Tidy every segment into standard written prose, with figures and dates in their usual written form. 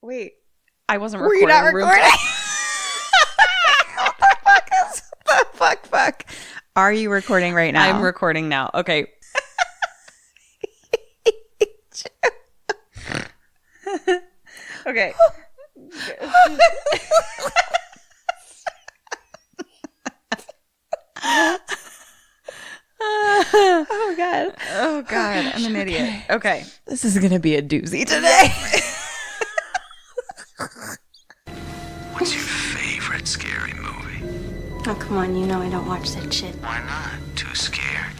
Wait. I wasn't Were recording. you not recording? What the fuck? Are you recording right now? I'm recording now. Okay. Okay. Oh God. Oh God. I'm an idiot. Okay. This is going to be a doozy today. What's your favorite scary movie? Oh, come on, you know I don't watch that shit. Why not? Too scared?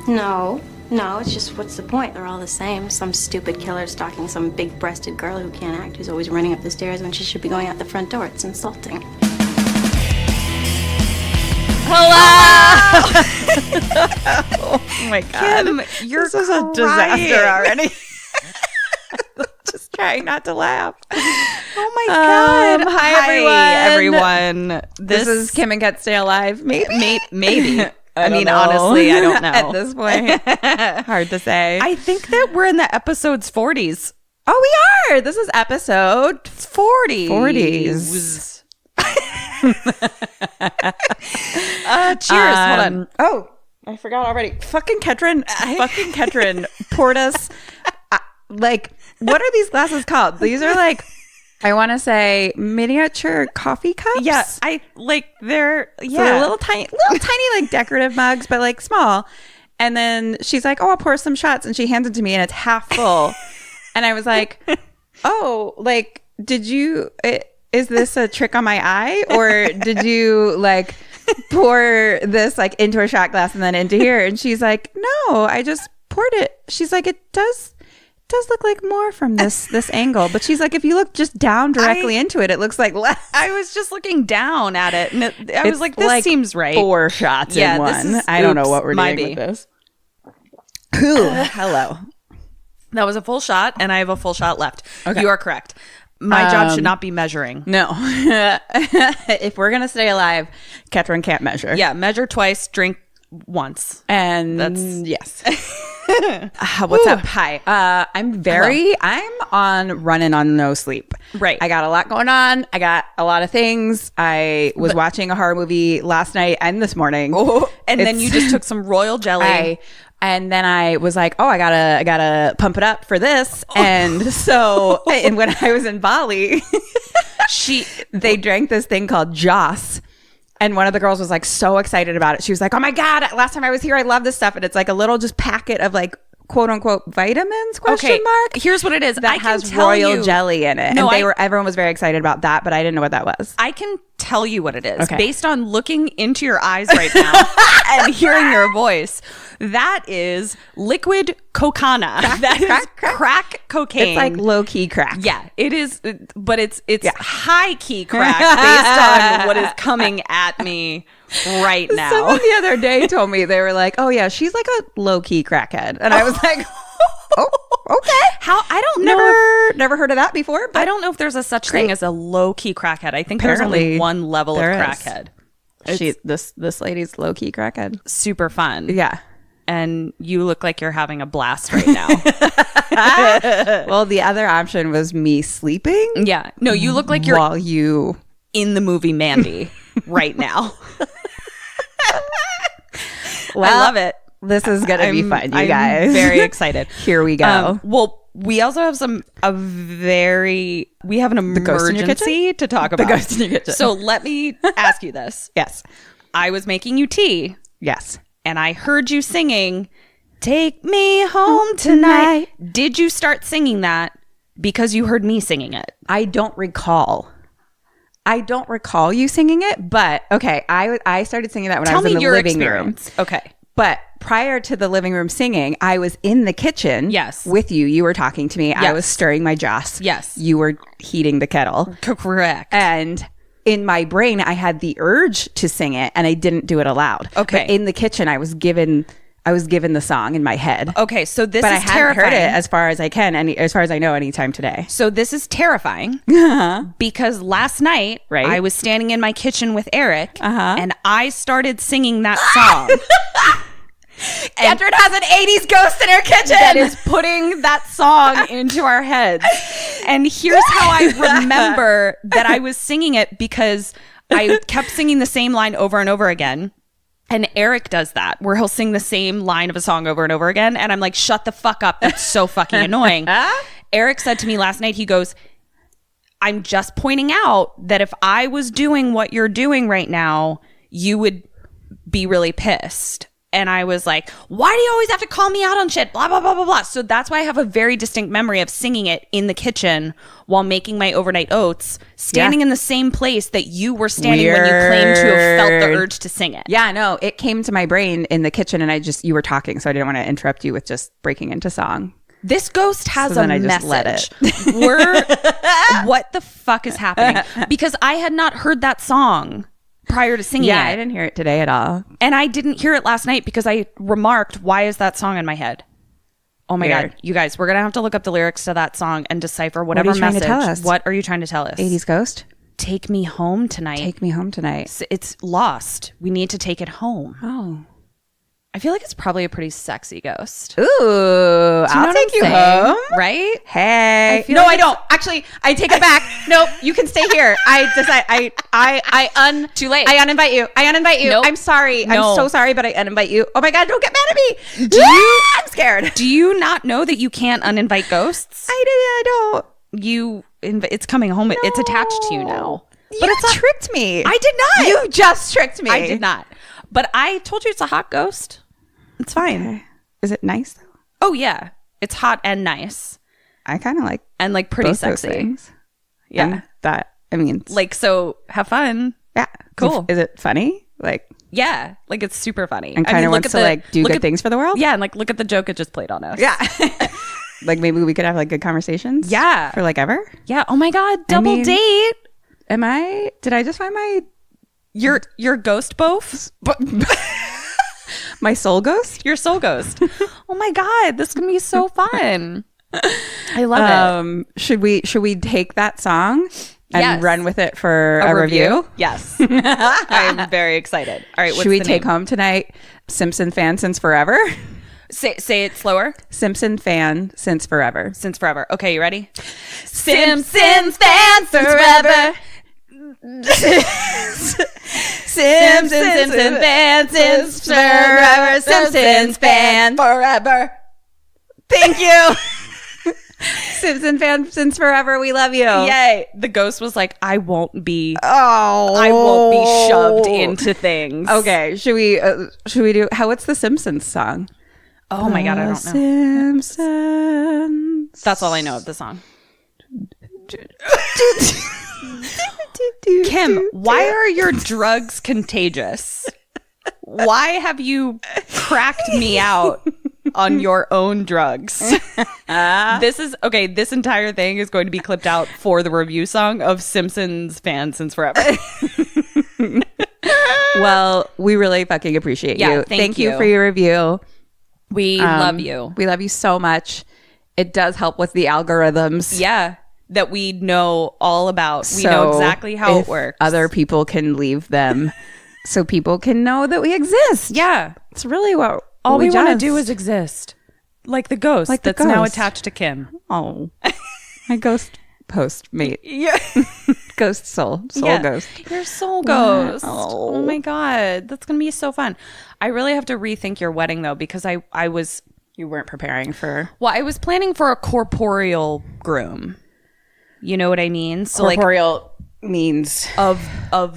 No, it's just what's the point? They're all the same. Some stupid killer stalking some big-breasted girl who can't act, who's always running up the stairs when she should be going out the front door. It's insulting. Hello. Oh my God. Kim, you're this is a disaster already. Just trying not to laugh. Oh my God. Hi, everyone. This is Kim and Kat Stay Alive. Maybe. I mean, know. honestly, I don't know. At this point, hard to say. I think that we're in the episode's 40s. Oh, we are. This is episode 40s. 40s. Cheers. Hold on. Oh, I forgot already. Fucking Ketrin poured us. Like, what are these glasses called? These are like, I want to say miniature coffee cups. Yeah, they're So they're little tiny like decorative mugs, but like small. And then she's like, "Oh, I'll pour some shots," and she hands it to me, and it's half full. And I was like, "Oh, like, did you? Is this a trick on my eye, or did you like pour this like into a shot glass and then into here?" And she's like, "No, I just poured it." She's like, "It does look like more from this angle," but she's like, if you look just down directly into it, it looks like less. I was just looking down at it, and I was like, "This seems right." 4 shots in one. I don't know what we're doing with this. Hello. That was a full shot, and I have a full shot left. Okay. You are correct. My job should not be measuring. No. If we're gonna stay alive, Ketrin can't measure. Yeah, measure twice, drink once. And That's yes. What's up? Hi. I'm on running on no sleep. Right. I got a lot going on. I got a lot of things. I was watching a horror movie last night and this morning. And then you just took some royal jelly. And then I was like, oh, I gotta pump it up for this. And so, and when I was in Bali, they drank this thing called Joss. And one of the girls was like so excited about it. She was like, "Oh my God, last time I was here, I love this stuff." And it's like a little just packet of like quote unquote vitamins, question mark. Here's what it is. That has royal jelly in it. No, and everyone was very excited about that, but I didn't know what that was. I can tell you what it is based on looking into your eyes right now and hearing your voice. That is liquid cocaine. That is crack cocaine. It's like low key crack. Yeah, it is, but it's high key crack based on what is coming at me right now. Someone the other day told me, they were like, "Oh yeah, she's like a low key crackhead," and I was like, "Oh, okay." How I don't never heard of that before. But I don't know if there's a such thing as a low key crackhead. I think there's only one level of crackhead. This lady's low key crackhead. Super fun. Yeah. And you look like you're having a blast right now. Well, the other option was me sleeping. Yeah. No, you look like you're while you in the movie Mandy right now. Well, I love it. This is going to be fun, you guys. I'm very excited. Here we go. Well, we also have we have an emergency to talk about. The ghost in your kitchen. So let me ask you this. Yes. I was making you tea. Yes. And I heard you singing, "Take Me Home Tonight." Did you start singing that because you heard me singing it? I don't recall you singing it, but okay. I started singing that when I was in the living room. Okay. But prior to the living room singing, I was in the kitchen. Yes. With you. You were talking to me. Yes. I was stirring my joss. Yes. You were heating the kettle. Correct. And in my brain, I had the urge to sing it, and I didn't do it aloud. Okay. But in the kitchen, I was given the song in my head. Okay, so this but is terrifying. I haven't heard it as far as I can, as far as I know, anytime today. So this is terrifying because last night I was standing in my kitchen with Eric, and I started singing that song. Catherine has an 80s ghost in her kitchen that is putting that song into our heads. And here's how I remember that I was singing it, because I kept singing the same line over and over again. And Eric does that, where he'll sing the same line of a song over and over again. And I'm like, shut the fuck up. That's so fucking annoying. Eric said to me last night, he goes, I'm just pointing out that if I was doing what you're doing right now, you would be really pissed. And I was like, why do you always have to call me out on shit? Blah, blah, blah, blah, blah. So that's why I have a very distinct memory of singing it in the kitchen while making my overnight oats, standing in the same place that you were standing when you claimed to have felt the urge to sing it. Yeah, no, it came to my brain in the kitchen, and you were talking, so I didn't want to interrupt you with just breaking into song. This ghost has a message. Let it. What the fuck is happening? Because I had not heard that song prior to singing it. I didn't hear it today at all. And I didn't hear it last night because I remarked, why is that song in my head? Oh my God. You guys, we're going to have to look up the lyrics to that song and decipher whatever message. Trying to tell us? What are you trying to tell us? 80s ghost? Take me home tonight. Take me home tonight. It's lost. We need to take it home. Oh. I feel like it's probably a pretty sexy ghost. Ooh, I'll take you home. Right? Hey. No, like I don't. Actually, I take it back. Nope, you can stay here. I decide. Too late. I uninvite you. Nope. I'm sorry. No. I'm so sorry, but I uninvite you. Oh my God, don't get mad at me. I'm scared. Do you not know that you can't uninvite ghosts? I don't. It's coming home. No. It's attached to you now. But it's tricked me. I did not. You just tricked me. I did not. But I told you it's a hot ghost. It's fine. Okay. Is it nice though? Oh yeah, it's hot and nice. I kind of like pretty both sexy. Those things. Yeah, and that I mean, so have fun. Yeah, cool. Is it funny? Yeah, it's super funny. And kind of wants to do good things for the world. Yeah, and look at the joke it just played on us. Yeah. Maybe we could have good conversations. Yeah, for ever. Yeah. Oh my God, double date. Did I just find my your ghost Beau? My soul ghost? Your soul ghost. Oh my God, this can be so fun. I love it. Should we take that song and run with it for a review? Yes. I'm very excited. All right, should we take home tonight Simpson fan since forever? Say it slower. Simpson fan since forever. Since forever. Okay, you ready? Simpsons fan forever. Simpsons fan since forever. Simpsons fan forever. Thank you. Simpsons fan since forever. We love you. Yay. The ghost was like, I won't be shoved into things. Okay. Should we do what's the Simpsons song? Oh my God, I don't know. Simpsons. That's all I know of the song. Kim, why are your drugs contagious? Why have you cracked me out on your own drugs? This entire thing is going to be clipped out for the review song of Simpsons fan since forever. Well, we really fucking appreciate you. Thank you for your review. We love you. We love you so much. It does help with the algorithms. Yeah. That we know all about. We know exactly how it works. Other people can leave them so people can know that we exist. Yeah. It's really what all we want to do is exist. Like the ghost that's now attached to Kim. Oh. My ghost postmate. Yeah. Ghost soul ghost. Your soul ghost. Wow. Oh my God. That's going to be so fun. I really have to rethink your wedding though, because I was... You weren't preparing for... Well, I was planning for a corporeal groom. You know what I mean? So corporeal means of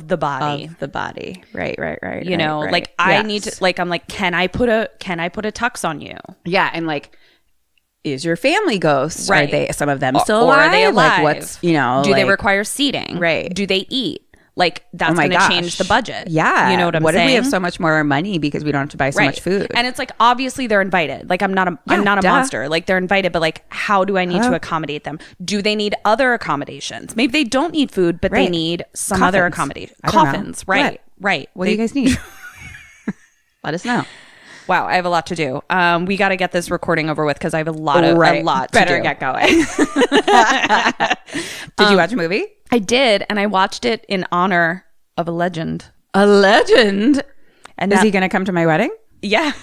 the body. Of the body. Right. You know, right. I need to I'm like, can I put a tux on you? Yeah, and is your family ghosts? Right. Are they some of them still alive? Or are they alive? What's do they require seating? Right. Do they eat? That's going to change the budget. Yeah. You know what I'm saying? What if we have so much more money because we don't have to buy so much food? And it's obviously they're invited. I'm not a monster. They're invited, but how do I need to accommodate them? Do they need other accommodations? Maybe they don't need food, but they need some other accommodation. Coffins. Right. Right. What do you guys need? Let us know. Wow, I have a lot to do. We got to get this recording over with because I have a lot to Better do. Get going. Did you watch a movie? I did, and I watched it in honor of a legend. A legend? And is he going to come to my wedding? Yeah.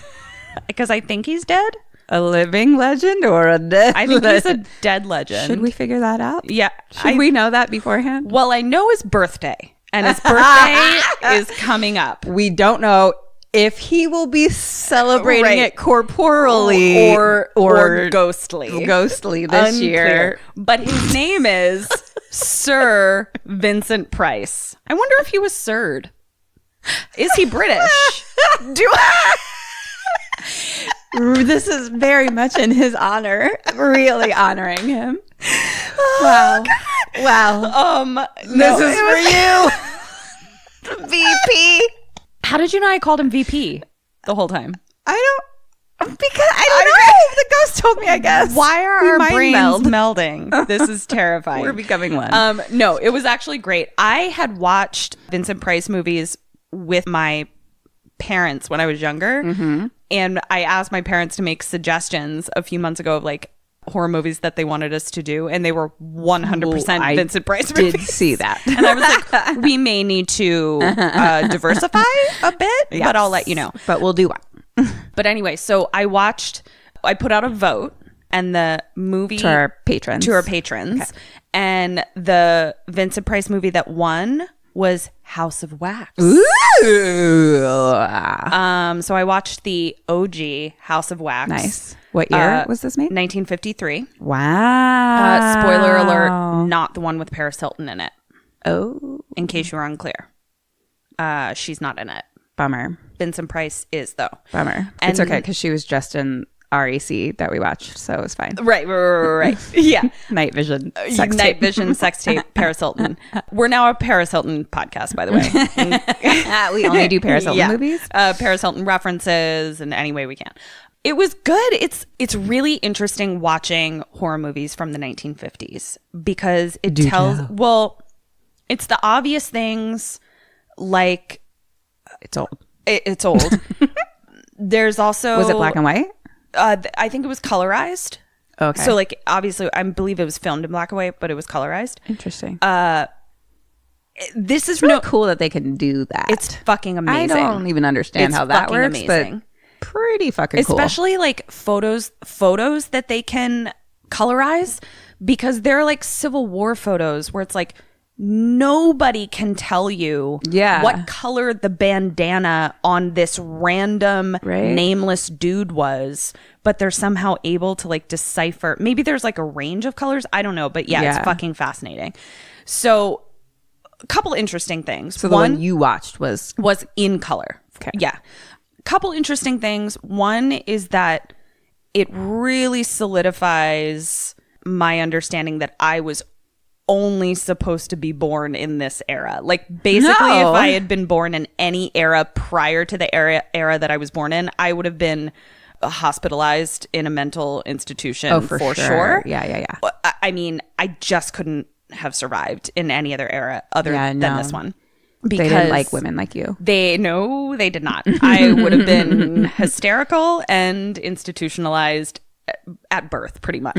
Because I think he's dead. A living legend or a dead I think legend? he's a dead legend. Should we figure that out? Yeah. Should we know that beforehand? Well, I know his birthday, and his birthday is coming up. We don't know if he will be celebrating Right. it corporally or ghostly. Ghostly this year. But his name is Sir Vincent Price. I wonder if he was Sir'd. Is he British? This is very much in his honor. Really honoring him. Wow. Wow. This is for you. VP. How did you know I called him VP the whole time? I don't know. The ghost told me, I guess. Why are We our mind brains meld. melding? This is terrifying. We're becoming one. No, it was actually great. I had watched Vincent Price movies with my parents when I was younger. Mm-hmm. And I asked my parents to make suggestions a few months ago of like horror movies that they wanted us to do. And they were 100% Vincent Price movies. Did see that. And I was like, we may need to diversify a bit, but I'll let you know. But we'll do one. But anyway, so I put out a vote, and the movie To our patrons. Okay. And the Vincent Price movie that won was House of Wax. Ooh. So I watched the OG House of Wax. Nice. What year was this made? 1953. Wow. Spoiler alert, not the one with Paris Hilton in it, Oh. in case you were unclear. She's not in it. Bummer. Vincent Price is, though. Bummer. And- It's okay because she was dressed in REC that we watched, so it was fine. Right. Yeah. Night vision. Sex Night tape. Vision, sex tape, Paris Hilton. We're now a Paris Hilton podcast, by the way. We only do Paris Hilton Yeah. movies. Paris Hilton references in any way we can. It was good. It's really interesting watching horror movies from the 1950s because it it's the obvious things like It's old. it's old. There's also Was it black and white? I think it was colorized. Okay. So like obviously I believe it was filmed in black and white, but it was colorized. Interesting. This is It's really cool that they can do that. It's fucking amazing. I don't even understand It's how that fucking works, amazing. but pretty fucking cool. Especially like photos that they can colorize, because they're like Civil War photos where it's like nobody can tell you what color the bandana on this random nameless dude was, but they're somehow able to like decipher. Maybe there's like a range of colors. I don't know, but yeah. It's fucking fascinating. So a couple interesting things. So the one you watched was in color. Okay. Yeah. Couple interesting things. One is that it really solidifies my understanding that I was only supposed to be born in this era. Like basically if I had been born in any era prior to the era that I was born in, I would have been hospitalized in a mental institution for sure. Yeah. I mean, I just couldn't have survived in any other era other than this one. Because they didn't like women like you. They did not. I would have been hysterical and institutionalized at birth, pretty much.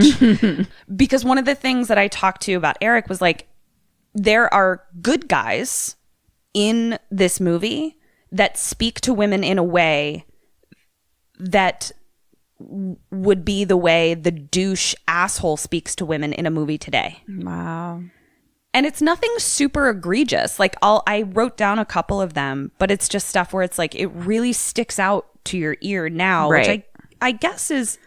Because one of the things that I talked to about Eric was like, there are good guys in this movie that speak to women in a way that would be the way the douche asshole speaks to women in a movie today. Wow. And it's nothing super egregious. Like I wrote down a couple of them, but it's just stuff where it's like it really sticks out to your ear now, which I guess is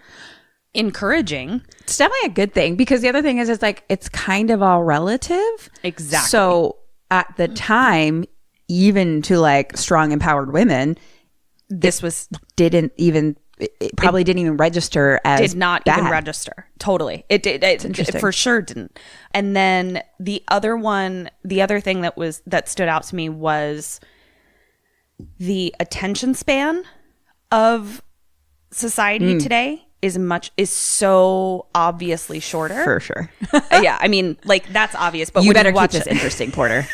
encouraging. It's definitely a good thing, because the other thing is it's like it's kind of all relative. Exactly. So at the time, even to like strong empowered women, This was didn't even it probably didn't even register as did not bad. even register. Totally. It did. It for sure didn't. And then the other thing that stood out to me was the attention span of society today is so obviously shorter. For sure. Yeah, I mean, like that's obvious, but You when better you watch keep this interesting, Porter.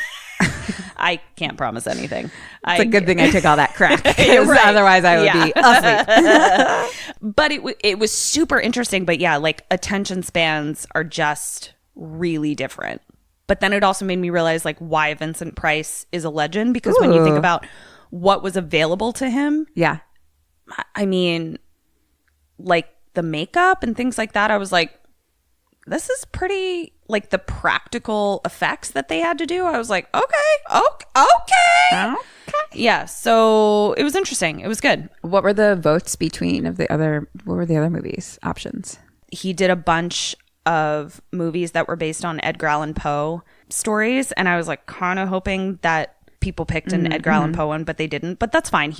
I can't promise anything. It's a good thing I took all that crack. Right. Otherwise I would be asleep. But it was super interesting. But yeah, like attention spans are just really different. But then it also made me realize like why Vincent Price is a legend, because when you think about what was available to him, Yeah. I mean, like the makeup and things like that, I was like, this is pretty, like the practical effects that they had to do. I was like, okay. Yeah, so it was interesting. It was good. What were the votes between what were the other movies options? He did a bunch of movies that were based on Edgar Allan Poe stories, and I was like kind of hoping that people picked an Edgar Allan Poe one, but they didn't. But that's fine.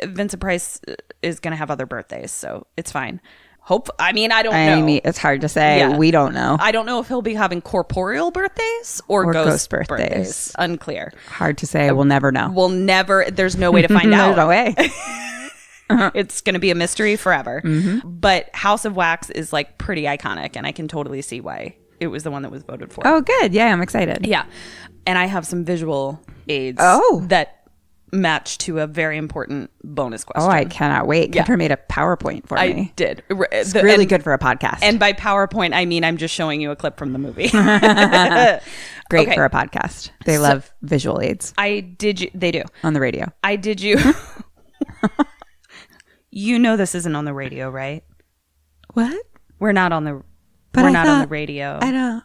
Vincent Price is going to have other birthdays, so it's fine. I don't know. It's hard to say. Yeah. We don't know. I don't know if he'll be having corporeal birthdays or ghost birthdays. Unclear. Hard to say. We'll never know. There's no way to find out. There's no way. It's going to be a mystery forever. But House of Wax is like pretty iconic, and I can totally see why it was the one that was voted for. Oh, good. Yeah, I'm excited. Yeah. And I have some visual aids that match to a very important bonus question. Oh, I cannot wait. Kendra made a PowerPoint for me. I did. It's really good for a podcast. And by PowerPoint, I mean I'm just showing you a clip from the movie. Great for a podcast. They love visual aids. They do. On the radio. You know this isn't on the radio, right? What? We're not on the radio. I don't.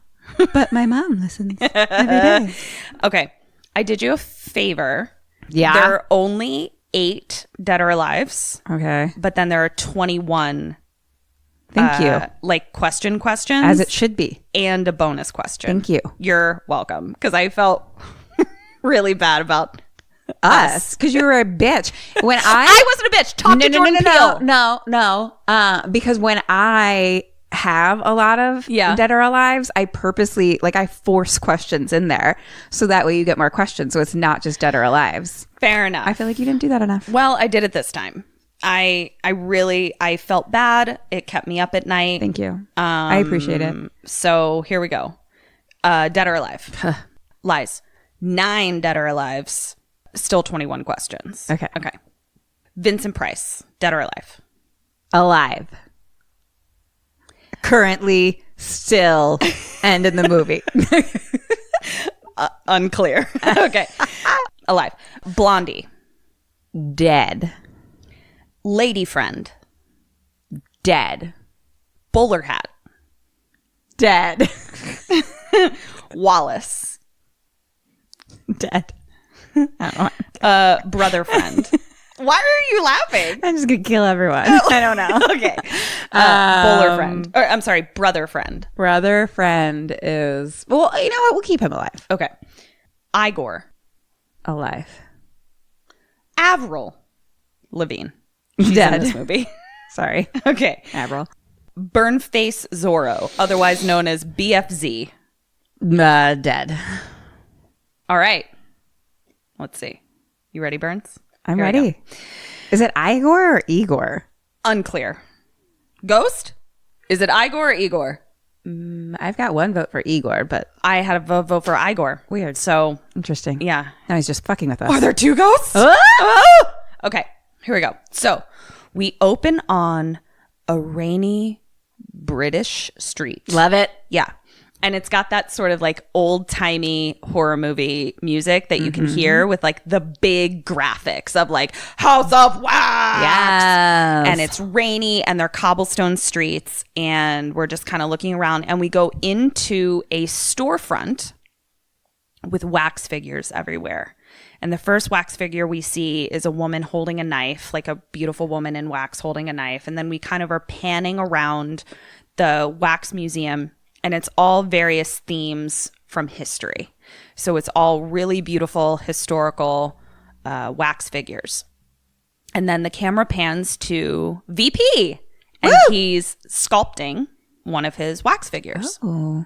But my mom listens every day. Okay. I did you a favor. Yeah. There are only 8 Dead or Alives. Okay. But then there are 21. Thank you. Like questions. As it should be. And a bonus question. Thank you. You're welcome. Because I felt really bad about us. Because you were a bitch. When I wasn't a bitch. Talk to Jordan Peele. No. Because when I have a lot of Dead or Alives, I purposely I force questions in there so that way you get more questions, so it's not just Dead or Alives. Fair enough. I feel like you didn't do that enough. Well, I did it this time. I felt bad. It kept me up at night. Thank you. I appreciate it. So here we go. Dead or Alive. Lies. 9 Dead or Alives. Still 21 questions. Okay. Vincent Price. Dead or Alive? Alive. Currently, still, and in the movie. Unclear. Okay. Alive. Blondie. Dead. Lady Friend. Dead. Bowler Hat. Dead. Wallace. Dead. I don't know. Brother Friend. Why are you laughing? I'm just going to kill everyone. I don't know. Okay. Bowler Friend. Or, I'm sorry, Brother Friend. Brother Friend is... Well, you know what? We'll keep him alive. Okay. Igor. Alive. Avril Lavigne. She's Dead. in this movie. Sorry. Okay. Avril. Burnface Zorro, otherwise known as BFZ. Dead. All right. Let's see. You ready, Burns? I'm ready. Is it Igor or Igor? Unclear. Ghost? Is it Igor or Igor? I've got one vote for Igor, but I had a vote for Igor. Weird. So interesting. Yeah. Now he's just fucking with us. Are there 2 ghosts? Ah! Okay. Here we go. So we open on a rainy British street. Love it. Yeah. And it's got that sort of like old-timey horror movie music that you can hear with like the big graphics of like House of Wax. Yes. And it's rainy and they're cobblestone streets and we're just kind of looking around and we go into a storefront with wax figures everywhere. And the first wax figure we see is a woman holding a knife, like a beautiful woman in wax holding a knife. And then we kind of are panning around the wax museum. And it's all various themes from history. So it's all really beautiful historical wax figures. And then the camera pans to VP. And he's sculpting one of his wax figures. Oh.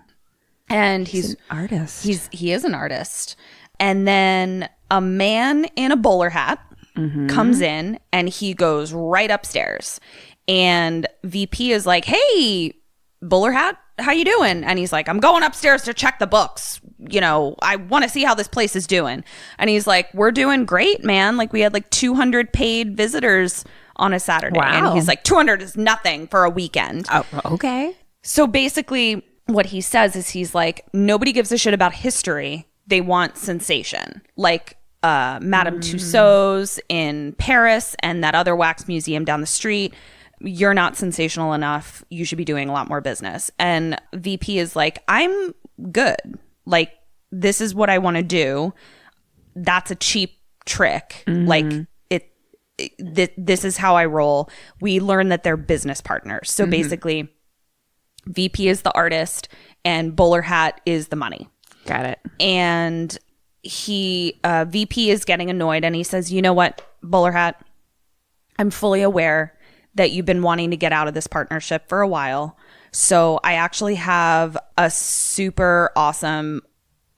And he's an artist. He is an artist. And then a man in a bowler hat comes in and he goes right upstairs. And VP is like, hey, bowler hat, how you doing? And he's like, I'm going upstairs to check the books. You know, I want to see how this place is doing. And he's like, we're doing great, man. Like we had like 200 paid visitors on a Saturday. Wow. And he's like, 200 is nothing for a weekend. Oh, okay. So basically what he says is he's like, nobody gives a shit about history. They want sensation. Like Madame Tussauds in Paris and that other wax museum down the street. you're not sensational enough. You should be doing a lot more business. And VP is like, I'm good. Like, this is what I want to do. That's a cheap trick. Like, this is how I roll. We learn that they're business partners. So basically, VP is the artist and Bowler Hat is the money. Got it. And VP is getting annoyed and he says, you know what, Bowler Hat, I'm fully aware that you've been wanting to get out of this partnership for a while. So I actually have a super awesome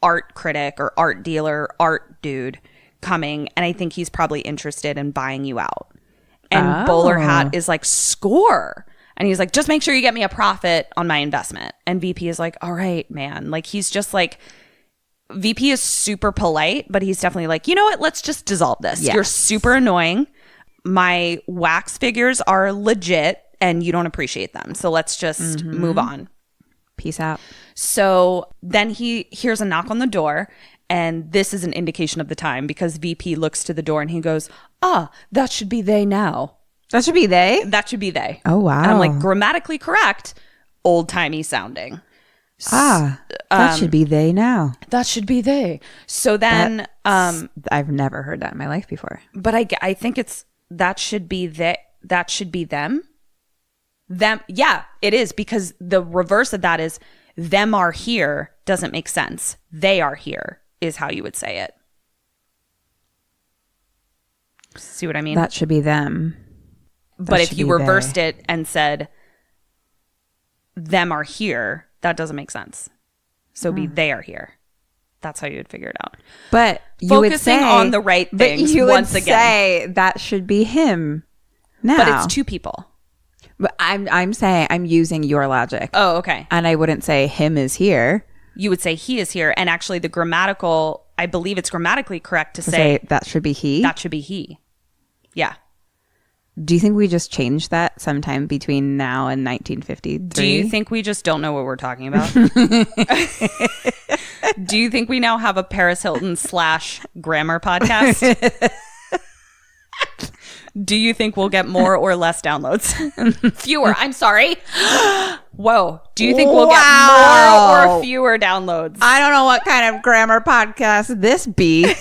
art critic or art dealer, art dude coming, and I think he's probably interested in buying you out. And Bowler Hat is like, score. And he's like, just make sure you get me a profit on my investment. And VP is like, all right, man. Like, he's just like, VP is super polite, but he's definitely like, you know what? Let's just dissolve this. Yes. You're super annoying. My wax figures are legit and you don't appreciate them. So let's just move on. Peace out. So then he hears a knock on the door, and this is an indication of the time because VP looks to the door and he goes, that should be they now. That should be they? That should be they. Oh, wow. And I'm like, grammatically correct, old-timey sounding. That should be they now. That should be they. So then I've never heard that in my life before. but I think it's that should be that should be them. Them, yeah, it is, because the reverse of that is them are here doesn't make sense. They are here is how you would say it. See what I mean? That should be them. But if should you be reversed they. it and said them are here, that doesn't make sense. So be they are here. That's how you would figure it out. But you Focusing would say, on the right things you once would again. say that should be him now. But it's two people. But I'm saying I'm using your logic. Oh, okay. And I wouldn't say him is here. You would say he is here. And actually the grammatical, I believe it's grammatically correct to Say that should be he. that should be he. Yeah. Do you think we just changed that sometime between now and 1953? Do you think we just don't know what we're talking about? Do you think we now have a Paris Hilton / grammar podcast? Do you think we'll get more or less downloads? Fewer. I'm sorry. Whoa. Do you think we'll get more or fewer downloads? I don't know what kind of grammar podcast this be.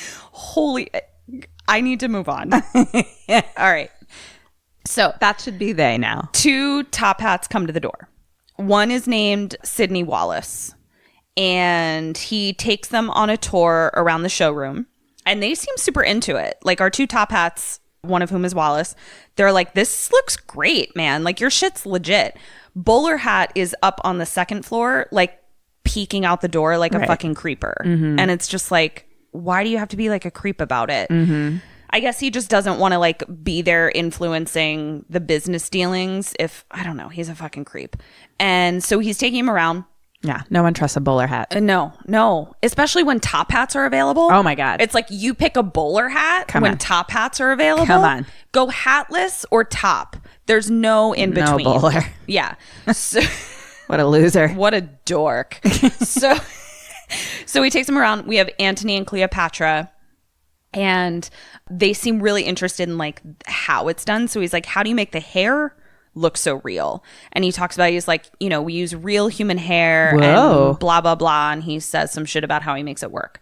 Holy. I need to move on. All right. So That should be they now. two top hats come to the door. One is named Sidney Wallace, and he takes them on a tour around the showroom, and they seem super into it. Like, our two top hats, one of whom is Wallace, they're like, this looks great, man. Like, your shit's legit. Bowler Hat is up on the second floor, like, peeking out the door like a fucking creeper. And it's just like, why do you have to be like a creep about it? I guess he just doesn't want to like be there influencing the business dealings. If, I don't know, he's a fucking creep. And so he's taking him around. Yeah. No one trusts a bowler hat. No. Especially when top hats are available. Oh my God. It's like you pick a bowler hat when top hats are available. Come on. Go hatless or top. There's no in between. No bowler. Yeah. So, What a loser. what a dork. So he takes him around. We have Antony and Cleopatra, and they seem really interested in like how it's done. So he's like, how do you make the hair look so real? And he talks about, he's like, you know, we use real human hair and blah, blah, blah. And he says some shit about how he makes it work.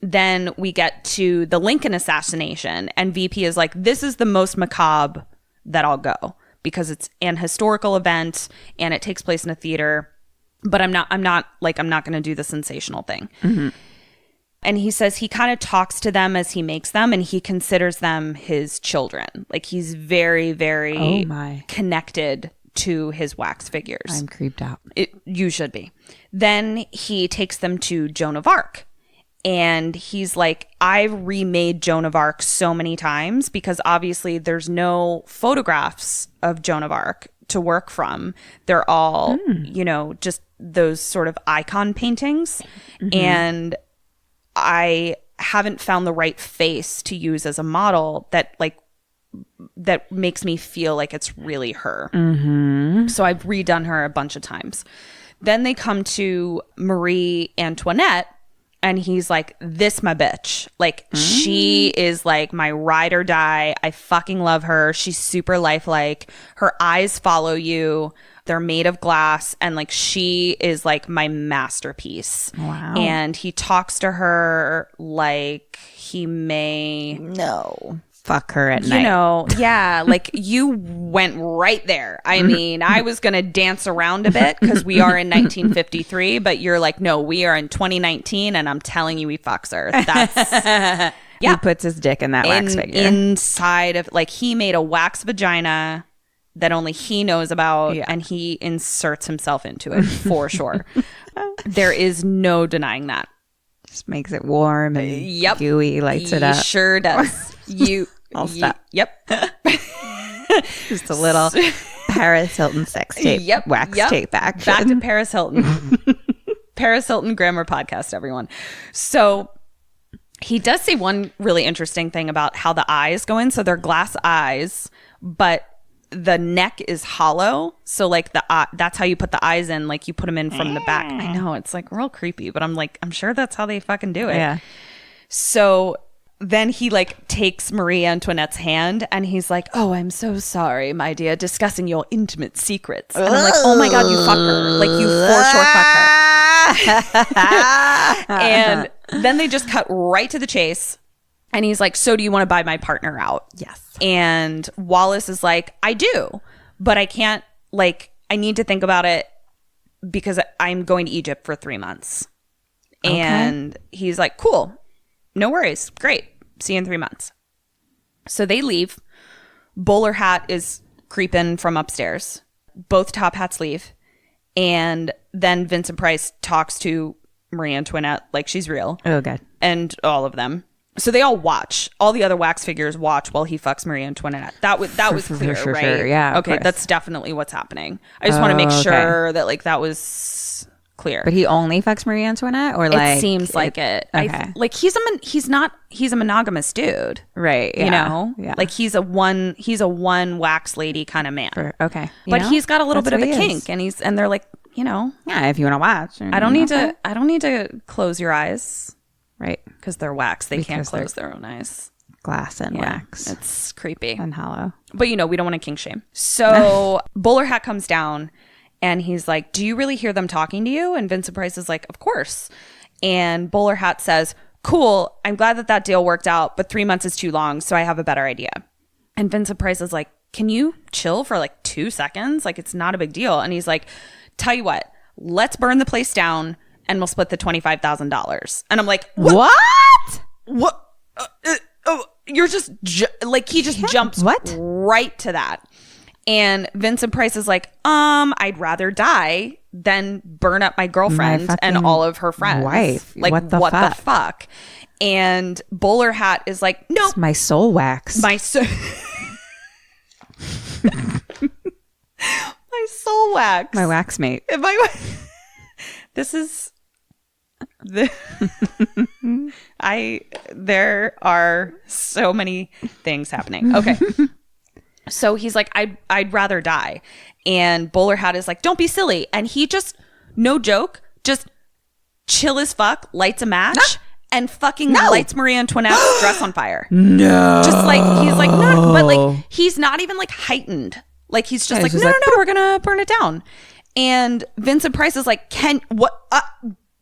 Then we get to the Lincoln assassination, and VP is like, this is the most macabre that I'll go because it's an historical event and it takes place in a theater. But I'm not going to do the sensational thing. And he says he kind of talks to them as he makes them, and he considers them his children. Like, he's very, very connected to his wax figures. I'm creeped out. You should be. Then he takes them to Joan of Arc. And he's like, I've remade Joan of Arc so many times because obviously there's no photographs of Joan of Arc to work from. They're all, you know, just those sort of icon paintings. And I haven't found the right face to use as a model that makes me feel like it's really her. So I've redone her a bunch of times. Then they come to Marie Antoinette, And he's like, this my bitch. Like, she is like my ride or die. I fucking love her. She's super lifelike. Her eyes follow you. They're made of glass. And like, she is like my masterpiece. Wow. And he talks to her like he may... No. Fuck her at night. You know, yeah, like you went right there. I mean, I was going to dance around a bit because we are in 1953, but you're like, no, we are in 2019 and I'm telling you he fucks her. That's... Yeah. He puts his dick in that wax figure. Inside of, like, he made a wax vagina that only he knows about, and he inserts himself into it for sure. There is no denying that. Just makes it warm and gooey, lights it up. He sure does. I'll stop. Yep. Just a little Paris Hilton sex tape, wax tape action. Back to Paris Hilton. Paris Hilton Grammar Podcast, everyone. So he does say one really interesting thing about how the eyes go in. So they're glass eyes, but the neck is hollow. So like that's how you put the eyes in. Like you put them in from the back. I know, it's like real creepy, but I'm like, I'm sure that's how they fucking do it. Yeah. So then he like takes Marie Antoinette's hand and he's like, oh, I'm so sorry, my dear, discussing your intimate secrets. And I'm like, oh my God, you fuck her. Like you for sure fuck her. And then they just cut right to the chase. And he's like, so do you want to buy my partner out? Yes. And Wallace is like, I do, but I can't, like, I need to think about it because I'm going to Egypt for 3 months. Okay. And he's like, cool. No worries. Great. See you in 3 months. So they leave. Bowler Hat is creeping from upstairs. Both top hats leave. And then Vincent Price talks to Marie Antoinette like she's real. Oh, God. And all of them. So they all watch. All the other wax figures watch while he fucks Marie Antoinette. That was clear, sure, right? Sure. Yeah. Okay, that's definitely what's happening. I just want to make sure that like that was clear. But he only fucks Marie Antoinette, or like it seems like it. Okay. Like he's a monogamous dude, right? Yeah. You know, yeah. Like he's a one wax lady kind of man. Okay, but he's got a little bit of a kink, and they're like, you know, yeah. If you want to watch, I don't need to close your eyes. Right. Because they're wax. They can't close their own eyes. Glass and wax. It's creepy. And hollow. But, you know, we don't want to kink shame. So Bowler Hat comes down and he's like, do you really hear them talking to you? And Vincent Price is like, of course. And Bowler Hat says, cool. I'm glad that deal worked out, but 3 months is too long. So I have a better idea. And Vincent Price is like, can you chill for like 2 seconds? Like, it's not a big deal. And he's like, tell you what, let's burn the place down. And we'll split the $25,000. And I'm like, what? You're just like, he just jumps right to that. And Vincent Price is like, I'd rather die than burn up my girlfriend and all of her friends. Wife. Like, what the fuck? And Bowler Hat is like, no. It's my soul wax. My soul wax. My wax mate. This is... there are so many things happening. Okay. So he's like, I'd rather die. And Bowler Hat is like, don't be silly. And he just, no joke, just chill as fuck, lights a match and fucking lights Marie Antoinette's dress on fire. No. Just like, he's like, no, but like, he's not even like heightened. Like, he's just like, no, we're gonna burn it down. And Vincent Price is like,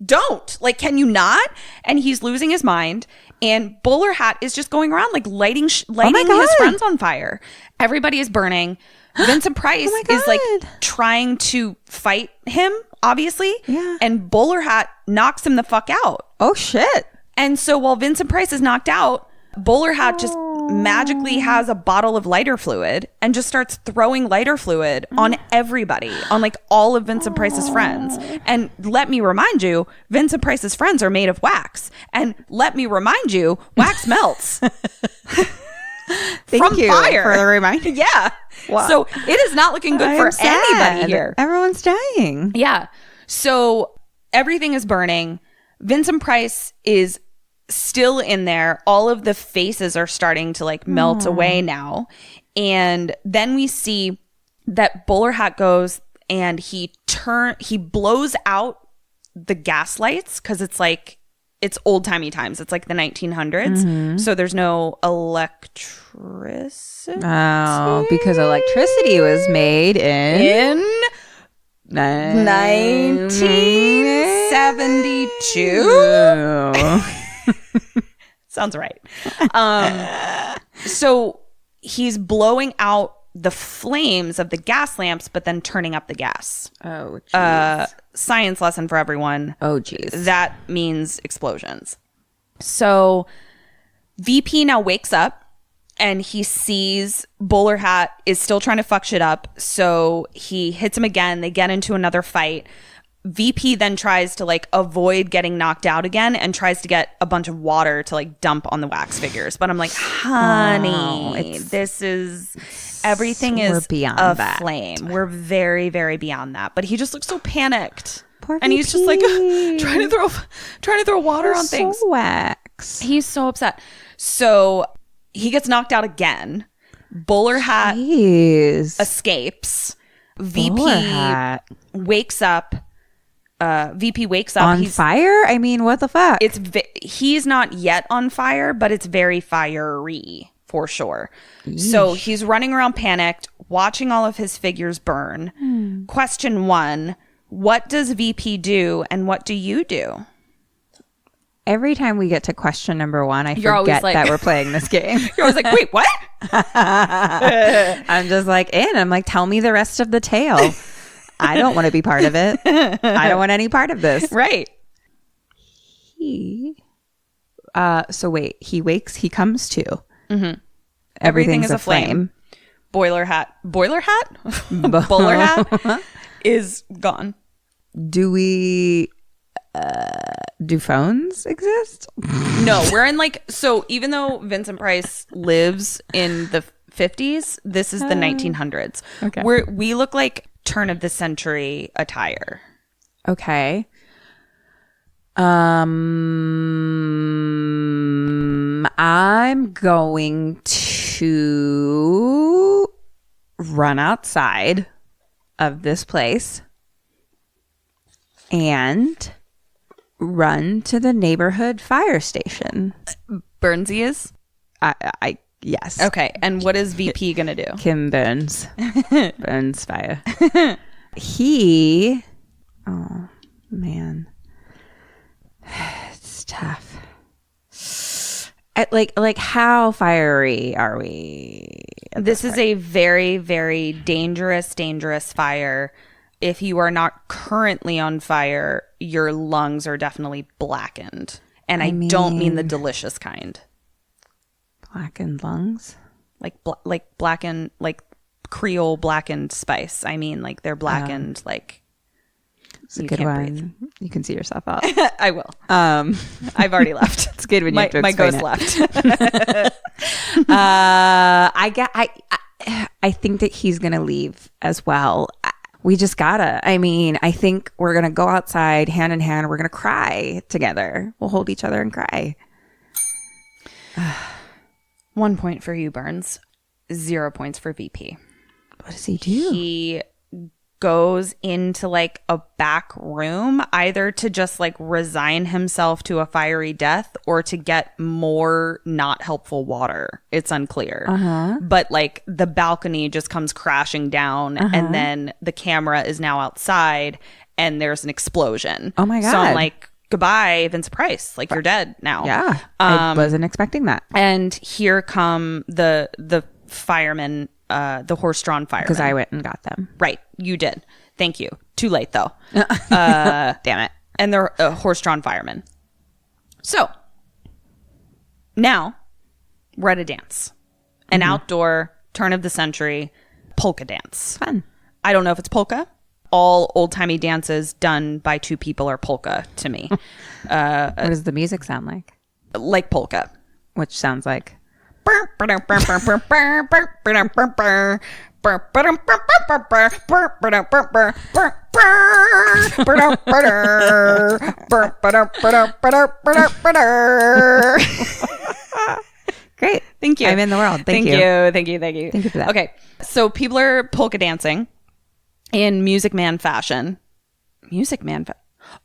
don't, like, can you not? And he's losing his mind. And Bowler Hat is just going around like lighting his friends on fire. Everybody is burning. Vincent Price is like trying to fight him, obviously. Yeah. And Bowler Hat knocks him the fuck out. Oh shit. And so while Vincent Price is knocked out, Bowler Hat just magically has a bottle of lighter fluid and just starts throwing lighter fluid on everybody, on like all of Vincent Price's friends. And let me remind you, Vincent Price's friends are made of wax. And let me remind you, wax melts. Thank you fire. For the reminder. Yeah. Wow. So it is not looking good for anybody here. Everyone's dying. Yeah. So everything is burning. Vincent Price is still in there. All of the faces are starting to like melt away now. And then we see that Bowler Hat goes and he blows out the gas lights because it's like it's old-timey times. It's like the 1900s. So there's no electricity. Oh, because electricity was made in 1972. Sounds right. So he's blowing out the flames of the gas lamps, but then turning up the gas. Oh, geez. Science lesson for everyone. Oh, geez. That means explosions. So VP now wakes up and he sees Bowler Hat is still trying to fuck shit up. So he hits him again. They get into another fight. VP then tries to like avoid getting knocked out again and tries to get a bunch of water to like dump on the wax figures. But I'm like, honey, this is everything is beyond a that. flame. We're very, very beyond that. But he just looks so panicked. Poor and he's just like trying to throw water on things. Wax. He's so upset. So he gets knocked out again. Bowler Hat escapes. VP wakes up. VP wakes up on fire. I mean, what the fuck? He's not yet on fire, but it's very fiery for sure. So he's running around panicked, watching all of his figures burn. Question 1: what does VP do, and what do you do? Every time we get to question number 1, I forget that we're playing this game. You're always like, wait, what? I'm just like, and I'm like, tell me the rest of the tale. I don't want to be part of it. I don't want any part of this. Right. So wait, he wakes, he comes to. Mm-hmm. Everything is a flame. Bowler Hat is gone. Do we, do phones exist? No, we're in like, so even though Vincent Price lives in the 50s, this is the 1900s. Okay. We look like turn of the century attire. Okay. I'm going to run outside of this place and run to the neighborhood fire station. Bernsey is? Yes. Okay. And what is VP going to do? Kim Burns. Burns fire. Oh, man. It's tough. Like how fiery are we? This is a very, very dangerous fire. If you are not currently on fire, your lungs are definitely blackened. And I don't mean the delicious kind. Blackened lungs? Like blackened, like Creole blackened spice. I mean, like they're blackened, like it's a good one. You can see yourself out. I will. I've already left. It's good when you have to my explain ghost it. left. I think that he's gonna leave as well. We just gotta. I mean, I think we're gonna go outside hand in hand. We're gonna cry together. We'll hold each other and cry. 1 point for you, Burns. 0 points for VP. What does he do? He goes into like a back room, either to just like resign himself to a fiery death or to get more not helpful water. It's unclear. But like the balcony just comes crashing down and then the camera is now outside and there's an explosion. Oh my God. So I'm like, goodbye, Vincent Price. Like, you're dead now. Yeah. I wasn't expecting that. And here come the firemen, the horse-drawn firemen. Because I went and got them. Right. You did. Thank you. Too late, though. Damn it. And they're horse-drawn firemen. So, now, we're at a dance. An outdoor, turn of the century, polka dance. Fun. I don't know if it's polka. All old-timey dances done by two people are polka to me. What does the music sound like? Like polka. Which sounds like... Great. Thank you. I'm in the world. Thank you. Thank you for that. Okay. So people are polka dancing in Music Man fashion.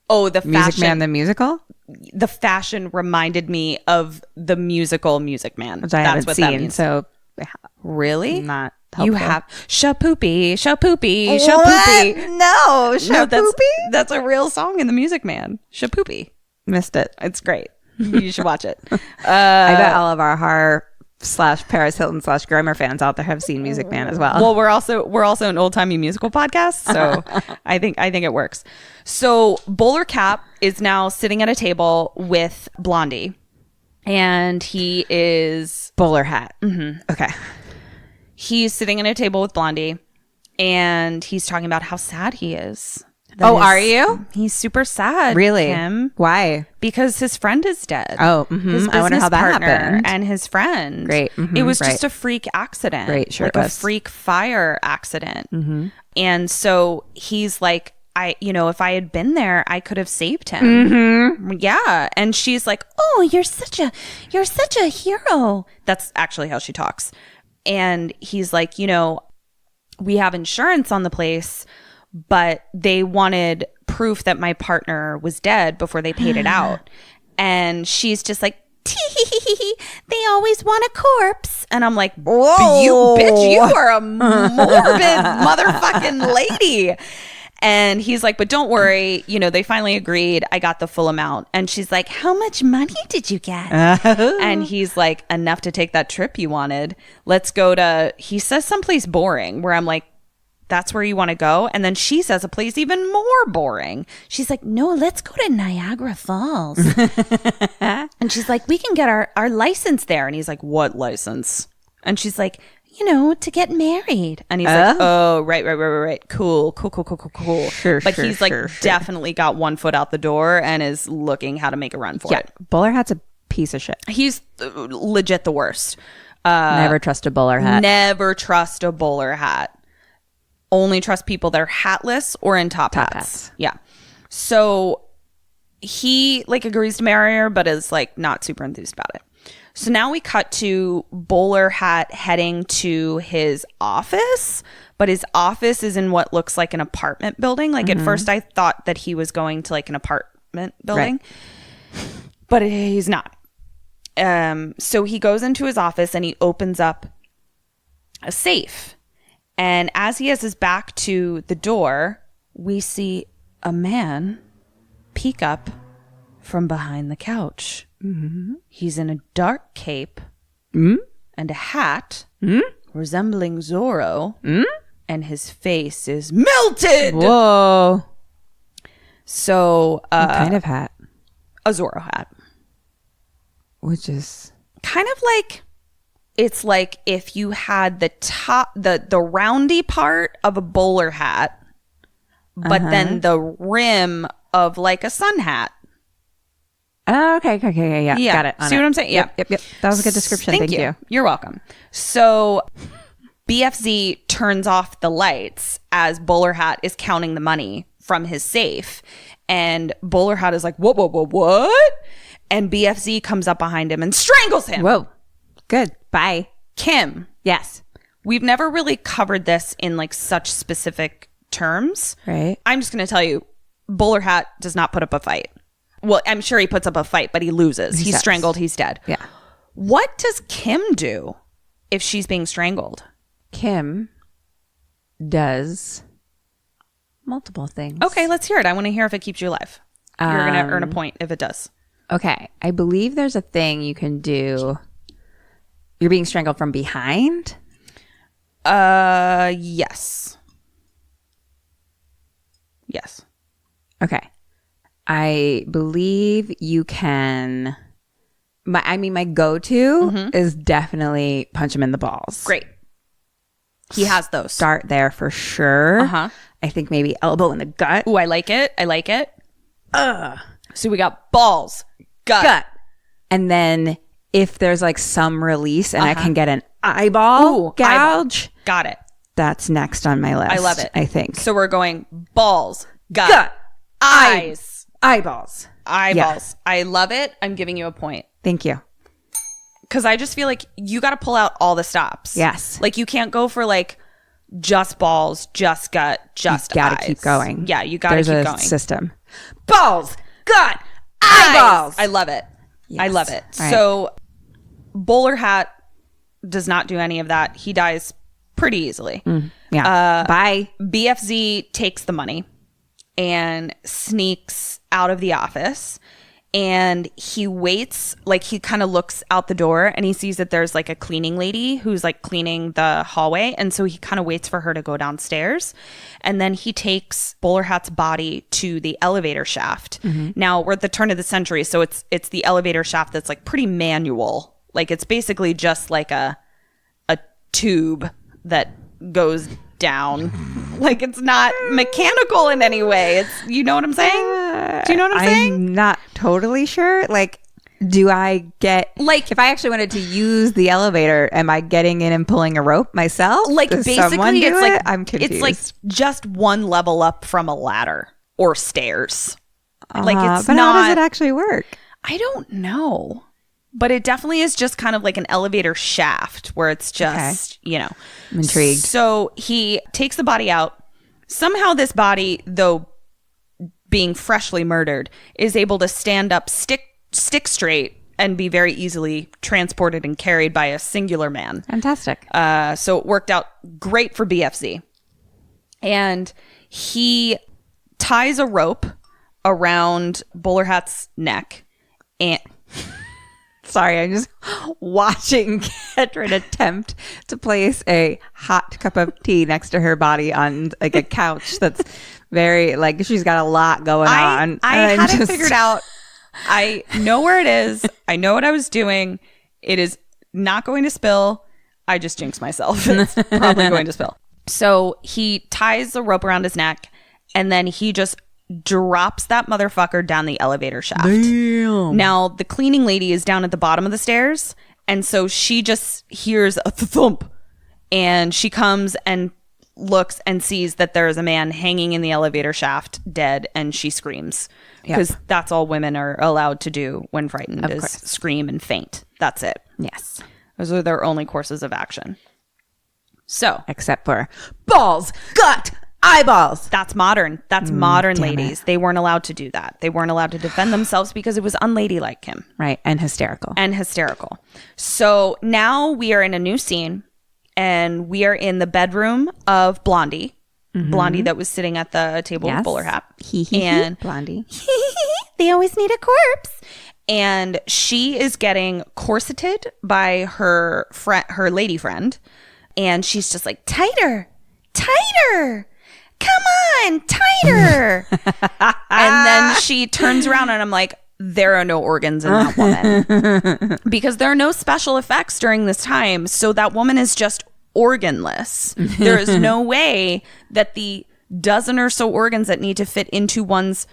Oh, the Music fashion. Man the musical? The fashion reminded me of the musical Music Man. Which I haven't that seen, means. so Really? not helpful. You have shapoopy, shapoopy, What? shapoopy. No, No, that's a real song in the Music Man. Shapoopy. Missed it. It's great. You should watch it. I bet all of our horror / Paris Hilton / Grimer fans out there have seen Music Man as well. Well, we're also an old timey musical podcast, so I think it works. So Bowler Cap is now sitting at a table with Blondie, and he is bowler hat. Mm-hmm. Okay. He's sitting at a table with Blondie, and he's talking about how sad he is. Are you? He's super sad. Really? Kim, Why? because his friend is dead. Oh, His I wonder how business that partner happened. and his friend. Great. It was Right. just a freak accident. Great. Sure like it a was. freak fire accident. And so he's like, if I had been there, I could have saved him. Yeah. And she's like, oh, you're such a hero. That's actually how she talks. And he's like, we have insurance on the place, but they wanted proof that my partner was dead before they paid it out. And she's just like, tee, they always want a corpse. And I'm like, whoa, you are a morbid motherfucking lady. And he's like, but don't worry, they finally agreed. I got the full amount. And she's like, how much money did you get? And he's like, enough to take that trip you wanted. Let's go to, he says someplace boring, where I'm like, that's where you want to go? And then she says a place even more boring. She's like, no, let's go to Niagara Falls. And she's like, we can get our license there. And he's like, what license? And she's like, to get married. And he's like, oh, right. Cool. Sure, But sure, he's like, sure. definitely got one foot out the door and is looking how to make a run for it. Bowler hat's a piece of shit. He's legit the worst. Never trust a bowler hat. Never trust a bowler hat. Only trust people that are hatless or in top hats. Yeah. So he agrees to marry her, but is not super enthused about it. So now we cut to Bowler Hat heading to his office, but his office is in what looks like an apartment building. At first I thought that he was going to an apartment building, but he's not. So he goes into his office and he opens up a safe. And as he has his back to the door, we see a man peek up from behind the couch. Mm-hmm. He's in a dark cape and a hat resembling Zorro, and his face is melted. Whoa. So, What kind of hat? a Zorro hat. Which is... Kind of like... It's like if you had the top, the roundy part of a bowler hat, but then the rim of a sun hat. Oh, okay. Yeah. Got it. See what I'm saying? Yeah. Yep. That was a good description. Thank you. You're welcome. So BFZ turns off the lights as Bowler Hat is counting the money from his safe. And Bowler Hat is like, what? And BFZ comes up behind him and strangles him. Whoa. Good. Bye. Kim. Yes. We've never really covered this in such specific terms. Right. I'm just going to tell you, Bowler Hat does not put up a fight. Well, I'm sure he puts up a fight, but he loses. He's strangled. He's dead. Yeah. What does Kim do if she's being strangled? Kim does multiple things. Okay, let's hear it. I want to hear if it keeps you alive. You're going to earn a point if it does. Okay. I believe there's a thing you can do. You're being strangled from behind? Yes. Yes. Okay. I believe you can. My go-to is definitely punch him in the balls. Great. He has those. Start there for sure. Uh-huh. I think maybe elbow in the gut. Ooh, I like it. So we got balls, gut. And then if there's some release and I can get an eyeball gouge. Eyeball. Got it. That's next on my list. I love it. I think. So we're going balls, gut, eyes, eyeballs. eyeballs. Yeah. I love it. I'm giving you a point. Thank you. Because I just feel like you got to pull out all the stops. Yes. You can't go for just balls, just gut, just You gotta eyes. keep going. Yeah, you got to keep going. There's a system. balls, gut, eyeballs. I love it. I love it. Right. So Bowler Hat does not do any of that. He dies pretty easily. Bye. BFZ takes the money and sneaks out of the office, and he waits, like he kind of looks out the door and he sees that there's like a cleaning lady who's like cleaning the hallway, and so he kind of waits for her to go downstairs, and then he takes Bowler Hat's body to the elevator shaft. Now we're at the turn of the century, so it's the elevator shaft that's like pretty manual, like it's basically just like a tube that goes down. Like it's not mechanical in any way. It's, you know what I'm saying? Do you know what I'm saying? I'm not totally sure. Like, do I get, like, if I actually wanted to use the elevator, am I getting in and pulling a rope myself? Like Does someone basically do it's like it? I'm confused. it's like just one level up from a ladder or stairs. Like it's but not, how does it actually work? I don't know. But it definitely is just kind of like an elevator shaft where it's just, you know. I'm intrigued. So he takes the body out. Somehow this body, though being freshly murdered, is able to stand up stick straight and be very easily transported and carried by a singular man. Fantastic. So it worked out great for BFZ. And he ties a rope around Bowler Hat's neck and... Sorry, I'm just watching Ketrin attempt to place a hot cup of tea next to her body on like a couch that's very, like, she's got a lot going on. I had it figured out. I know where it is. I know what I was doing. It is not going to spill. I just jinxed myself. It's probably going to spill. So he ties the rope around his neck, and then he just drops that motherfucker down the elevator shaft. Damn. Now, the cleaning lady is down at the bottom of the stairs, and so she just hears a thump, and she comes and looks and sees that there is a man hanging in the elevator shaft, dead, and she screams. Because that's all women are allowed to do when frightened, is scream and faint. That's it. Yes. Those are their only courses of action. So, Except for balls, gut, eyeballs. that's modern. That's modern damn ladies. They weren't allowed to do that. They weren't allowed to defend themselves because it was unladylike, Kim. Right. And hysterical. And hysterical. So now we are in a new scene, and we are in the bedroom of Blondie. Blondie that was sitting at the table with Bowler Hat. And Blondie. they always need a corpse. And she is getting corseted by her lady friend. And she's just like, tighter, tighter. Come on, tighter. And then she turns around and I'm like, there are no organs in that woman. Because there are no special effects during this time. So that woman is just organless. There is no way that the dozen or so organs that need to fit into one's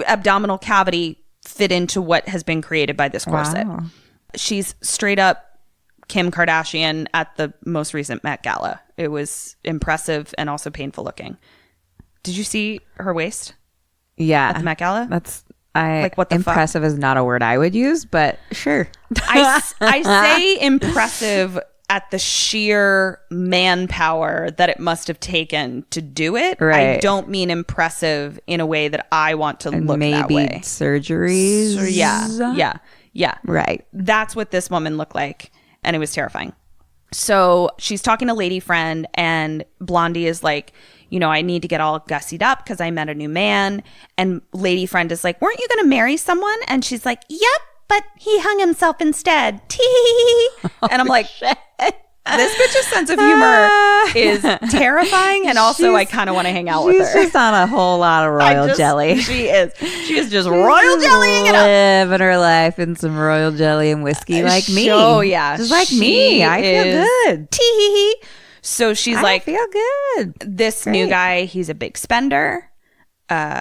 abdominal cavity fit into what has been created by this corset. Wow. She's straight up Kim Kardashian at the most recent Met Gala. It was impressive and also painful looking. Did you see her waist? Yeah. At the Met Gala? That's Like, what the fuck? impressive is not a word I would use, but sure. I say impressive at the sheer manpower that it must have taken to do it. Right. I don't mean impressive in a way that I want to And look that maybe way. surgeries. So, yeah. Right. That's what this woman looked like. And it was terrifying. So she's talking to lady friend, and Blondie is like, you know, I need to get all gussied up because I met a new man. And lady friend is like, weren't you going to marry someone? And she's like, yep, but he hung himself instead. Tee. And I'm like, this bitch's sense of humor is terrifying. And also I kind of want to hang out with her. She's just on a whole lot of royal jelly. She is just royal jellying it up. Living her life in some royal jelly and whiskey like me. Oh, yeah. Just like She me. I feel is good. Tee. So she's I like, feel good. this new guy, he's a big spender.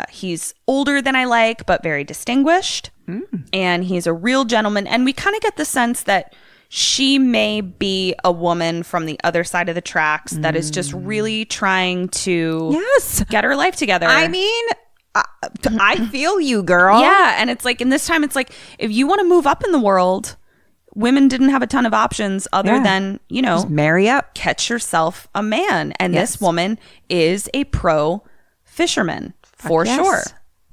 He's older than I like, but very distinguished. And he's a real gentleman. And we kind of get the sense that she may be a woman from the other side of the tracks that is just really trying to get her life together. I mean, I feel you, girl. Yeah. And it's like, in this time, it's like, if you want to move up in the world, women didn't have a ton of options other than, you know, Just marry up. catch yourself a man. And this woman is a pro fisherman for sure.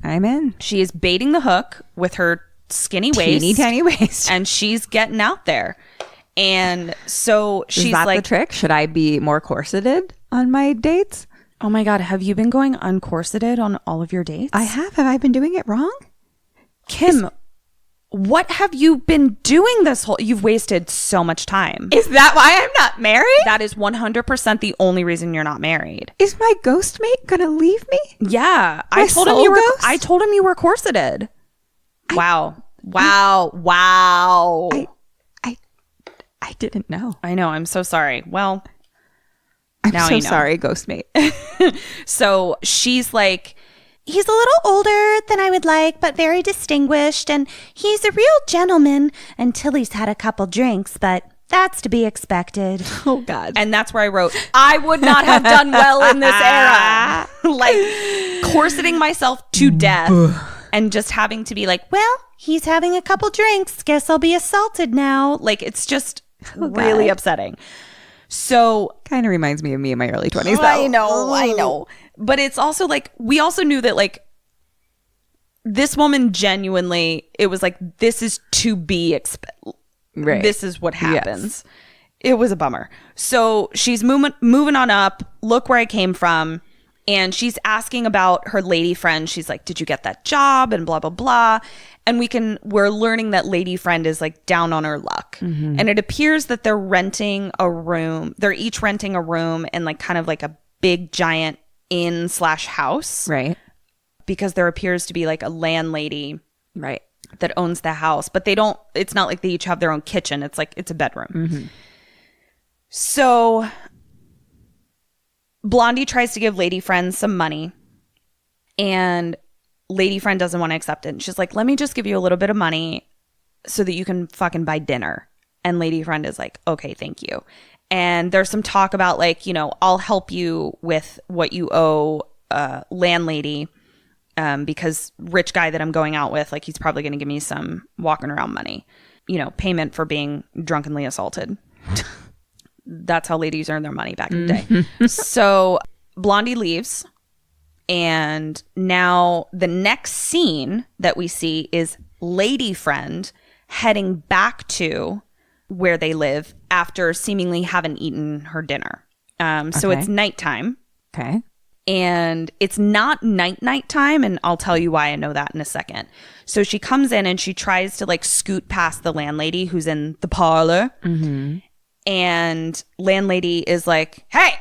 I'm in. She is baiting the hook with her skinny waist. Teeny tiny waist. And she's getting out there. And so she's Is that like, the trick? Should I be more corseted on my dates? oh my God, have you been going uncorseted on all of your dates? I have. Have I been doing it wrong? Kim, what have you been doing this whole... You've wasted so much time. Is that why I'm not married? That is 100% the only reason you're not married. Is my ghost mate gonna leave me? Yeah. My I told him soul you were ghost? I told him you were corseted. Wow. Wow. I didn't know. I know. I'm so sorry. Well, I'm now so you know. sorry, ghost mate. So she's like, he's a little older than I would like, but very distinguished. And he's a real gentleman until he's had a couple drinks, but that's to be expected. Oh, God. And that's where I wrote, I would not have done well in this era. Like corseting myself to death and just having to be like, well, he's having a couple drinks. Guess I'll be assaulted now. Like, it's just really upsetting. So Kind of reminds me of me in my early 20s, though. I know. But it's also like, we also knew that like this woman genuinely, it was like, this is to be Right. This is what happens. Yes. It was a bummer. So she's moving on up. Look where I came from. And she's asking about her lady friend. She's like, did you get that job? And blah, blah, blah. And we're learning that lady friend is like down on her luck. Mm-hmm. And it appears that they're renting a room. They're each renting a room in like kind of like a big giant inn/house. Right. Because there appears to be like a landlady. Right. That owns the house. But it's not like they each have their own kitchen. It's like, it's a bedroom. Mm-hmm. So Blondie tries to give lady friend some money. And lady friend doesn't want to accept it. And she's like, let me just give you a little bit of money so that you can fucking buy dinner. And lady friend is like, okay, thank you. And there's some talk about like, I'll help you with what you owe landlady because rich guy that I'm going out with, like he's probably going to give me some walking around money, payment for being drunkenly assaulted. That's how ladies earn their money back in the day. So Blondie leaves. And now the next scene that we see is lady friend heading back to where they live after seemingly having eaten her dinner. So it's nighttime. Okay. And it's not night time. And I'll tell you why I know that in a second. So she comes in and she tries to like scoot past the landlady who's in the parlor. Mm-hmm. And landlady is like, hey,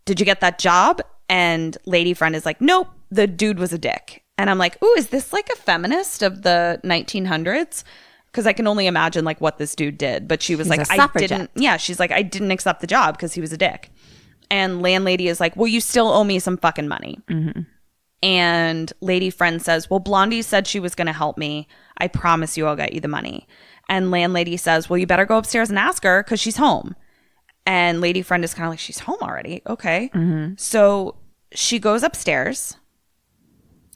did you get that job? And lady friend is like, nope, the dude was a dick. And I'm like, ooh, is this like a feminist of the 1900s? Because I can only imagine like what this dude did. But she was like, she's like, I didn't accept the job because he was a dick. And landlady is like, well, you still owe me some fucking money. Mm-hmm. And lady friend says, well, Blondie said she was going to help me. I promise you I'll get you the money. And landlady says, well, you better go upstairs and ask her because she's home. And lady friend is kind of like, she's home already. Okay. Mm-hmm. So she goes upstairs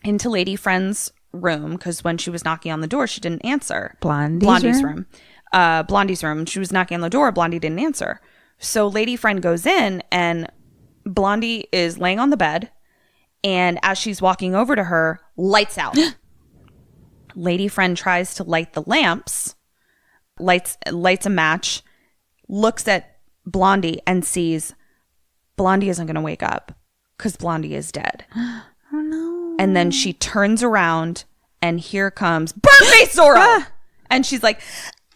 into lady friend's room because when she was knocking on the door, she didn't answer. Blondie's room. Blondie's room. She was knocking on the door. Blondie didn't answer. So lady friend goes in and Blondie is laying on the bed. And as she's walking over to her, lights out. Lady friend tries to light the lamps, lights a match, looks at Blondie and sees Blondie isn't going to wake up because Blondie is dead. Oh, no. And then she turns around and here comes Birdface Zorro. And she's like,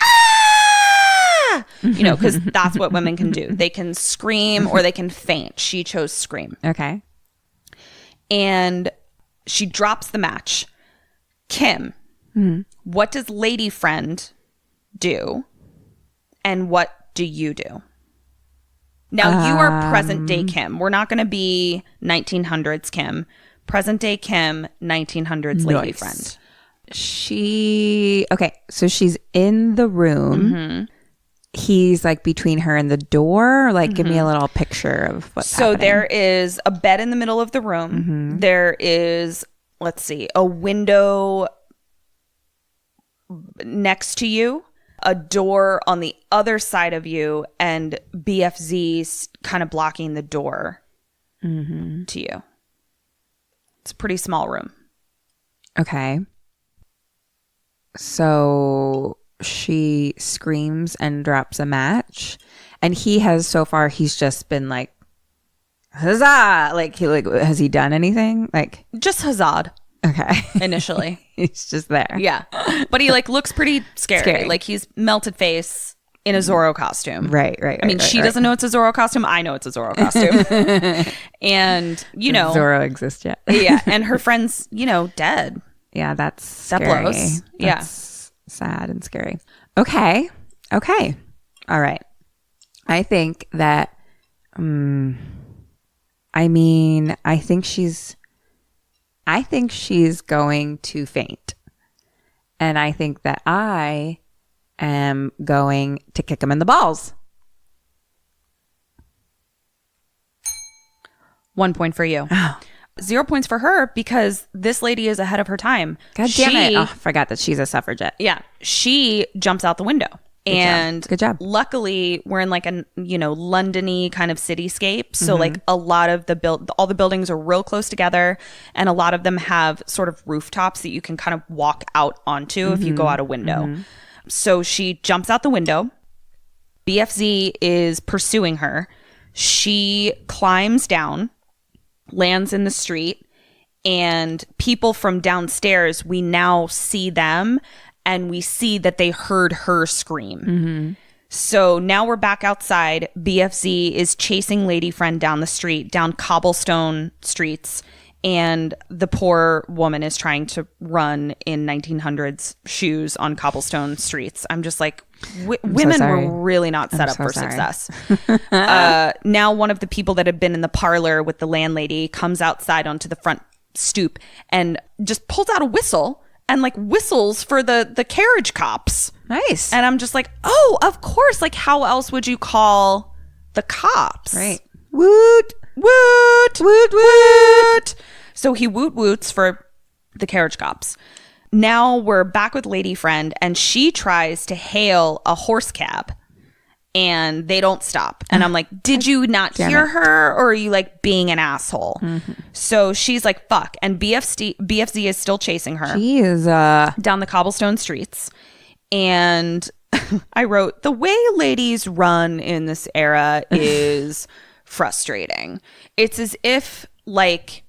ah! Because that's what women can do. They can scream or they can faint. She chose scream. Okay. And she drops the match. Kim, what does lady friend do? And what do you do? Now, you are present day Kim. We're not going to be 1900s Kim. Present day Kim, 1900s lady friend. So she's in the room. Mm-hmm. He's like between her and the door. Like, give me a little picture of what's happening. So there is a bed in the middle of the room. Mm-hmm. There is, let's see, a window next to you, a door on the other side of you, and BFZ's kind of blocking the door to you. It's a pretty small room. Okay. So she screams and drops a match, and he's just been like, huzzah! Like, has he done anything? Like, Just huzzah'd okay. initially. He's just there. Yeah. But he like looks pretty scary. Like he's melted face in a Zorro costume. Right. I mean, she doesn't know it's a Zorro costume. I know it's a Zorro costume. And, you know. Zorro exists yet. Yeah. And her friend's, you know, dead. Yeah, that's That scary. blows. Yeah. That's sad and scary. Okay. All right. I think that, I think she's going to faint. And I think that I am going to kick him in the balls. 1 point for you. 0 points for her because this lady is ahead of her time. God damn it. Oh, I forgot that she's a suffragette. Yeah. She jumps out the window. Good job. Luckily, we're in like a, you know, London-y kind of cityscape. So like a lot of all the buildings are real close together, and a lot of them have sort of rooftops that you can kind of walk out onto if you go out a window. So she jumps out the window. BFZ is pursuing her. She climbs down, lands in the street, and people from downstairs, we now see them. And we see that they heard her scream. So now we're back outside. BFZ is chasing lady friend down the street, down cobblestone streets. And the poor woman is trying to run in 1900s shoes on cobblestone streets. I'm just like, women were really not set up for success. Now one of the people that had been in the parlor with the landlady comes outside onto the front stoop and just pulls out a whistle and like whistles for the carriage cops. Nice. And I'm just like, oh, of course. Like, how else would you call the cops? Right. Woot, Woot, woot, woot. So he woot woots for the carriage cops. Now we're back with lady friend, and she tries to hail a horse cab, and they don't stop. And I'm like, did you not hear her, or are you like being an asshole? So she's like, fuck. And BFZ is still chasing her. She is down the cobblestone streets. And I wrote, the way ladies run in this era is frustrating. It's as if like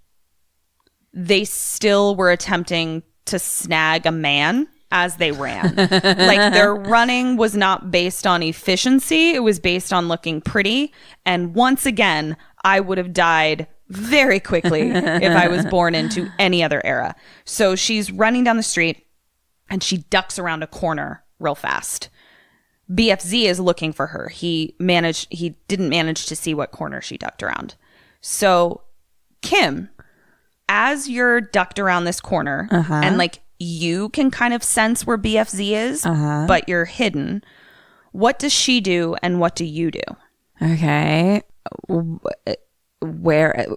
they still were attempting to snag a man as they ran. Like their running was not based on efficiency. It was based on looking pretty. And once again, I would have died very quickly if I was born into any other era. So she's running down the street and she ducks around a corner real fast. BFZ is looking for her. He didn't manage to see what corner she ducked around. So Kim, as you're ducked around this corner and like you can kind of sense where BFZ is, but you're hidden. What does she do and what do you do? okay. Where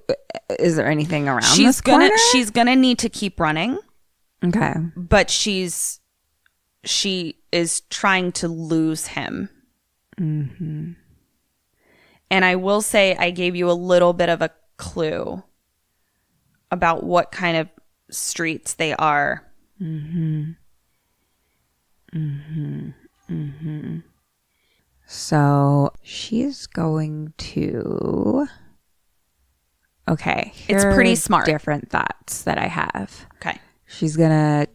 is there anything around this corner? She's gonna need to keep running. Okay. But she is trying to lose him. And I will say I gave you a little bit of a clue about what kind of streets they are. So she's going to. Okay. It's here pretty are smart. Different thoughts that I have. Okay. She's gonna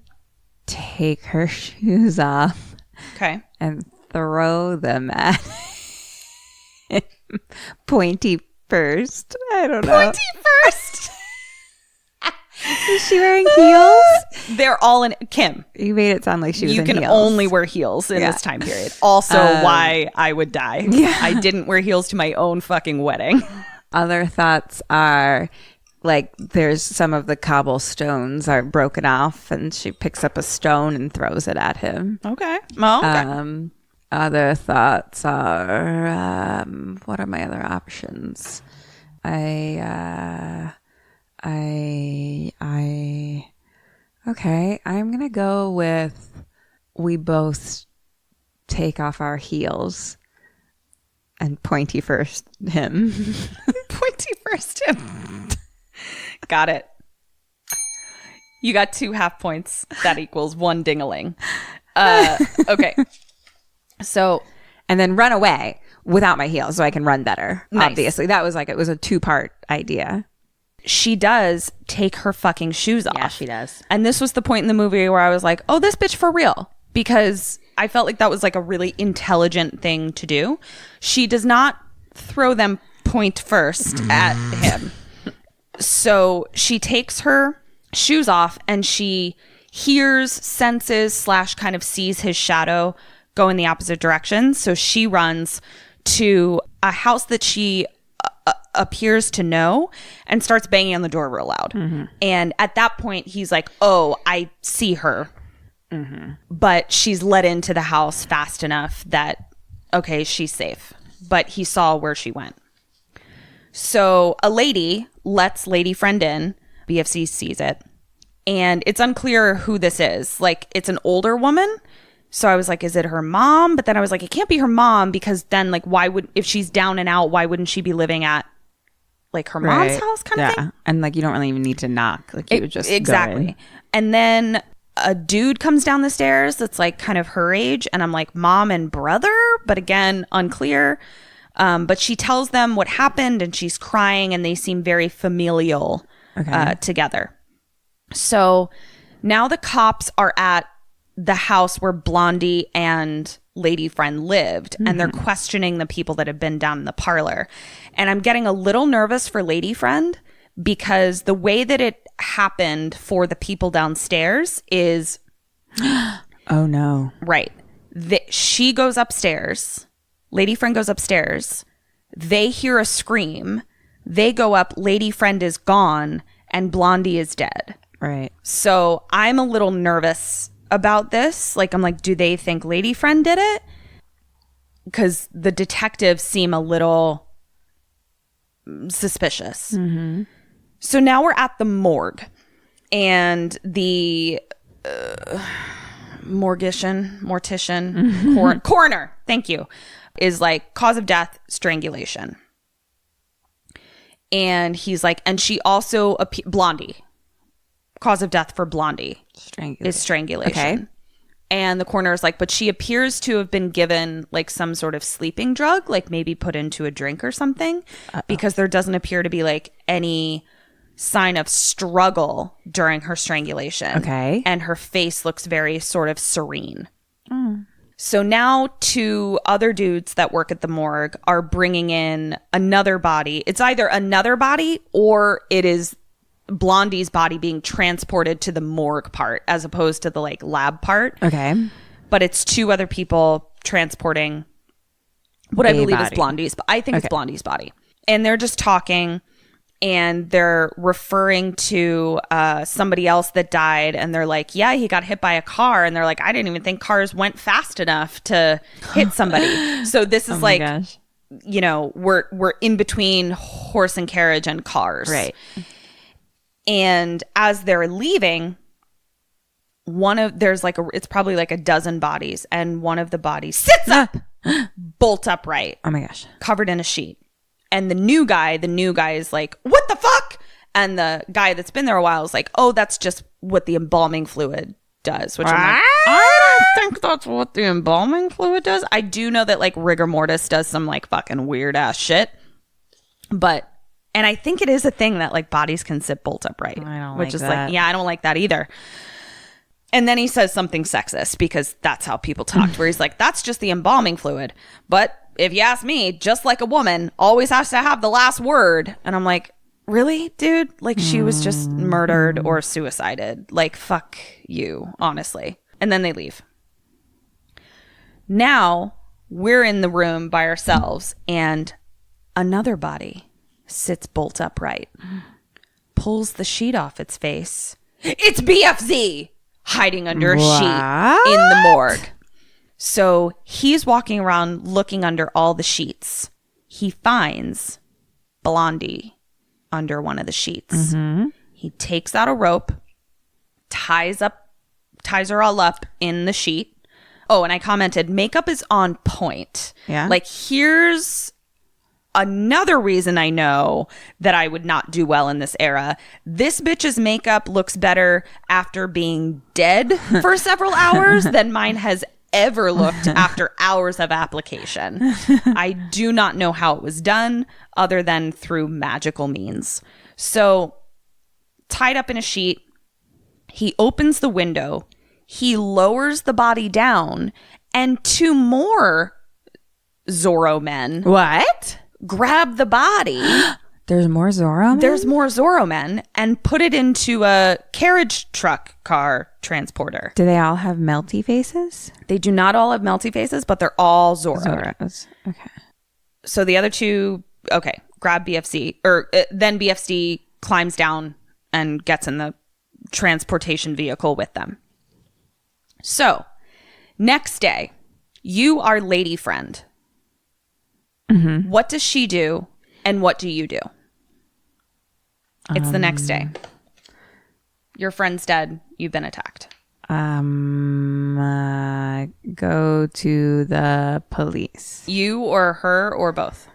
take her shoes off. Okay. And throw them at him. Pointy first. I don't know. Pointy first. Is she wearing heels? They're all in. Kim, You made it sound like she was in you heels. can only wear heels in this time period. Also, why I would die. Yeah. I didn't wear heels to my own fucking wedding. Other thoughts are like there's some of the cobblestones are broken off and she picks up a stone and throws it at him. Okay. Well, okay. Other thoughts are what are my other options? Okay, I'm gonna go with we both take off our heels and pointy first him. Pointy first him. Got it. You got 2 half points. That equals 1 ding-a-ling. Okay. So, and then run away without my heels so I can run better. Nice. Obviously, that was like, it was a 2-part idea. she does take her fucking shoes off. Yeah, she does. And this was the point in the movie where I was like, oh, this bitch for real. Because I felt like that was like a really intelligent thing to do. She does not throw them point first at him. So she takes her shoes off and she hears, senses, / kind of sees his shadow go in the opposite direction. So she runs to a house that she appears to know and starts banging on the door real loud. Mm-hmm. And at that point, he's like, oh, I see her. Mm-hmm. But she's let into the house fast enough that, okay, she's safe. But he saw where she went. So a lady lets lady friend in. BFC sees it. And it's unclear who this is. Like, it's an older woman. So I was like, is it her mom? But then I was like, it can't be her mom because then, like, why would, if she's down and out, why wouldn't she be living at, like, her mom's house kind of thing? And, like, you don't really even need to knock. Like, you would just exactly. go in. And then a dude comes down the stairs that's, like, kind of her age. And I'm like, mom and brother? But again, unclear. But she tells them what happened and she's crying and they seem very familial together. So now the cops are at the house where Blondie and lady friend lived, and they're questioning the people that have been down in the parlor. And I'm getting a little nervous for lady friend because the way that it happened for the people downstairs is oh no, right. She goes upstairs. Lady friend goes upstairs. They hear a scream. They go up. Lady friend is gone and Blondie is dead. Right. So I'm a little nervous about this. Like, I'm like, do they think lady friend did it? Because the detectives seem a little suspicious. Mm-hmm. So now we're at the morgue and the mortician, coroner, thank you, is like, cause of death, strangulation. And he's like, and she also, Blondie. Cause of death for Blondie is strangulation. Okay. And the coroner is like, but she appears to have been given like some sort of sleeping drug, like maybe put into a drink or something, because there doesn't appear to be like any sign of struggle during her strangulation. Okay. And her face looks very sort of serene. Mm. So now 2 other dudes that work at the morgue are bringing in another body. It's either another body or it is Blondie's body being transported to the morgue part as opposed to the like lab part. Okay. But it's 2 other people transporting what I believe is Blondie's. I think it's Blondie's body. And they're just talking and they're referring to somebody else that died. And they're like, yeah, he got hit by a car. And they're like, I didn't even think cars went fast enough to hit somebody. So this is you know, we're in between horse and carriage and cars. Right. And as they're leaving, there's like it's probably like a dozen bodies, and one of the bodies sits up, bolt upright. Oh my gosh. Covered in a sheet. And the new guy is like, what the fuck? And the guy that's been there a while is like, oh, that's just what the embalming fluid does. Which I'm like, I don't think that's what the embalming fluid does. I do know that like rigor mortis does some like fucking weird ass shit. And I think it is a thing that like bodies can sit bolt upright. I don't which like is that. like, yeah, I don't like that either. And then he says something sexist because that's how people talked, where he's like, that's just the embalming fluid. But if you ask me, just like a woman always has to have the last word. And I'm like, really, dude? Like she was just murdered or suicided. Like, fuck you, honestly. And then they leave. Now we're in the room by ourselves and another body sits bolt upright, pulls the sheet off its face. It's BFZ hiding under a sheet in the morgue. So he's walking around looking under all the sheets. He finds Blondie under one of the sheets. Mm-hmm. He takes out a rope, ties her all up in the sheet. Oh, and I commented, makeup is on point. Yeah. Like, here's another reason I know that I would not do well in this era. This bitch's makeup looks better after being dead for several hours than mine has ever looked after hours of application. I do not know how it was done other than through magical means. So, tied up in a sheet, he opens the window, he lowers the body down, and 2 more Zorro men What? grab the body. There's more Zorro men? There's more Zorro men and put it into a carriage truck car transporter. Do they all have melty faces? They do not all have melty faces, but they're all Zorro. Zorros. Okay. So the other 2, grab BFC, then BFC climbs down and gets in the transportation vehicle with them. So, next day, you are lady friend. Mm-hmm. What does she do and what do you do? It's the next day. Your friend's dead. You've been attacked. Go to the police. You or her or both?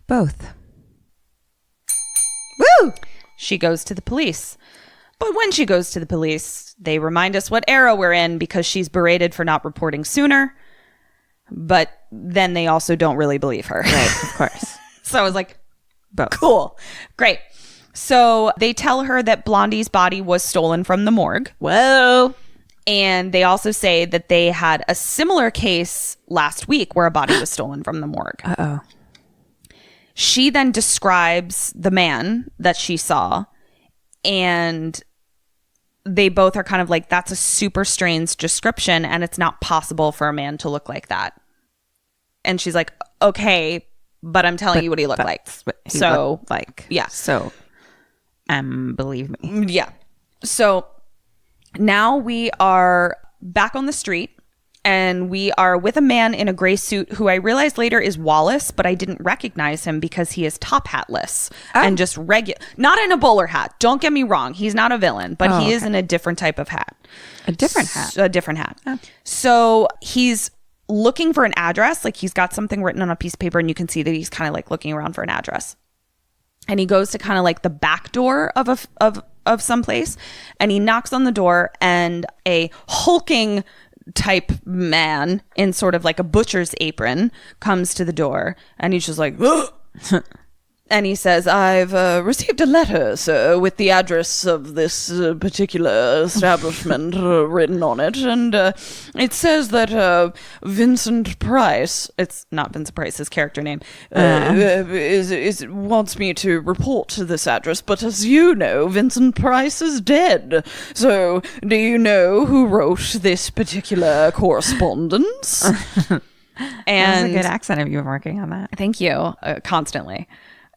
Both. Woo! She goes to the police. But when she goes to the police, they remind us what era we're in because she's berated for not reporting sooner. But then they also don't really believe her. Right, of course. So I was like, Both. cool. Great. So they tell her that Blondie's body was stolen from the morgue. Whoa. And they also say that they had a similar case last week where a body was stolen from the morgue. Uh-oh. She then describes the man that she saw, and they both are kind of like, that's a super strange description, and it's not possible for a man to look like that. And she's like, okay, but I'm telling you what he looked like. Looked like. Yeah. So, believe me. Yeah. So now we are back on the street, and we are with a man in a gray suit who I realized later is Wallace, but I didn't recognize him because he is top hatless and just regular, not in a bowler hat. Don't get me wrong. He's not a villain, but he is in a different type of hat. A different hat. A different hat. Oh. So he's looking for an address. Like he's got something written on a piece of paper, and you can see that he's kind of like looking around for an address. And he goes to kind of like the back door of some place, and he knocks on the door, and a hulking type man in sort of like a butcher's apron comes to the door, and he's just like, and he says, I've received a letter, sir, with the address of this particular establishment written on it, and it says that Vincent Price, it's not Vincent Price's character name, wants me to report to this address, but as you know, Vincent Price is dead. So, do you know who wrote this particular correspondence? And that's a good accent. Have you been working on that? Thank you. Constantly.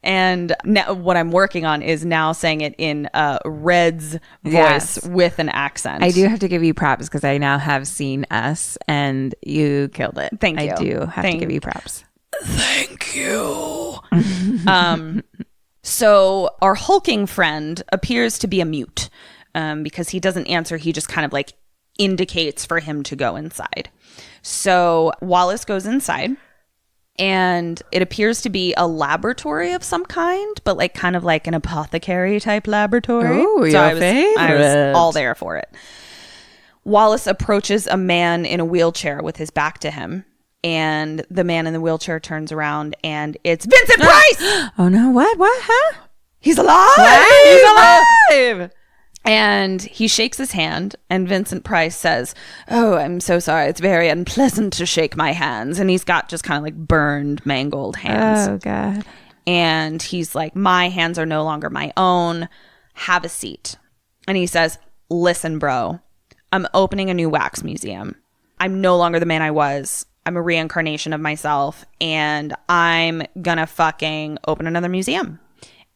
And now what I'm working on is now saying it in Red's voice with an accent. I do have to give you props because I now have seen Us, and you killed it. Thank you. I do have to give you props. Thank you. So our hulking friend appears to be a mute because he doesn't answer. He just kind of like indicates for him to go inside. So Wallace goes inside. And it appears to be a laboratory of some kind, but like kind of like an apothecary type laboratory. Oh, so your favorite. I was all there for it. Wallace approaches a man in a wheelchair with his back to him. And the man in the wheelchair turns around, and it's Vincent Price! Oh no, what? Huh? He's alive! What? He's alive! And he shakes his hand, and Vincent Price says, oh, I'm so sorry. It's very unpleasant to shake my hands. And he's got just kind of like burned, mangled hands. Oh, God. And he's like, my hands are no longer my own. Have a seat. And he says, listen, bro, I'm opening a new wax museum. I'm no longer the man I was. I'm a reincarnation of myself. And I'm gonna fucking open another museum.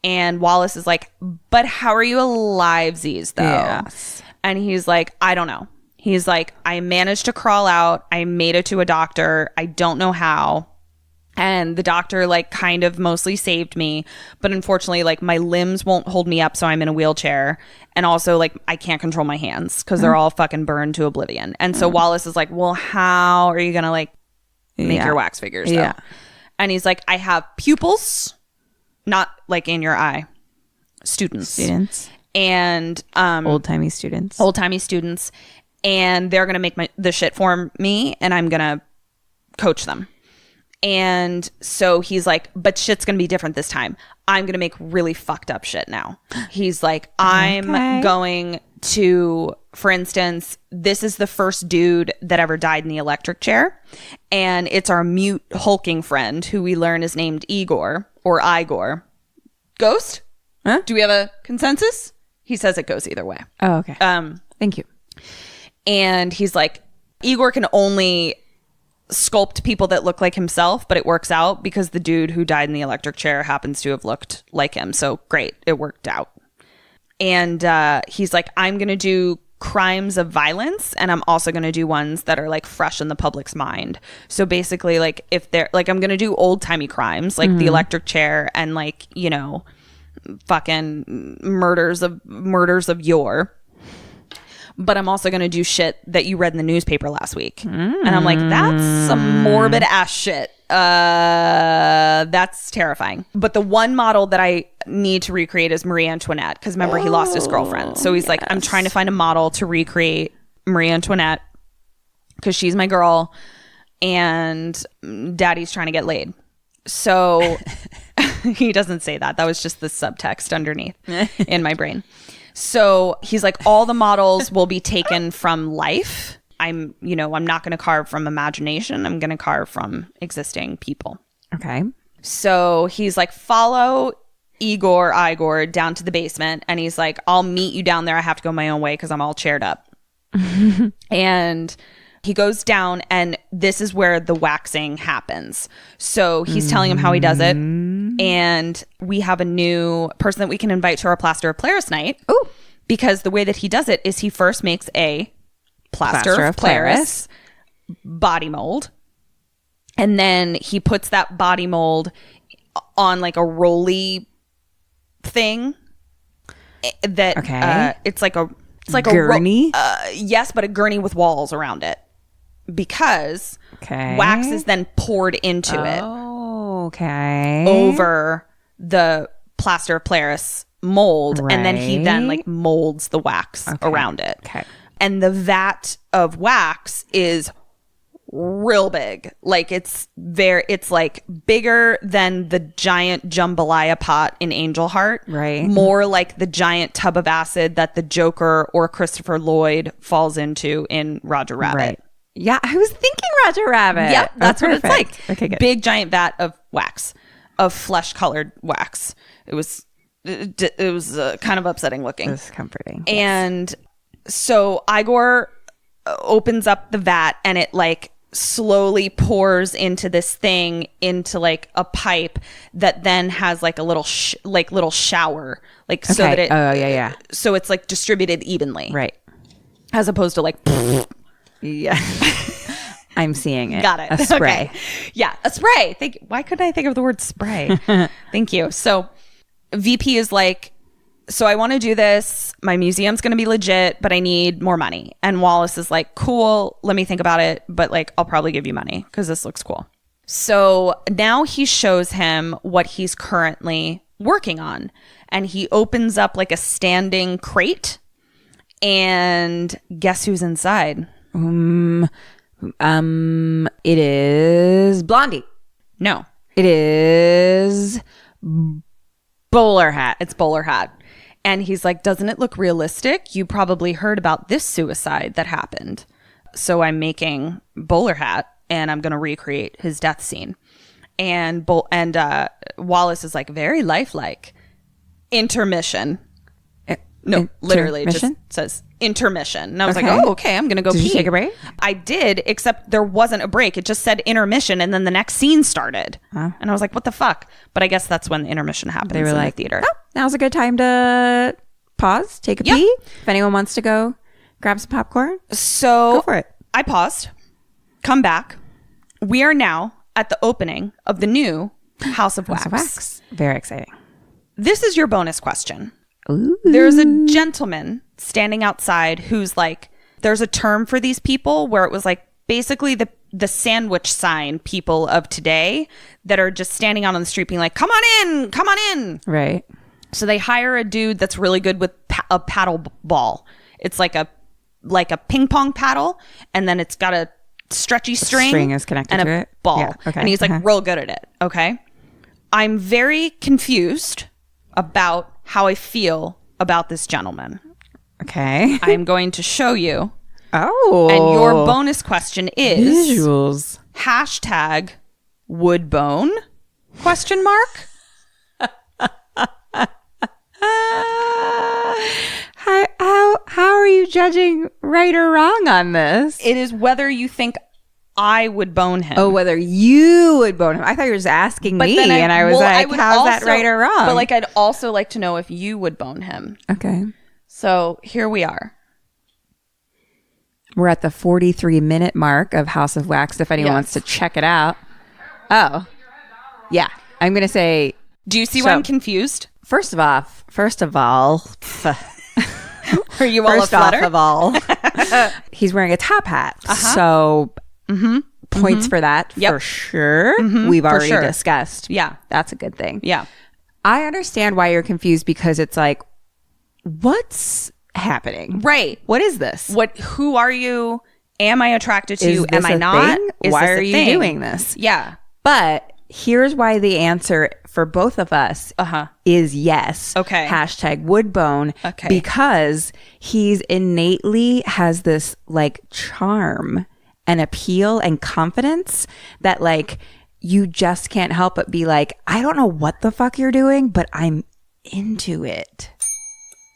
And Wallace is like, but how are you alive, Z's, though? Yes. And he's like, I don't know. He's like, I managed to crawl out. I made it to a doctor. I don't know how. And the doctor, like, kind of mostly saved me. But unfortunately, like, my limbs won't hold me up, so I'm in a wheelchair. And also, like, I can't control my hands because they're all fucking burned to oblivion. And so Wallace is like, well, how are you going to, like, make your wax figures, though? Yeah. And he's like, I have pupils, not like in your eye, students. And Old-timey students. And they're going to make the shit for me, and I'm going to coach them. And so he's like, but shit's going to be different this time. I'm going to make really fucked up shit now. He's like, I'm going to, for instance, this is the first dude that ever died in the electric chair. And it's our mute hulking friend who we learn is named Igor or Igor. Ghost? Huh? Do we have a consensus? He says it goes either way. Oh, okay. Thank you. And he's like, Igor can only sculpt people that look like himself, but it works out because the dude who died in the electric chair happens to have looked like him. So great, it worked out. And he's like, I'm going to do crimes of violence, and I'm also going to do ones that are like fresh in the public's mind. So basically, like if they're like, I'm going to do old timey crimes like the electric chair and like, you know, fucking murders of yore. But I'm also going to do shit that you read in the newspaper last week. And I'm like, that's some morbid ass shit. That's terrifying. But the one model that I need to recreate is Marie Antoinette. Because remember, he lost his girlfriend. So he's like, I'm trying to find a model to recreate Marie Antoinette because she's my girl and daddy's trying to get laid. So he doesn't say that. That was just the subtext underneath in my brain. So he's like, all the models will be taken from life. I'm not going to carve from imagination. I'm going to carve from existing people. Okay. So he's like, follow Igor down to the basement. And he's like, I'll meet you down there. I have to go my own way because I'm all chaired up. And he goes down, and this is where the waxing happens. So he's telling him how he does it. And we have a new person that we can invite to our Plaster of Paris night. Ooh. Because the way that he does it is he first makes a plaster of Paris body mold. And then he puts that body mold on like a rolly thing that it's like a gurney. Yes, but a gurney with walls around it. Because wax is then poured into it. Okay. Over the plaster of Paris mold. Right. And then he then like molds the wax around it. Okay. And the vat of wax is real big. Like it's like bigger than the giant jambalaya pot in Angel Heart. Right. More like the giant tub of acid that the Joker or Christopher Lloyd falls into in Roger Rabbit. Right. Yeah, I was thinking Roger Rabbit. Yep, that's what it's like. Okay, good. Big giant vat of wax, of flesh-colored wax. It was kind of upsetting looking. It was comforting. And so Igor opens up the vat, and it like slowly pours into this thing into like a pipe that then has like a little little shower, like so that it so it's like distributed evenly, right, as opposed to like. Yeah. I'm seeing it. Got it. A spray. Okay. Yeah, a spray. Why couldn't I think of the word spray? Thank you. So VP is like, so I want to do this. My museum's going to be legit, but I need more money. And Wallace is like, cool, let me think about it. But like, I'll probably give you money because this looks cool. So now he shows him what he's currently working on. And he opens up like a standing crate. And guess who's inside? It is Blondie. No. It is Bowler Hat. It's Bowler Hat. And he's like, doesn't it look realistic? You probably heard about this suicide that happened. So I'm making Bowler Hat, and I'm going to recreate his death scene. And Wallace is like, very lifelike. Intermission. No, literally it just says intermission. And I was like, oh, okay, I'm going to go pee. Did you take a break? I did, except there wasn't a break. It just said intermission, and then the next scene started. Huh? And I was like, what the fuck? But I guess that's when the intermission happens. They were in the theater. Oh, now's a good time to pause, take a pee. If anyone wants to go grab some popcorn, so go for it. I paused, come back. We are now at the opening of the new House of Wax. Very exciting. This is your bonus question. Ooh. There's a gentleman standing outside who's like, there's a term for these people where it was like basically the sandwich sign people of today that are just standing out on the street being like, come on in. Right. So they hire a dude that's really good with a paddle ball. It's like a ping pong paddle, and then it's got a stretchy string. String is connected and to a it. ball. Yeah, okay. And he's like real good at it. Okay. I'm very confused about how I feel about this gentleman. Okay. I'm going to show you. Oh. And your bonus question is visuals. # woodbone ? How are you judging right or wrong on this? It is whether you think I would bone him. Oh, whether you would bone him. I thought you were just asking me, and I was like, how's that right or wrong? But like, I'd also like to know if you would bone him. Okay. So here we are. We're at the 43-minute mark of House of Wax, if anyone wants to check it out. Oh. Yeah. I'm going to say... Do you see why I'm confused? First of all... Are you all First off of all, he's wearing a top hat. So points for that for sure. We've already discussed. Yeah. That's a good thing. Yeah. I understand why you're confused, because it's like, what's happening? Right. What is this? Who are you? Am I attracted to you? Is this Am I a not? thing? Is Why this a are you thing? doing this? Yeah. But here's why the answer for both of us is yes. Okay. # woodbone. Okay. Because he's innately has this like charm and appeal and confidence that like you just can't help but be like, I don't know what the fuck you're doing, but I'm into it.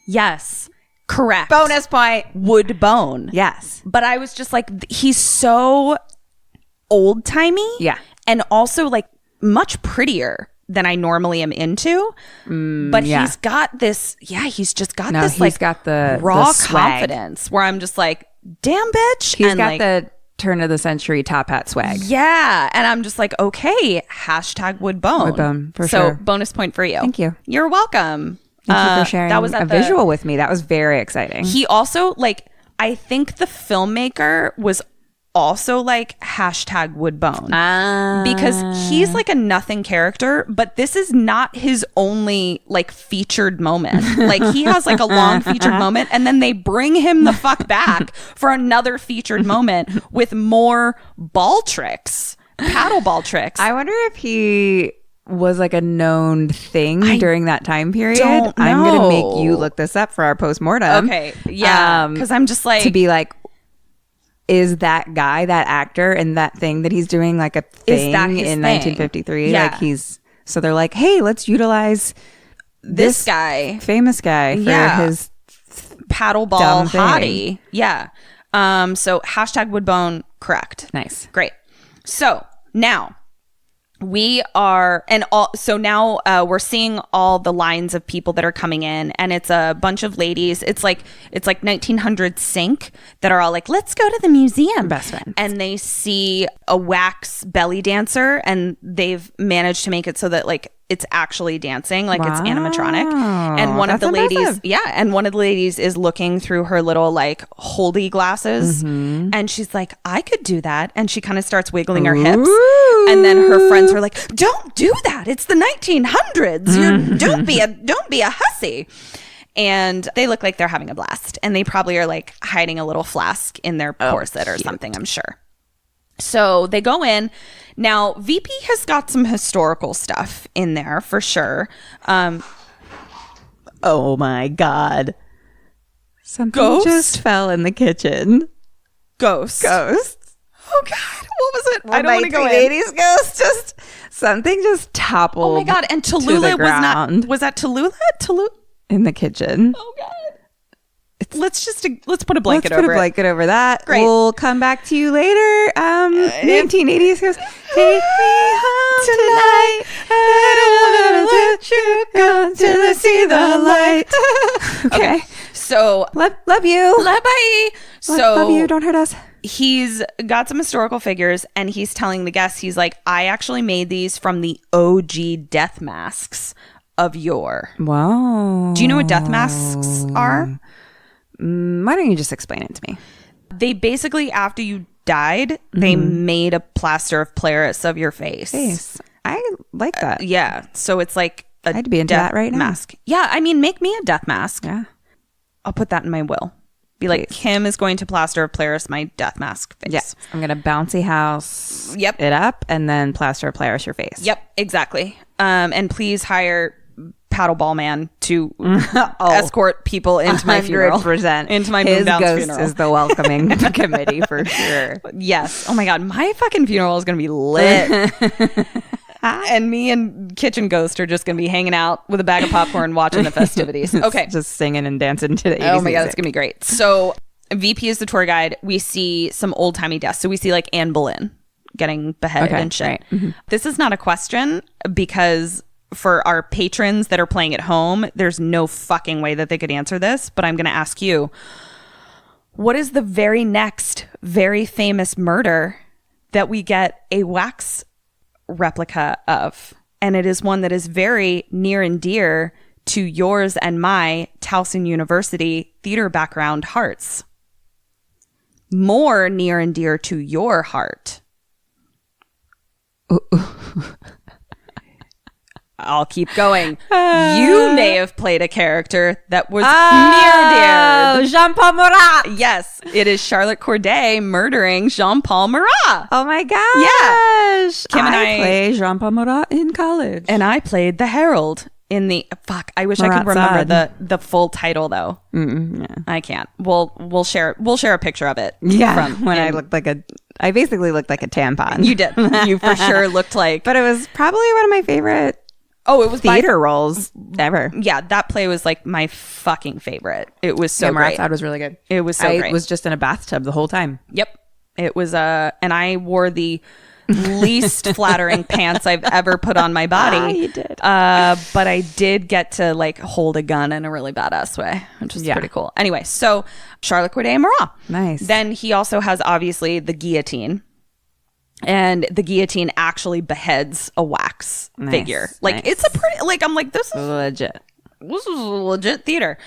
Yes. Correct. Bonus point. Wood bone. Yes. But I was just like, he's so old timey. Yeah. And also like much prettier than I normally am into. But he's got this, he's just got this he's like got the raw the swag. confidence where I'm just like, damn bitch. He's and got like, the turn of the century top hat swag. yeah. And I'm just like, okay, # wood bone. Wood bone, for so sure. bonus point for you. Thank you. You're welcome. Thank you for sharing that was a visual with me. That was very exciting. He also like, I think the filmmaker was also like # wood bone because he's like a nothing character, but this is not his only like featured moment. Like he has like a long featured moment, and then they bring him the fuck back for another featured moment with more ball tricks, paddle ball tricks. I wonder if he was like a known thing during that time period. don't I'm gonna know. make you look this up for our postmortem. Okay, yeah, because I'm just like to be like, is that guy, that actor, and that thing that he's doing like a thing that his in thing? 1953? Yeah. Like so they're like, hey, let's utilize this guy, famous guy, for his paddle ball dumb thing. hottie. Yeah. So # wood bone, correct. Nice. Great. So now we are, so now we're seeing all the lines of people that are coming in, and it's a bunch of ladies. It's like 1900 sync that are all like, let's go to the museum. Best friends. And they see a wax belly dancer, and they've managed to make it so that like it's actually dancing, like it's animatronic. And one of the ladies, impressive. and one of the ladies is looking through her little like holdy glasses, and she's like, I could do that. And she kind of starts wiggling her hips. And then her friends are like, don't do that. It's the 1900s. Don't be a hussy. And they look like they're having a blast. And they probably are like hiding a little flask in their corset or something, I'm sure. So they go in. Now, VP has got some historical stuff in there for sure. Oh my God. Something Ghost? just fell in the kitchen. Ghosts. Oh God, what was it? I don't want to go in. 80s ghost. Something just toppled. Oh my God, and to the Tallulah ground. was that Tallulah? In the kitchen. Oh God. Let's put a blanket Let's put over a blanket over that. Great. We'll come back to you later. 1980s goes, take me home tonight. I don't want to let you go till I see the light. Okay. So Love you. bye. So Love you. Don't hurt us. he's got some historical figures, and he's telling the guests, he's like, I actually made these from the OG death masks of yore. Wow. Do you know what death masks are? Why don't you just explain it to me? They basically, after you died, they made a plaster of Paris of your face. I like that. Yeah. So it's like a I'd be into death that right now. mask. Yeah. I mean, make me a death mask. Yeah. I'll put that in my will. Be like, Kim is going to plaster of Paris my death mask face. Yes. I'm going to bouncy house Yep. it up and then plaster of Paris your face. Yep, exactly. And please hire Paddleball Man to escort people into my funeral. 100%. Into my His moon bounce ghost funeral. is the welcoming committee for sure. Yes. Oh my God. My fucking funeral is going to be lit. And me and Kitchen Ghost are just going to be hanging out with a bag of popcorn watching the festivities. Okay. Just singing and dancing to the 80s Oh my God. music. It's going to be great. So VP is the tour guide. We see some old timey deaths. So we see like Anne Boleyn getting beheaded and shit. Right. Mm-hmm. This is not a question because for our patrons that are playing at home, there's no fucking way that they could answer this, but I'm going to ask you, what is the very next very famous murder that we get a wax replica of? And it is one that is very near and dear to yours and my Towson University theater background hearts. More near and dear to your heart. I'll keep going. You may have played a character that was near dear. Jean-Paul Marat. Yes, it is Charlotte Corday murdering Jean-Paul Marat. Oh my gosh. Yeah. Kim and I play Jean-Paul Marat in college. And I played the Herald in the I wish I could remember the full title though. Yeah. I can't. We'll share a picture of it. Yeah. I basically looked like a tampon. You did. You for sure looked like. But it was probably one of my favorite it was theater roles ever. Yeah, that play was like my fucking favorite. It was so Marat's great. Ad was really good. It was so great. I was just in a bathtub the whole time. Yep. It was and I wore the least flattering pants I've ever put on my body. You did. But I did get to like hold a gun in a really badass way, which was pretty cool. Anyway, so Charlotte Corday and Marat. Nice. Then he also has obviously the guillotine. And the guillotine actually beheads a wax figure. Like it's a pretty I'm like, this is legit. This is legit theater.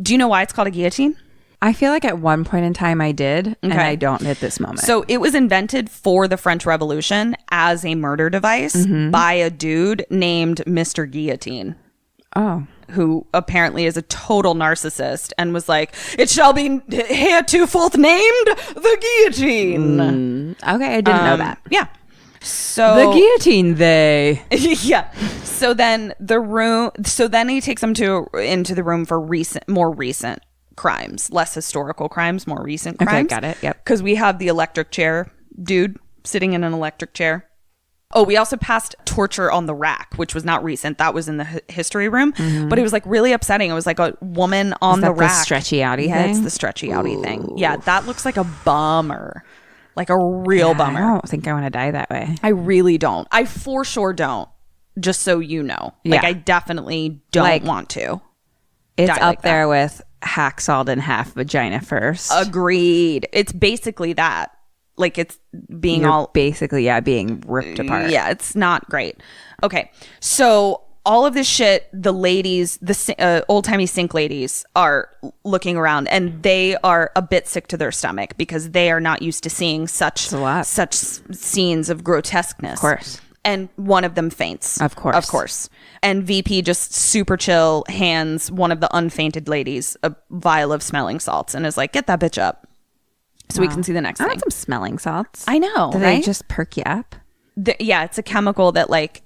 Do you know why it's called a guillotine? I feel like at one point in time I did, and I don't at this moment. So it was invented for the French Revolution as a murder device by a dude named Mr. Guillotine. Oh. Who apparently is a total narcissist and was like, it shall be heretofore named the guillotine. Okay, I didn't know that. Yeah. So the guillotine, they. Yeah. So then he takes them into the room for more recent crimes, less historical crimes, more recent crimes. Okay, got it. Yep. Because we have the electric chair dude sitting in an electric chair. Oh, we also passed torture on the rack, which was not recent. That was in the history room. But it was like really upsetting. It was like a woman on the rack. The stretchy outy thing? That's the stretchy outy thing. Yeah, that looks like a bummer. Like a real bummer. I don't think I want to die that way. I really don't. I for sure don't. Just so you know. Like I definitely don't want to. It's up like there with hacksawed in half vagina first. Agreed. It's basically that. Like it's being basically being ripped apart. Yeah, it's not great. Okay, so all of this shit, the ladies, the old timey sink ladies are looking around, and they are a bit sick to their stomach because they are not used to seeing such scenes of grotesqueness. Of course. And one of them faints. Of course. And VP just super chill hands one of the unfainted ladies a vial of smelling salts and is like, get that bitch up. So we can see the next I thing. want some smelling salts. I know, Do they just perk you up? Yeah, it's a chemical that like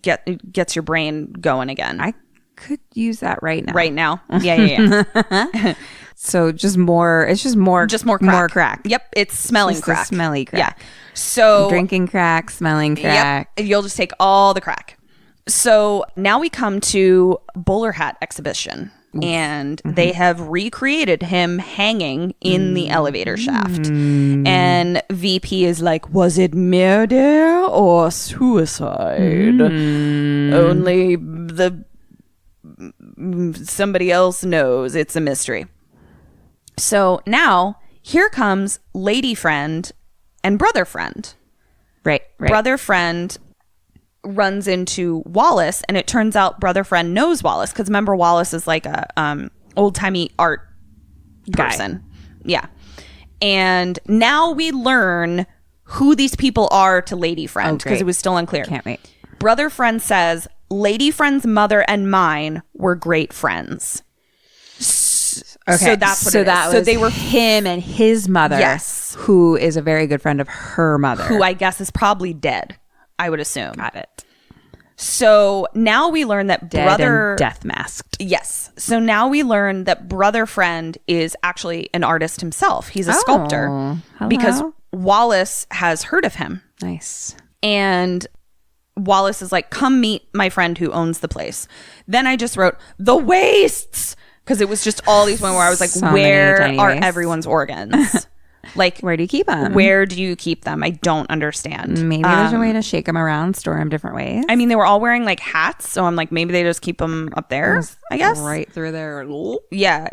gets your brain going again. I could use that right now. Right now? Yeah. So just more. It's just more. Crack. More crack. Yep, it's smelling just crack. Smelly crack. Yeah. So drinking crack, smelling crack. Yep. You'll just take all the crack. So now we come to bowler hat exhibition. And they have recreated him hanging in the elevator shaft. And VP is like, was it murder or suicide? Only somebody else knows. It's a mystery. So now here comes lady friend and brother friend. Right. Brother friend runs into Wallace, and it turns out brother friend knows Wallace because remember Wallace is like a old timey art person. Yeah, And now we learn who these people are to Lady Friend, because it was still unclear. Can't wait. Brother Friend says, Lady Friend's mother and mine were great friends. Okay. So that's what it is. That So was they were him and his mother. Yes. Who is a very good friend of her mother. who I guess is probably dead, I would assume. Got it. So now we learn that Dead Brother... and death masked. Yes. So now we learn that Brother Friend is actually an artist himself. He's a sculptor. Hello. Because Wallace has heard of him. Nice. And Wallace is like, come meet my friend who owns the place. Then I just wrote, the wastes! Because it was just all these ones where I was like, So where many tiny are wastes. everyone's organs? Like, Where do you keep them? where do you keep them? I don't understand. Maybe there's a way to shake them around, store them different ways. I mean, they were all wearing like hats. So I'm like, maybe they just keep them up there, I guess. Right through there. Yeah,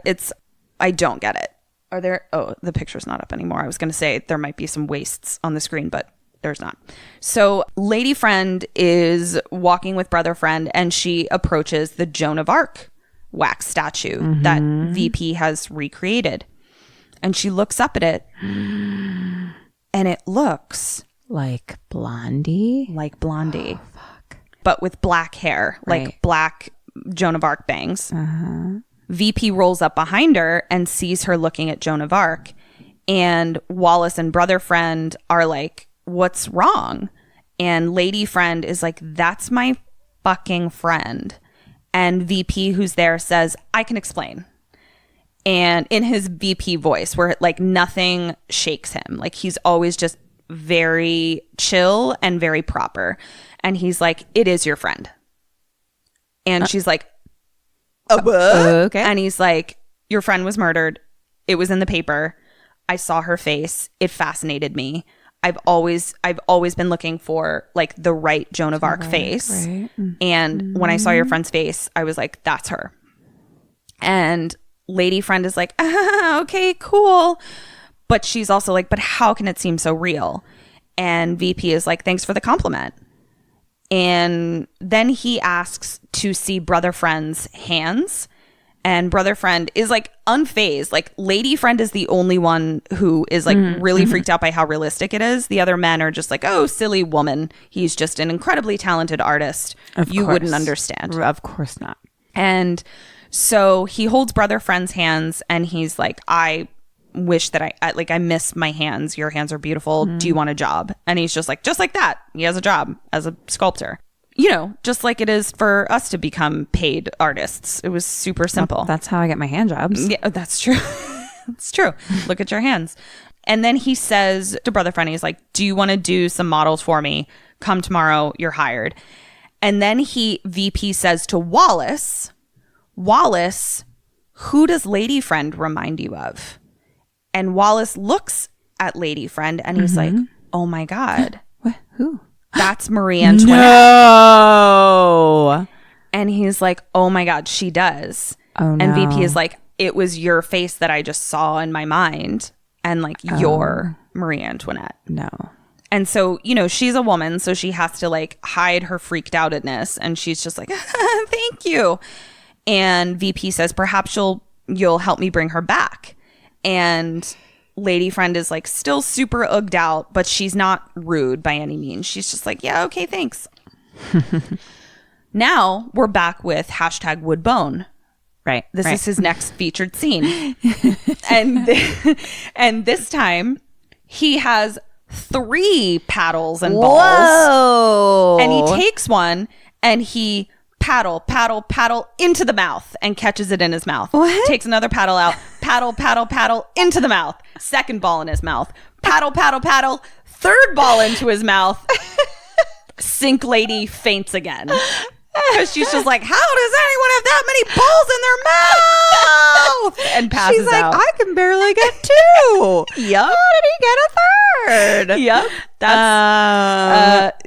I don't get it. Are there, the picture's not up anymore. I was going to say there might be some wastes on the screen, but there's not. So Lady Friend is walking with Brother Friend and she approaches the Joan of Arc wax statue that VP has recreated. And she looks up at it and it looks Like Blondie. like Blondie, Oh, fuck. but with black hair, Right. like black Joan of Arc bangs. VP rolls up behind her and sees her looking at Joan of Arc. And Wallace and Brother Friend are like, what's wrong? And Lady Friend is like, that's my fucking friend. And VP, who's there, says, I can explain. And in his VP voice, where like nothing shakes him, like he's always just very chill and very proper. And he's like, it is your friend. And she's like, Okay. and he's like, your friend was murdered. It was in the paper. I saw her face. It fascinated me. I've always been looking for like the right Joan of Arc face. Right. And when I saw your friend's face, I was like, that's her. And Lady Friend is like, okay, cool. But she's also like, but how can it seem so real? And VP is like, thanks for the compliment. And then he asks to see Brother Friend's hands. And Brother Friend is like unfazed. Like Lady Friend is the only one who is like really freaked out by how realistic it is. The other men are just like, oh, silly woman. He's just an incredibly talented artist. You wouldn't understand. Of course not. And so he holds Brother Friend's hands and he's like, I wish that I miss my hands. Your hands are beautiful. Do you want a job? And he's just like that. He has a job as a sculptor. You know, just like it is for us to become paid artists. It was super simple. That's how I get my hand jobs. Yeah, that's true. It's true. Look at your hands. And then he says to Brother Friend, he's like, do you want to do some models for me? Come tomorrow, you're hired. And then VP says to Wallace, who does Lady Friend remind you of? And Wallace looks at Lady Friend and he's like, oh my God. What? Who? That's Marie Antoinette. No. And he's like, oh my God, she does. Oh, no. And VP is like, it was your face that I just saw in my mind. And like, you're Marie Antoinette. No. And so, you know, she's a woman, so she has to like hide her freaked outedness. And she's just like, thank you. And VP says, perhaps you'll help me bring her back. And Lady Friend is like still super ugged out, but she's not rude by any means. She's just like, yeah, okay, thanks. Now we're back with #Woodbone. Right. This is his next featured scene. and this time he has 3 paddles and balls. Whoa. And he takes one and he paddle into the mouth and catches it in his mouth. What? Takes another paddle out, paddle into the mouth. Second ball in his mouth. Paddle. Third ball into his mouth. Sink Lady faints again. Because she's just like, how does anyone have that many balls in their mouth? And passes She's like, out. I can barely get 2. Yep. How did he get a third? Yep. That's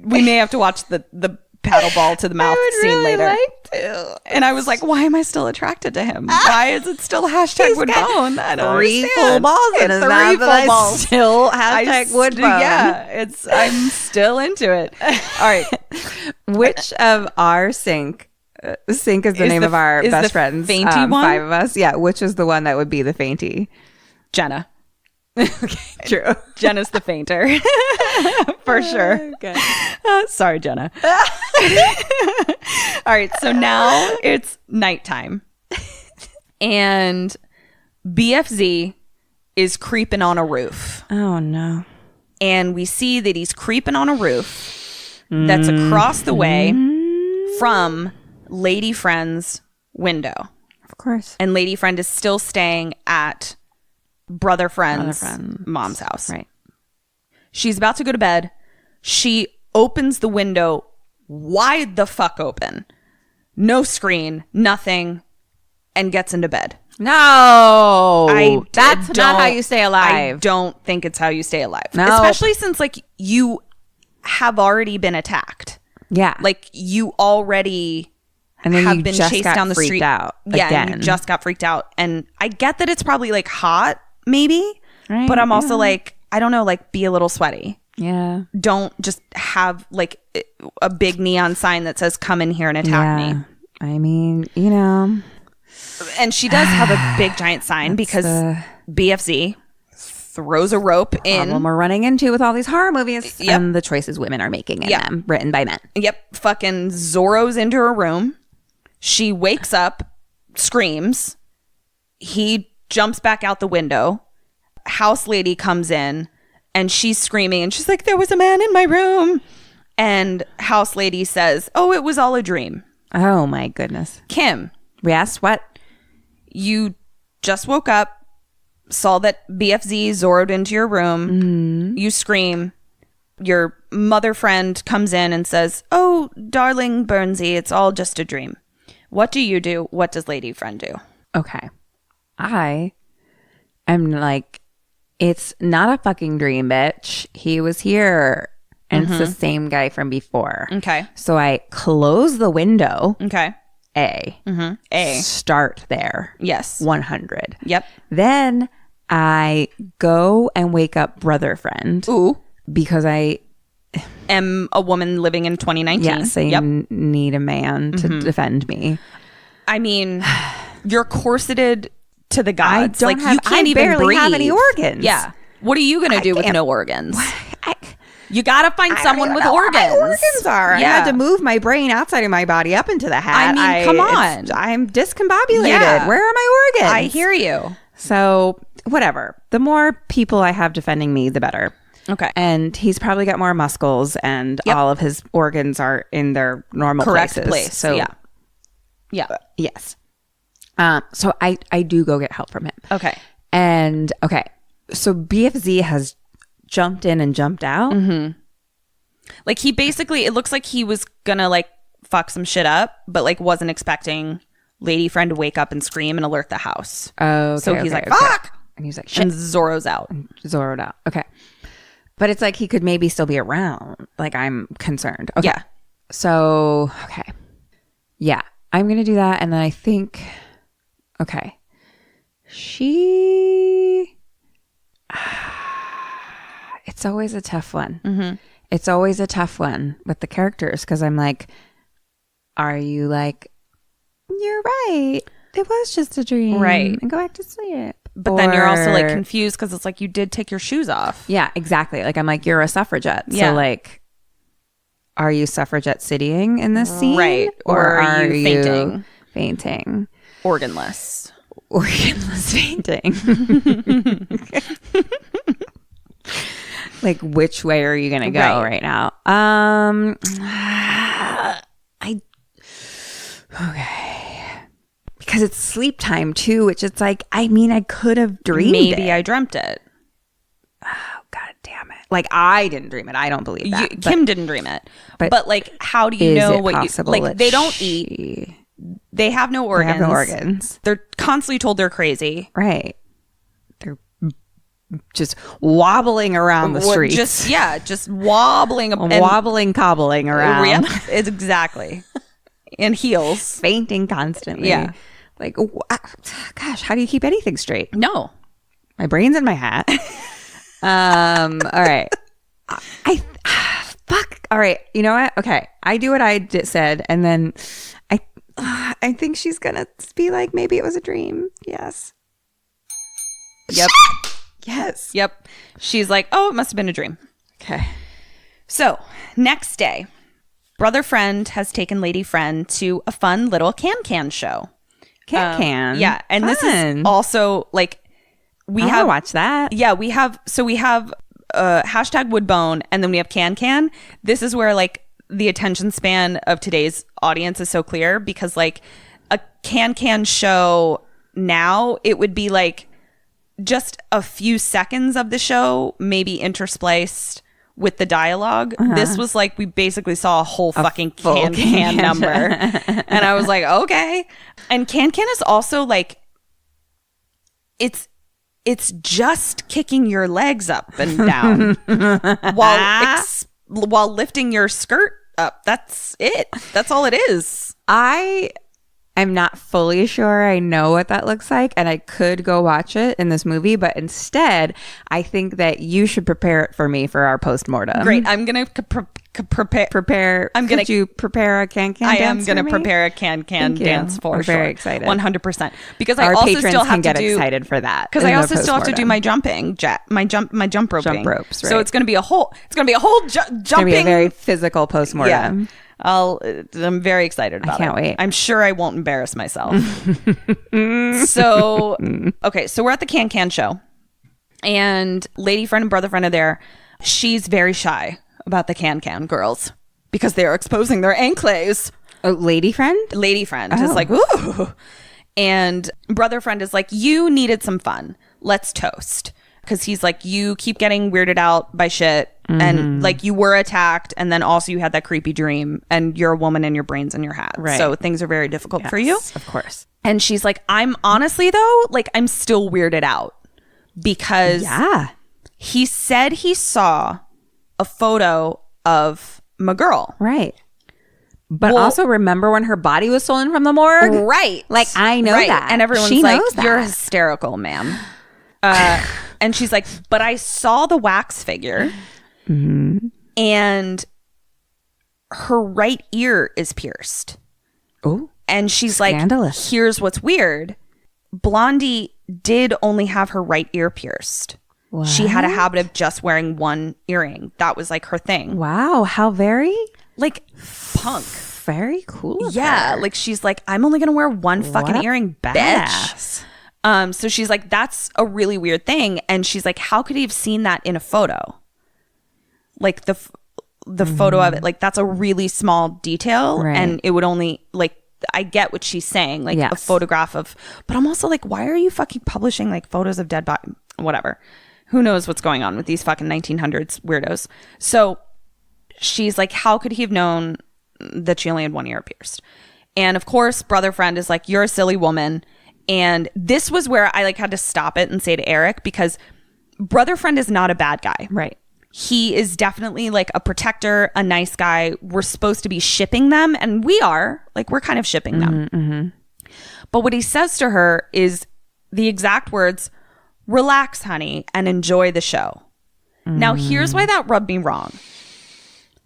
we may have to watch the paddle ball to the mouth scene really later. like to. And I was like, why am I still attracted to him? Why is it still #Woodbone? I don't 3 understand. full balls in his mouth. 3 full balls. Still I #Woodbone. Yeah, I'm still into it. All right. Which of our sync Sink is the name of our best friends. Fainty one? 5 of us. Yeah. Which is the one that would be the fainty? Jenna. Okay, true. Jenna's the fainter. For sure. Okay. Sorry, Jenna. All right. So now it's nighttime. And BFZ is creeping on a roof. Oh, no. And we see that he's creeping on a roof that's across the way from Lady Friend's window. Of course. And Lady Friend is still staying at Brother Friend's mom's house. Right. She's about to go to bed. She opens the window wide the fuck open. No screen, nothing, and gets into bed. No. That's not how you stay alive. I don't think it's how you stay alive. No. Especially since like you have already been attacked. Yeah. Like you already and then have you been just chased got down the freaked street. Out yeah, again. and you just got freaked out. And I get that it's probably like hot, maybe. Right, but I'm also yeah. like, I don't know, like be a little sweaty. Yeah. Don't just have like a big neon sign that says come in here and attack me. I mean, you know. And she does have a big giant sign because BFZ throws a rope in. Problem we're running into with all these horror movies and the choices women are making in them, written by men. Yep. Fucking Zorro's into her room. She wakes up, screams. He jumps back out the window. House lady comes in and she's screaming and she's like, there was a man in my room. And house lady says, oh, it was all a dream. Oh my goodness. Kim. Yes, what? You just woke up, saw that BFZ Zorro'd into your room. Mm-hmm. You scream. Your mother friend comes in and says, oh, darling Burnsy, it's all just a dream. What do you do? What does Lady Friend do? Okay. I am like, it's not a fucking dream, bitch. He was here. And it's the same guy from before. Okay. So I close the window. Okay. A. Start there. Yes. 100. Yep. Then I go and wake up Brother Friend. Ooh. Because I am a woman living in 2019. Yes, I need a man to defend me. I mean, you're corseted to the gods. You can't even barely breathe. have any organs. Yeah. What are you going to do with no organs? You got to find someone with organs. My organs are. I had to move my brain outside of my body up into the hat. I mean, come on. I'm discombobulated. Yeah. Where are my organs? I hear you. So, whatever. The more people I have defending me, the better. Okay. And he's probably got more muscles and all of his organs are in their normal places. So, yeah. Yes. So I do go get help from him. Okay. And so BFZ has jumped in and jumped out. Mm-hmm. Like he basically, it looks like he was gonna like fuck some shit up, but like wasn't expecting Lady Friend to wake up and scream and alert the house. Oh, okay, so he's like, fuck! And he's like, shit. And Zorro's out. Zorro'd out. Okay. But it's like he could maybe still be around. Like I'm concerned. Okay. Yeah. So, okay. Yeah. I'm going to do that. And then I think, okay. It's always a tough one. Mm-hmm. It's always a tough one with the characters because I'm like, are you like, you're right. It was just a dream. Right. And go back to sleep. But then you're also like confused because it's like you did take your shoes off. Yeah, exactly. Like I'm like, you're a suffragette. Yeah. So like, are you suffragette citying in this scene? Right. Or are you fainting? Fainting. Organless. Organless fainting. Like, which way are you going to go right now? Okay. Because it's sleep time too, which it's like, I mean, I could have dreamed Maybe it. I dreamt it. Oh, God damn it. Like, I didn't dream it. I don't believe that. Kim didn't dream it. But like, how do you know what you... Like, they don't eat. They have no organs. They have no organs. They're constantly told they're crazy. Right. They're just wobbling around the streets. Just wobbling. Wobbling, cobbling around. Yep, it's exactly. In heels. Fainting constantly. Yeah. Like, gosh, how do you keep anything straight? No. My brain's in my hat. All right. Fuck. All right. You know what? Okay. I do what I said. And then I think she's gonna be like, maybe it was a dream. Yes. Yep. Yes. Yep. She's like, oh, it must have been a dream. Okay. So next day, brother friend has taken lady friend to a fun little can show. Can. Yeah. And Fun. this is also like, we I have watch that. Yeah, we have hashtag Woodbone, and then we have can. This is where like the attention span of today's audience is so clear, because like a can show now, it would be like just a few seconds of the show, maybe interspliced with the dialogue. This was like, we basically saw a whole fucking can number. And I was like, okay. And can is also like, it's just kicking your legs up and down while lifting your skirt up. That's it. That's all it is. I'm not fully sure I know what that looks like, and I could go watch it in this movie, but instead, I think that you should prepare it for me for our postmortem. Great. I'm going to prepare. Could you prepare a can dance? I am going to prepare a can dance for I'm sure. very excited. 100%. Because I Our also patrons still have can to get do excited for that. Because I also still have to do my jumping, my jump roping. Jump ropes, right. So it's going to be a whole jumping. It's going to be a very physical postmortem. Yeah. I'm very excited about it. I can't wait. I'm sure I won't embarrass myself. So, okay. So we're at the can show, and lady friend and brother friend are there. She's very shy about the can girls because they're exposing their ankles. Oh, lady friend is like, ooh. And brother friend is like, you needed some fun. Let's toast. Because he's like, you keep getting weirded out by shit. And like, you were attacked. And then also you had that creepy dream. And you're a woman and your brain's in your hat. Right. So things are very difficult for you. Of course. And she's like, I'm honestly, though, like, I'm still weirded out. Because he said he saw a photo of my girl. Right. But also remember when her body was stolen from the morgue? Right. Like, I know that. And everyone's she like, knows that. you're hysterical, ma'am. And she's like, but I saw the wax figure and her right ear is pierced. Oh. And she's scandalous. like, here's what's weird. Blondie did only have her right ear pierced. What? She had a habit of just wearing one earring. That was like her thing. Wow. How very like punk. Very cool. Yeah. Her. Like she's like, I'm only going to wear one fucking earring, badass. Bitch. So she's like, that's a really weird thing. And she's like, how could he have seen that in a photo? Like the photo of it, like that's a really small detail. Right. And it would only like, I get what she's saying, like a photograph of, but I'm also like, why are you fucking publishing like photos of dead body, whatever. Who knows what's going on with these fucking 1900s weirdos. So she's like, how could he have known that she only had one ear pierced? And of course, brother friend is like, you're a silly woman. And this was where I like had to stop it and say to Eric, because brother friend is not a bad guy. Right. He is definitely like a protector, a nice guy. We're supposed to be shipping them. And we are. Like, we're kind of shipping them. Mm-hmm. But what he says to her is the exact words, relax, honey, and enjoy the show. Now, here's why that rubbed me wrong.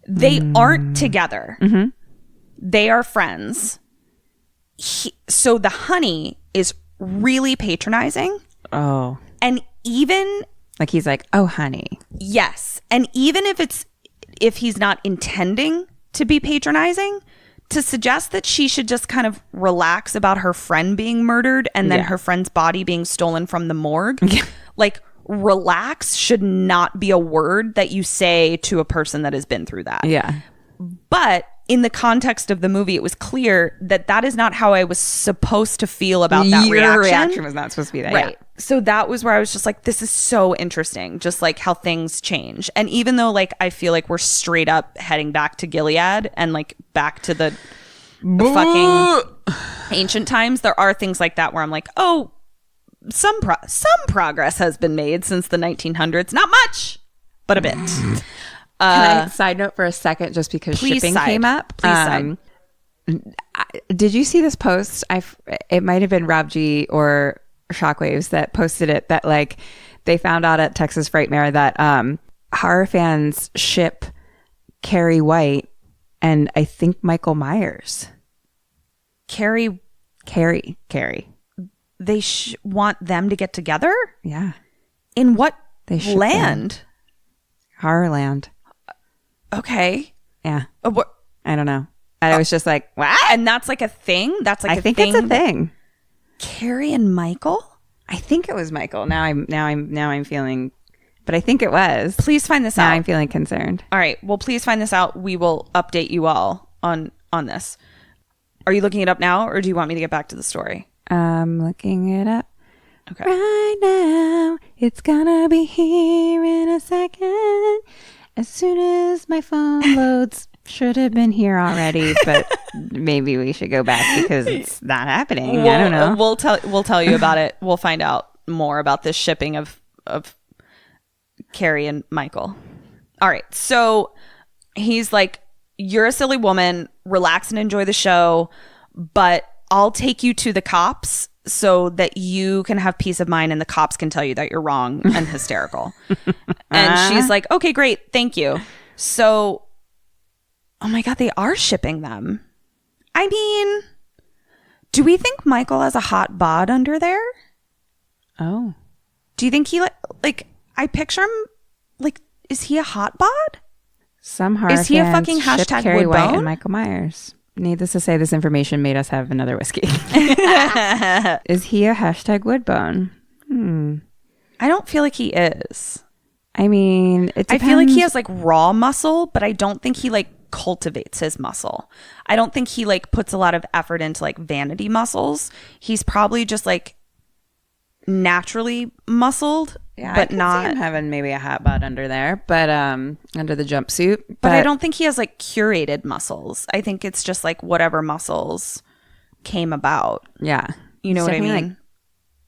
They aren't together. Mm-hmm. They are friends. So the honey is really patronizing. Oh. And even... like he's like, oh, honey. Yes. And even if he's not intending to be patronizing, to suggest that she should just kind of relax about her friend being murdered and then her friend's body being stolen from the morgue, like relax should not be a word that you say to a person that has been through that. Yeah. But in the context of the movie, it was clear that that is not how I was supposed to feel about that reaction. Your reaction was not supposed to be that. Right. Yeah. So that was where I was just like, this is so interesting, just like how things change. And even though like I feel like we're straight up heading back to Gilead and like back to the fucking ancient times, there are things like that where I'm like, oh, some progress has been made since the 1900s. Not much, but a bit. Can I side note for a second, just because shipping came up? Please side. Did you see this post? It might have been Rob G or Shockwaves that posted it, that like they found out at Texas Frightmare that horror fans ship Carrie White and I think Michael Myers. Carrie, they want them to get together? Yeah. In what They ship land? Horrorland. Okay. Yeah. What? I don't know. I was just like, what? And that's like a thing? That's like I think it's a thing. Carrie and Michael? I think it was Michael. Now I'm feeling, but I think it was. Please find this Now out. I'm feeling concerned. All right. Well, please find this out. We will update you all on this. Are you looking it up now, or do you want me to get back to the story? I'm looking it up. Okay. Right now, it's gonna be here in a second. As soon as my phone loads, should have been here already, but maybe we should go back because it's not happening. I don't know. We'll tell you about it. We'll find out more about this shipping of Carrie and Michael. All right. So he's like, you're a silly woman. Relax and enjoy the show, but I'll take you to the cops so that you can have peace of mind and the cops can tell you that you're wrong and hysterical. And she's like, okay, great. Thank you. So, oh my God, they are shipping them. I mean, do we think Michael has a hot bod under there? Oh. Do you think he like I picture him like, is he a hot bod? Some horror Is he a fans fucking ship hashtag Carrie White Woodbone? and Michael Myers. Needless to say, this information made us have another whiskey. Is he a hashtag Woodbone? I don't feel like he is. I mean, it I depends. feel like he has like raw muscle, but I don't think he like cultivates his muscle. I don't think he like puts a lot of effort into like vanity muscles. He's probably just like naturally muscled, Yeah, but I can not see him having maybe a hot butt under there, but under the jumpsuit. But I don't think he has like curated muscles. I think it's just like whatever muscles came about. Yeah, You know He's what I definitely, mean?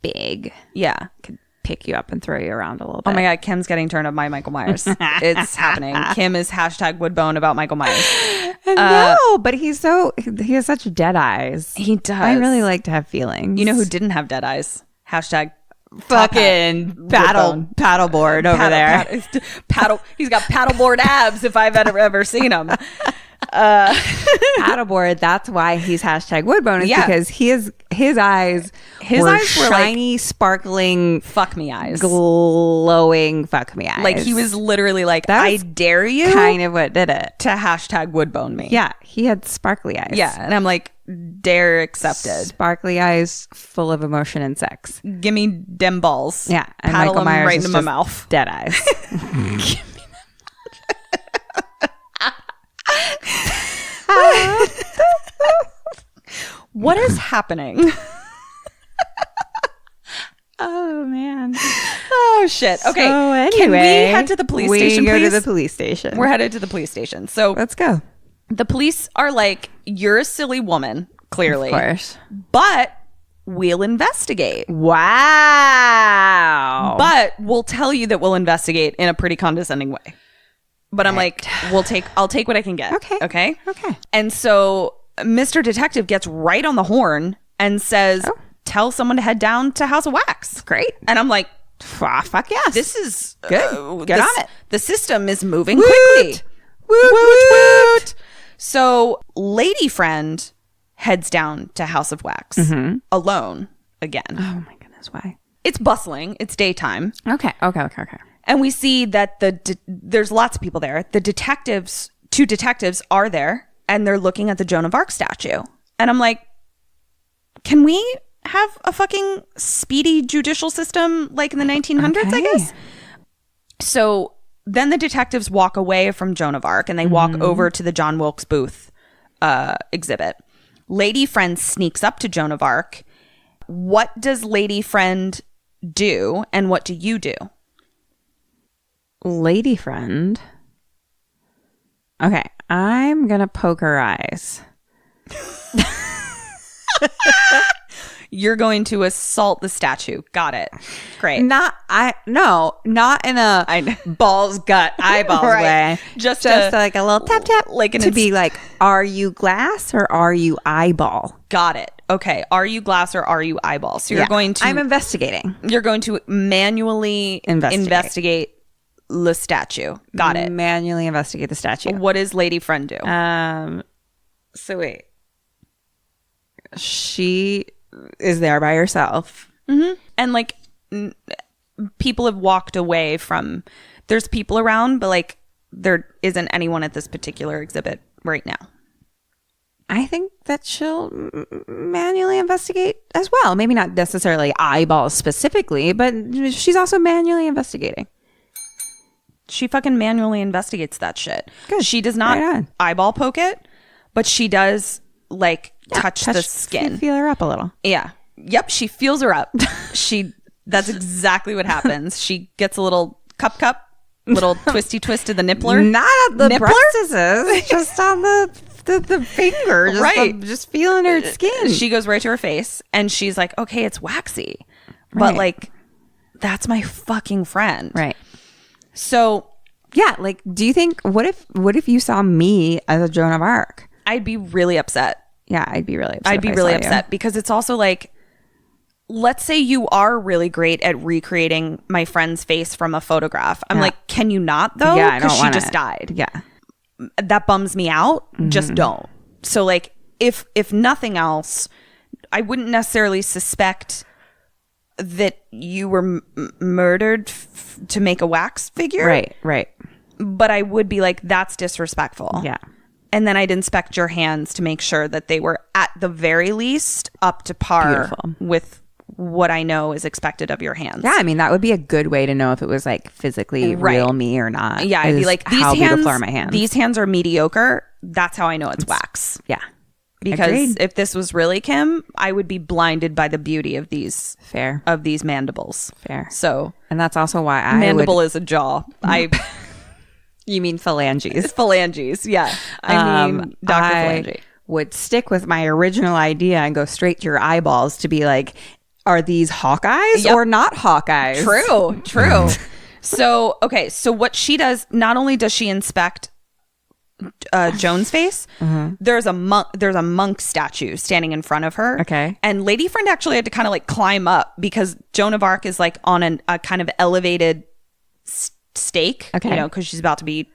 Like, big, Yeah. could pick you up and throw you around a little bit. Oh my God, Kim's getting turned up by Michael Myers. It's happening. Kim is hashtag Woodbone about Michael Myers. No, but he has such dead eyes. He does. I really like to have feelings. You know who didn't have dead eyes? Hashtag fucking paddleboard over there. Paddle. He's got paddleboard abs if I've ever seen him. Paddleboard. That's why he's hashtag Woodbone. Is because his eyes were shiny, sparkling, fuck me eyes, glowing fuck me eyes. Like he was literally like, That's I dare you, kind of what did it to hashtag Woodbone me. Yeah, he had sparkly eyes. Yeah, and I'm like, dare accepted. Sparkly eyes, full of emotion and sex. Give me dem balls. Yeah, and paddle Michael them Myers right is into my just mouth. Dead eyes. What is happening? Oh man. Oh shit. Okay. So anyway, can we head to the police station, We go please? to the police station. We're headed to the police station. So Let's go. the police are like, you're a silly woman, clearly. Of course. But we'll investigate. Wow. But we'll tell you that we'll investigate in a pretty condescending way. But I'm like, I'll take what I can get. Okay. Okay. Okay. And so Mr. Detective gets right on the horn and says, tell someone to head down to House of Wax. Great. And I'm like, Fuck yes. this is Good. Get on it. The system is moving Woot. quickly. Woot, woot, woot. So Lady Friend heads down to House of Wax alone again. Oh my goodness, why? It's bustling. It's daytime. Okay. And we see that there's lots of people there. The detectives, 2 detectives are there, and they're looking at the Joan of Arc statue. And I'm like, can we have a fucking speedy judicial system like in the 1900s, I guess? So then the detectives walk away from Joan of Arc, and they walk over to the John Wilkes Booth exhibit. Lady Friend sneaks up to Joan of Arc. What does Lady Friend do, and what do you do? Lady Friend. Okay, I'm gonna poke her eyes. You're going to assault the statue. Got it. Great. Not in a balls gut eyeballs way. Just like a little tap tap, like to be like, are you glass or are you eyeball? Got it. Okay. Are you glass or are you eyeball? So you're going to. I'm investigating. You're going to manually investigate the statue. Got it. Manually investigate the statue. What does Lady Friend do? So wait. she is there by herself. And like people have walked away from, there's people around, but like there isn't anyone at this particular exhibit right now. I think that she'll manually investigate as well. Maybe not necessarily eyeballs specifically, but she's also manually investigating. She fucking manually investigates that shit. Good. She does not Right on. eyeball poke it, but she does like touch the skin. Feel her up a little. Yeah. Yep. She feels her up. That's exactly what happens. She gets a little cup, little twisty twist to the nippler. Not at the Nippler? breasts, just on the finger. Just Right. just feeling her skin. She goes right to her face and she's like, okay, it's waxy. But Right. like, that's my fucking friend. Right. So Yeah, like, do you think, what if you saw me as a Joan of Arc? I'd be really upset. Yeah, I'd be really upset. I'd be if I really saw you. upset because it's also like, let's say you are really great at recreating my friend's face from a photograph. I'm like, can you not though? Yeah, I don't Because she want just it. died. Yeah. That bums me out. Just don't. So like, if nothing else, I wouldn't necessarily suspect that you were murdered to make a wax figure. Right. But I would be like, that's disrespectful. Yeah. And then I'd inspect your hands to make sure that they were at the very least up to par Beautiful. with what I know is expected of your hands. Yeah, I mean, that would be a good way to know if it was like physically Right. real me or not. Yeah, I'd be is like, how beautiful are my hands? These hands are mediocre. That's how I know it's wax. Yeah. Because Agreed. if this was really Kim, I would be blinded by the beauty of these Fair. mandibles. Fair. So And that's also why I mandible would... is a jaw. You mean phalanges. Phalanges. Yeah. I mean, Dr. Phalange. Would stick with my original idea and go straight to your eyeballs to be like, are these Hawkeyes Yep. or not Hawkeyes? True. So, okay. So what she does, not only does she inspect Joan's face, there's a monk statue standing in front of her. Okay. And Lady Friend actually had to kind of like climb up because Joan of Arc is like on a kind of elevated stake, Okay. you know, because she's about to be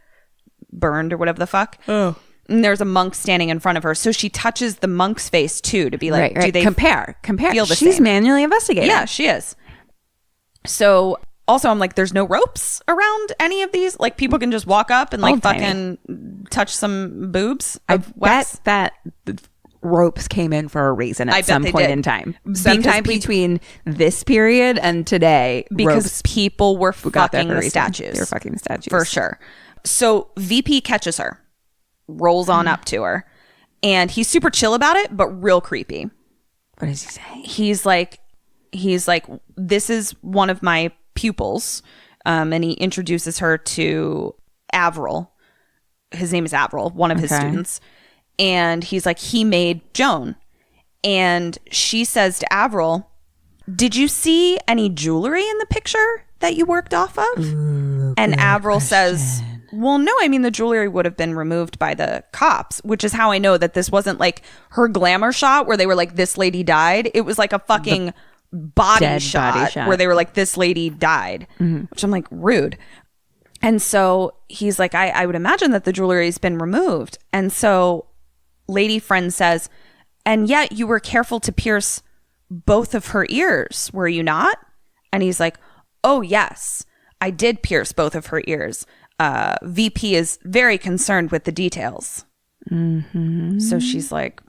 burned or whatever the fuck. Oh. And there's a monk standing in front of her. So she touches the monk's face too to be like, Right. do they compare? feel the She's same? manually investigating. Yeah, she is. So also I'm like, there's no ropes around any of these. Like people can just walk up and like Oh, Tiny. fucking touch some boobs I of wax. bet that the ropes came in for a reason I at bet some they point did. in time. Because Sometime between this period and today, Because ropes people were got there fucking for a the reason. statues. They were fucking the statues. For sure. So VP catches her, rolls on up to her, and he's super chill about it, but real creepy. What does he say? He's like, this is one of my pupils. And he introduces her to Avril. His name is Avril, one of his Okay. students. And he's like, he made Joan. And she says to Avril, did you see any jewelry in the picture that you worked off of? And Avril says, well, no, I mean, the jewelry would have been removed by the cops, which is how I know that this wasn't like her glamour shot where they were like, this lady died. It was like a fucking body Dead shot, body shot. where they were like, this lady died, which I'm like, rude. And so he's like, I would imagine that the jewelry has been removed. And so Lady Friend says, and yet you were careful to pierce both of her ears, were you not? And he's like, oh, yes, I did pierce both of her ears. VP is very concerned with the details. So she's like,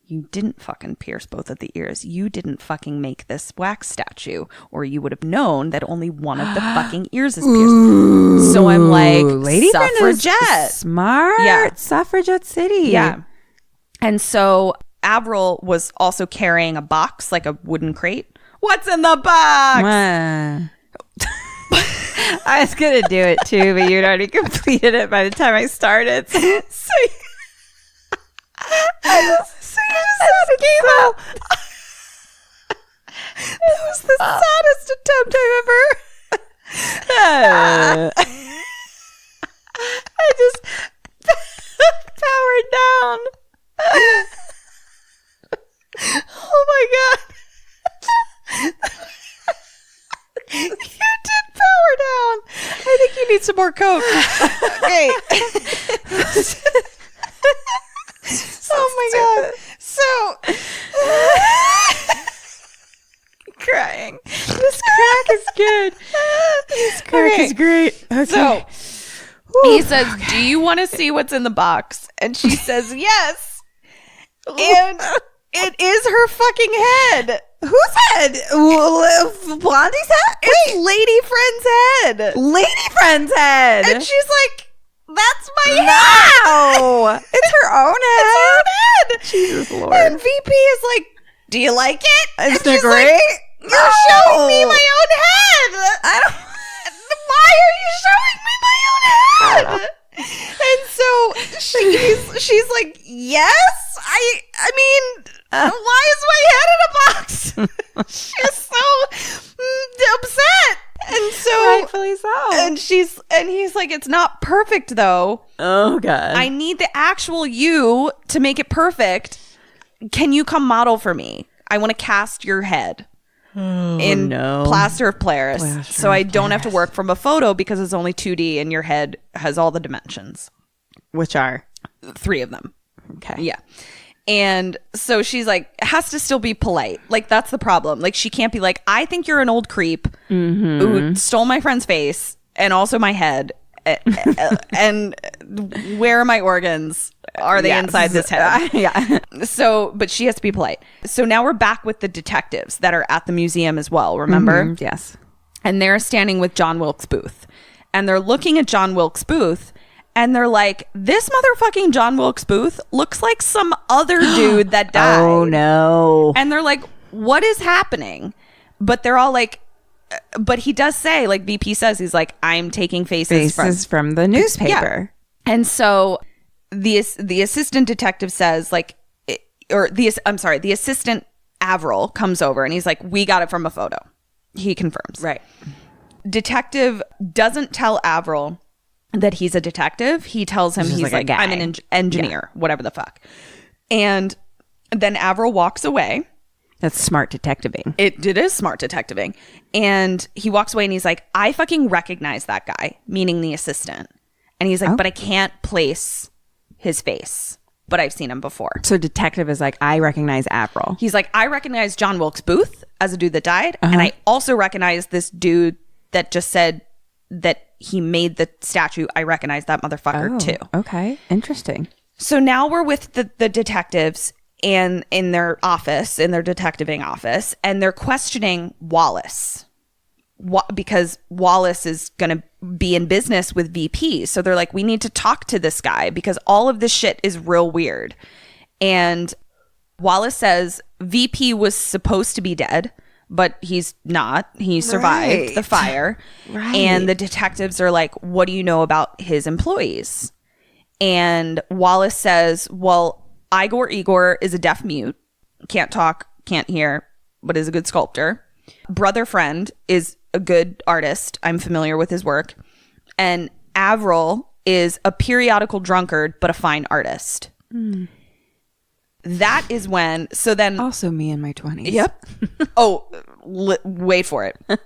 you didn't fucking pierce both of the ears. You didn't fucking make this wax statue, or you would have known that only one of the fucking ears is pierced. So I'm like, Lady Friend is suffragette. smart. Yeah. Suffragette City. Yeah. And so Avril was also carrying a box, like a wooden crate. What's in the box? I was gonna do it too, but you'd already completed it by the time I started. So you just came out. That was the saddest attempt I've ever. I just powered down. Oh my god. You did power down. I think you need some more Coke. Okay. Oh my god. So is great. Okay. So he says, do you want to see what's in the box? And she says, yes. And it is her fucking head. Whose head? Blondie's head? It's Lady Friend's head. Lady Friend's head. And she's like, that's my head. No. It's her own head. It's her own head. Jesus Lord. And VP is like, do you like it? Isn't And it she's great? like, you're showing me my own head. I don't. Why are you showing me my own head? And so she's like, yes. I mean, why is my head in a box? She's so upset. And so Rightfully so. and he's like, it's not perfect though. Oh God. I need the actual you to make it perfect. Can you come model for me? I want to cast your head in plaster of Paris, so I don't have to work from a photo because it's only 2D and your head has all the dimensions. Which are 3 of them. okay. Yeah. And so she's like, has to still be polite. Like, that's the problem. Like, she can't be like, I think you're an old creep who stole my friend's face and also my head. And where are my organs? Are they inside this head? Yeah. So, but she has to be polite. So now we're back with the detectives that are at the museum as well, remember? Yes. And they're standing with John Wilkes Booth. And they're looking at John Wilkes Booth. And they're like, this motherfucking John Wilkes Booth looks like some other dude that died. Oh no. And they're like, what is happening? But they're all like, but he does say, like VP says, he's like, I'm taking faces from the newspaper. Yeah. And so the assistant detective says, like, the assistant Avril comes over and he's like, we got it from a photo. He confirms. Right. Detective doesn't tell Avril that he's a detective. He tells him he's like I'm an engineer, whatever the fuck. And then Avril walks away. That's smart detectiving. It is smart detectiving. And he walks away and he's like, I fucking recognize that guy, meaning the assistant. And he's like, but I can't place his face, but I've seen him before. So detective is like, I recognize Avril. He's like, I recognize John Wilkes Booth as a dude that died. And I also recognize this dude that just said that he made the statue. I recognize that motherfucker too. Okay. Interesting. So now we're with the detectives and in their office, in their detectiving office, and they're questioning Wallace because Wallace is going to be in business with VP. So they're like, we need to talk to this guy because all of this shit is real weird. And Wallace says VP was supposed to be dead, but he's not. He survived the fire. Right. And the detectives are like, what do you know about his employees? And Wallace says, well, Igor is a deaf mute, can't talk, can't hear, but is a good sculptor. Brother Friend is a good artist. I'm familiar with his work. And Avril is a periodical drunkard, but a fine artist. That is when, so then. Also me in my 20s. Yep. Wait for it.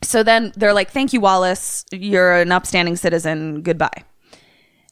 So then they're like, thank you, Wallace. You're an upstanding citizen. Goodbye.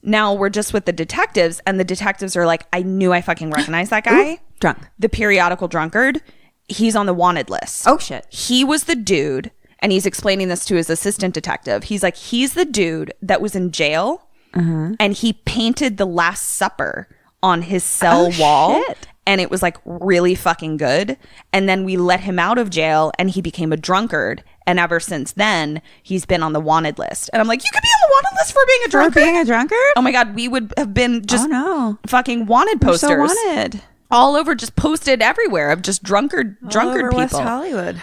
Now we're just with the detectives, and the detectives are like, I knew I fucking recognized that guy. Ooh, drunk. The periodical drunkard. He's on the wanted list. Oh, shit. He was the dude, and he's explaining this to his assistant detective. He's like, he's the dude that was in jail, and he painted the Last Supper on his cell wall. Shit. And it was like really fucking good. And then we let him out of jail and he became a drunkard. And ever since then, he's been on the wanted list. And I'm like, you could be on the wanted list for being a drunkard? For being a drunkard? Oh my God, we would have been just fucking wanted posters. So wanted. All over, just posted everywhere of just drunkard all over people. West Hollywood.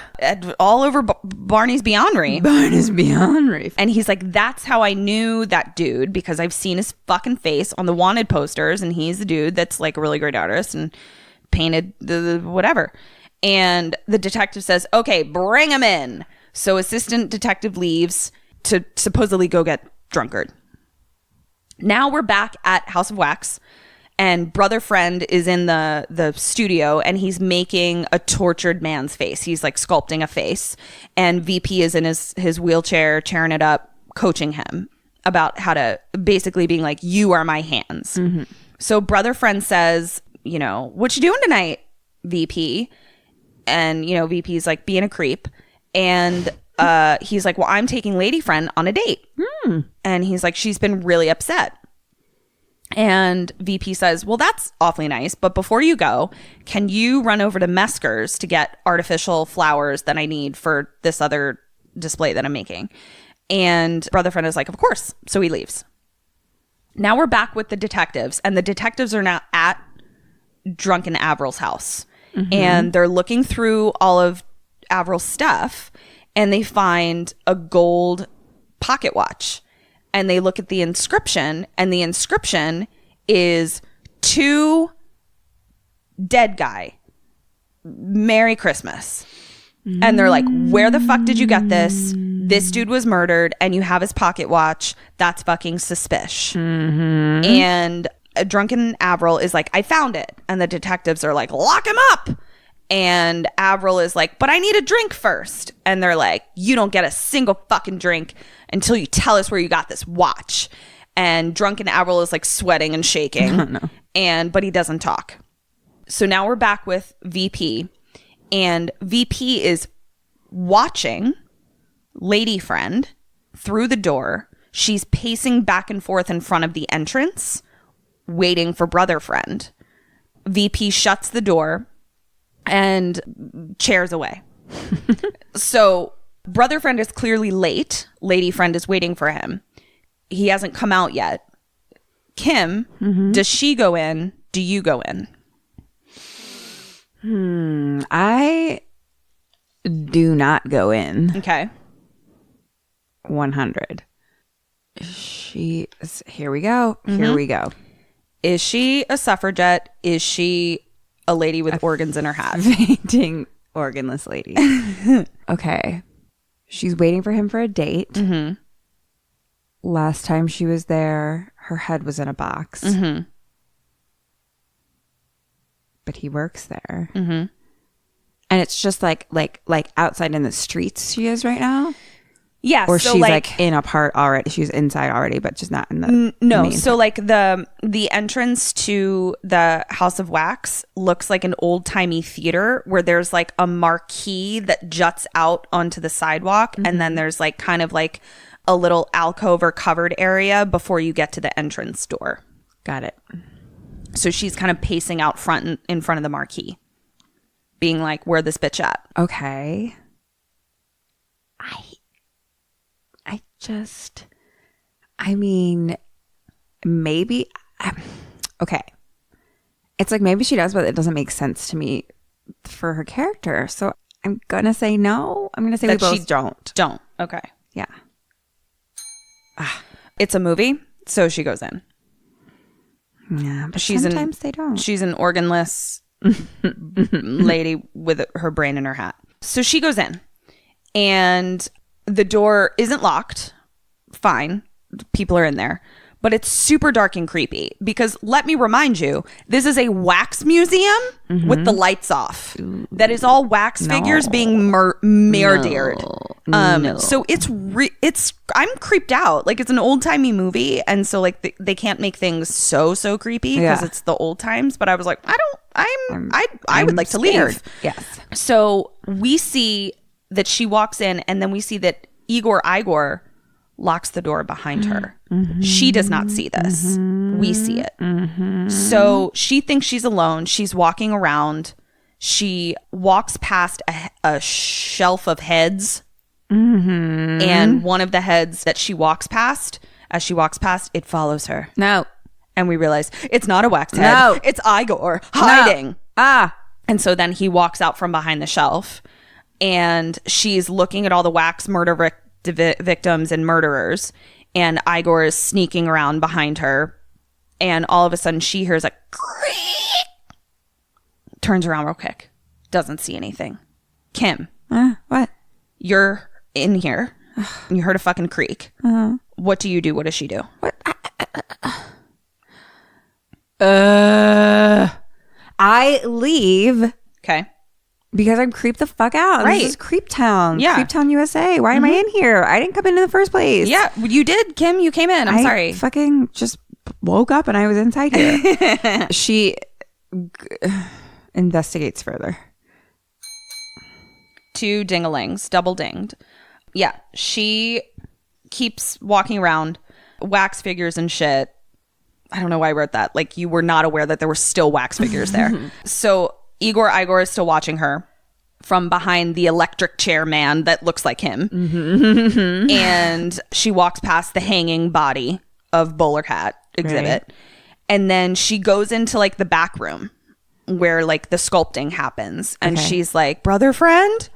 All over Barney's Beyondry. Barney's Beyondry. And he's like, that's how I knew that dude, because I've seen his fucking face on the wanted posters, and he's the dude that's like a really great artist and painted the whatever. And the detective says, okay, bring him in. So assistant detective leaves to supposedly go get drunkard. Now we're back at House of Wax. And Brother Friend is in the studio, and he's making a tortured man's face. He's like sculpting a face. And VP is in his wheelchair, tearing it up, coaching him about how to, basically being like, you are my hands. So Brother Friend says, you know, what you doing tonight, VP? And, you know, VP's like being a creep. And he's like, well, I'm taking lady friend on a date. And he's like, she's been really upset. And VP says, well, that's awfully nice. But before you go, can you run over to Mesker's to get artificial flowers that I need for this other display that I'm making? And brother friend is like, of course. So he leaves. Now we're back with the detectives. And the detectives are now at drunken Avril's house. And they're looking through all of Avril's stuff. And they find a gold pocket watch. And they look at the inscription, and the inscription is to dead guy, Merry Christmas. And they're like, where the fuck did you get this? This dude was murdered and you have his pocket watch. That's fucking suspicious. And a drunken Avril is like, I found it. And the detectives are like, lock him up. And Avril is like, but I need a drink first. And they're like, you don't get a single fucking drink until you tell us where you got this watch. And drunken Avril is like sweating and shaking. But he doesn't talk. So now we're back with VP. And VP is watching lady friend through the door. She's pacing back and forth in front of the entrance, waiting for brother friend. VP shuts the door and chairs away. So brother friend is clearly late. Lady friend is waiting for him. He hasn't come out yet. Kim, does she go in? Do you go in? I do not go in. Okay. 100. Here we go. Here we go. Is she a suffragette? Is she a lady with organs in her hat? Fainting organless lady. Okay. She's waiting for him for a date. Last time she was there, her head was in a box. But he works there. And it's just like outside in the streets she is right now. Yeah. Or so she's like in a part already. She's inside already, but just not in the no. So like the entrance to the House of Wax looks like an old timey theater where there's like a marquee that juts out onto the sidewalk, and then there's like kind of like a little alcove or covered area before you get to the entrance door. Got it. So she's kind of pacing out front in front of the marquee, being like, "Where this bitch at?" Okay. I mean, maybe. Okay. It's like maybe she does, but it doesn't make sense to me for her character. So I'm going to say no. I'm going to say we both don't. Don't. Okay. Yeah. It's a movie, so she goes in. Yeah, but sometimes they don't. She's an organless lady with her brain in her hat. So she goes in, and the door isn't locked. Fine. People are in there. But it's super dark and creepy because let me remind you, this is a wax museum with the lights off. That is all wax figures being murdered. So it's I'm creeped out. Like it's an old timey movie, and so like they can't make things so creepy because it's the old times. But I was like, I would like to leave. Yes. So we see that she walks in, and then we see that Igor locks the door behind her. She does not see this. We see it. So she thinks she's alone. She's walking around. She walks past a shelf of heads. And one of the heads that she walks past, as she walks past, it follows her. No. And we realize it's not a wax head. No. It's Igor hiding. No. And so then he walks out from behind the shelf, and she's looking at all the wax murder victims and murderers, and Igor is sneaking around behind her, and all of a sudden she hears a creak, turns around real quick, doesn't see anything. Kim, what? You're in here and you heard a fucking creak. What do you do? What does she do? What? I leave. Okay. Because I'm creeped the fuck out. Right. This is Creep Town. Yeah. Creep Town, USA. Why am I in here? I didn't come in the first place. Yeah, you did, Kim. You came in. I'm sorry. I fucking just woke up and I was inside here. She investigates further. 2 ding-a-lings, double dinged. Yeah. She keeps walking around, wax figures and shit. I don't know why I wrote that. Like, you were not aware that there were still wax figures there. So Igor is still watching her from behind the electric chair man that looks like him. And she walks past the hanging body of Bowler Cat exhibit. Right. And then she goes into like the back room where like the sculpting happens. And she's like, brother, friend?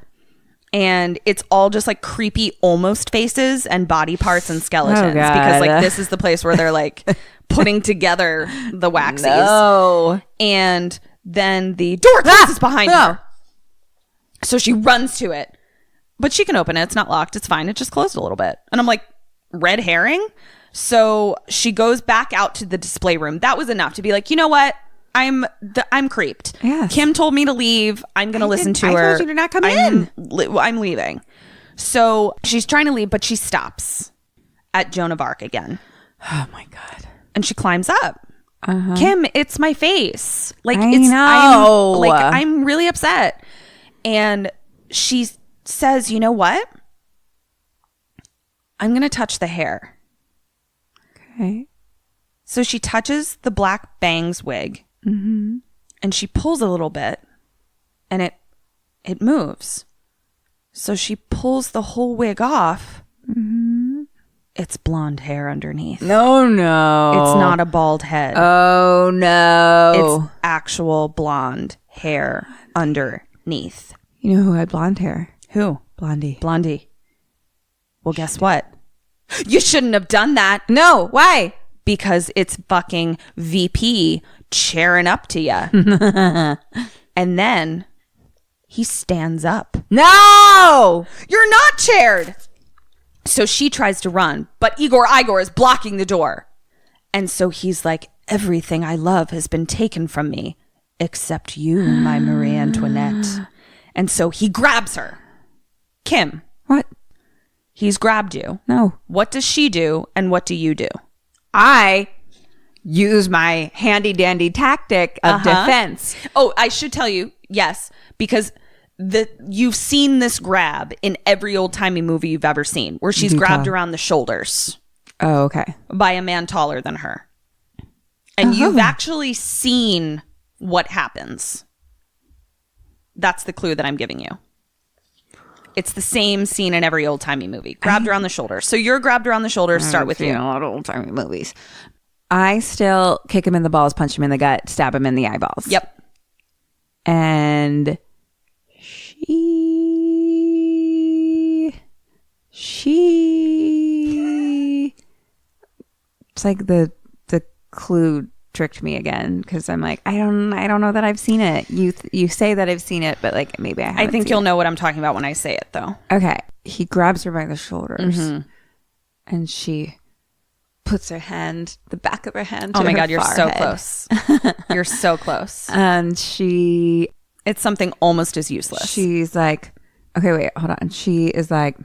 And it's all just like creepy almost faces and body parts and skeletons. Because like this is the place where they're like putting together the waxies. No. And then the door closes behind her. So she runs to it. But she can open it. It's not locked. It's fine. It just closed a little bit. And I'm like, red herring? So she goes back out to the display room. That was enough to be like, you know what? I'm creeped. Yes. Kim told me to leave. I'm going to listen to her. I told you to not come in. I'm leaving. So she's trying to leave, but she stops at Joan of Arc again. Oh my God. And she climbs up. Kim, it's my face. Like, I'm really upset. And she says, you know what? I'm going to touch the hair. Okay. So she touches the black bangs wig. And she pulls a little bit. And it moves. So she pulls the whole wig off. It's blonde hair underneath. No. It's not a bald head. Oh, no. It's actual blonde hair underneath. You know who had blonde hair? Who? Blondie. Well, guess what? You shouldn't have done that. No. Why? Because it's fucking VP cheering up to you. And then he stands up. No! You're not chaired. So she tries to run, but Igor is blocking the door. And so he's like, everything I love has been taken from me, except you, my Marie Antoinette. And so he grabs her. Kim. What? He's grabbed you. No. What does she do, and what do you do? I use my handy dandy tactic of defense. Oh, I should tell you, yes, because you've seen this grab in every old timey movie you've ever seen, where she's grabbed around the shoulders. Oh, okay. By a man taller than her. And you've actually seen what happens. That's the clue that I'm giving you. It's the same scene in every old timey movie. Grabbed around the shoulders. So you're grabbed around the shoulders. Start with you. A lot of old timey movies. I still kick him in the balls, punch him in the gut, stab him in the eyeballs. Yep. And she it's like the clue tricked me again, because I'm like, I don't know that I've seen it. You say that I've seen it, but like maybe I haven't. I think you'll know what I'm talking about when I say it, though. Okay. He grabs her by the shoulders, and she puts the back of her hand to oh my her God, you're forehead. so close. You're so close. And it's something almost as useless. She's like, okay, wait, hold on. She's like,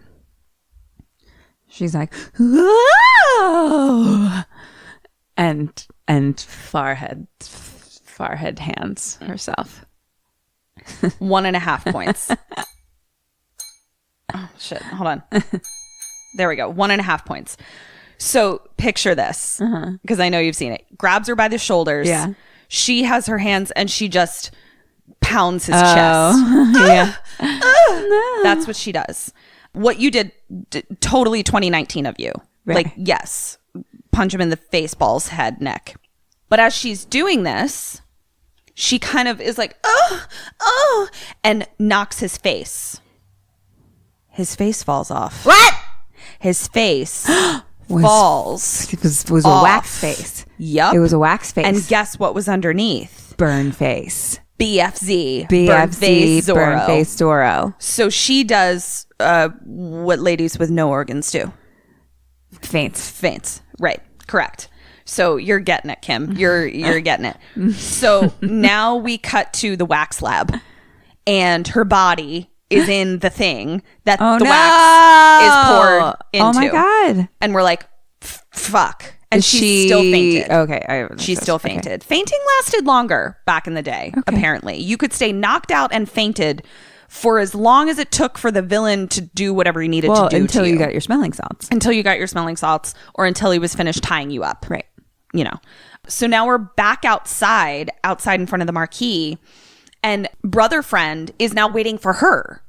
whoa! And forehead hands herself. 1.5 points. Oh shit! Hold on. There we go. 1.5 points. So picture this, because I know you've seen it. Grabs her by the shoulders. Yeah. She has her hands and she just pounds his chest. Yeah. No. That's what she does. What you did, totally 2019 of you. Right. Like, yes, punch him in the face, balls, head, neck. But as she's doing this, she kind of is like, oh, and knocks his face. His face falls off. What? His face falls. It was a wax face. Yep. It was a wax face. And guess what was underneath? Burn face. BFZ. Burn face Zorro. So she does what ladies with no organs do. Faints. Right. Correct. So you're getting it, Kim. You're getting it. So now we cut to the wax lab, and her body is in the thing that wax is poured into. Oh my God. And we're like, fuck. And she still fainted. Okay. She still fainted. Okay. Fainting lasted longer back in the day, apparently. You could stay knocked out and fainted for as long as it took for the villain to do whatever he needed to do until to you got your smelling salts. Until you got your smelling salts, or until he was finished tying you up. Right. You know. So now we're back outside in front of the marquee, and brother friend is now waiting for her.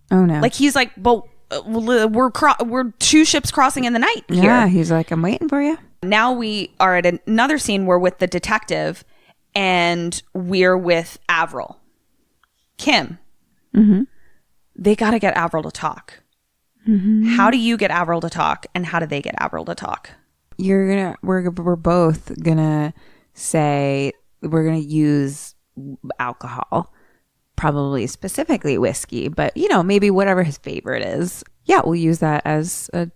Oh no. Like he's like, but we're two ships crossing in the night here. Yeah, he's like, I'm waiting for you. Now we are at another scene. We're with the detective, and we're with Avril. Kim. Mm-hmm. They got to get Avril to talk. Mm-hmm. How do you get Avril to talk, and how do they get Avril to talk? We're both gonna say we're gonna use alcohol, probably specifically whiskey, but maybe whatever his favorite is. Yeah, we'll use that as a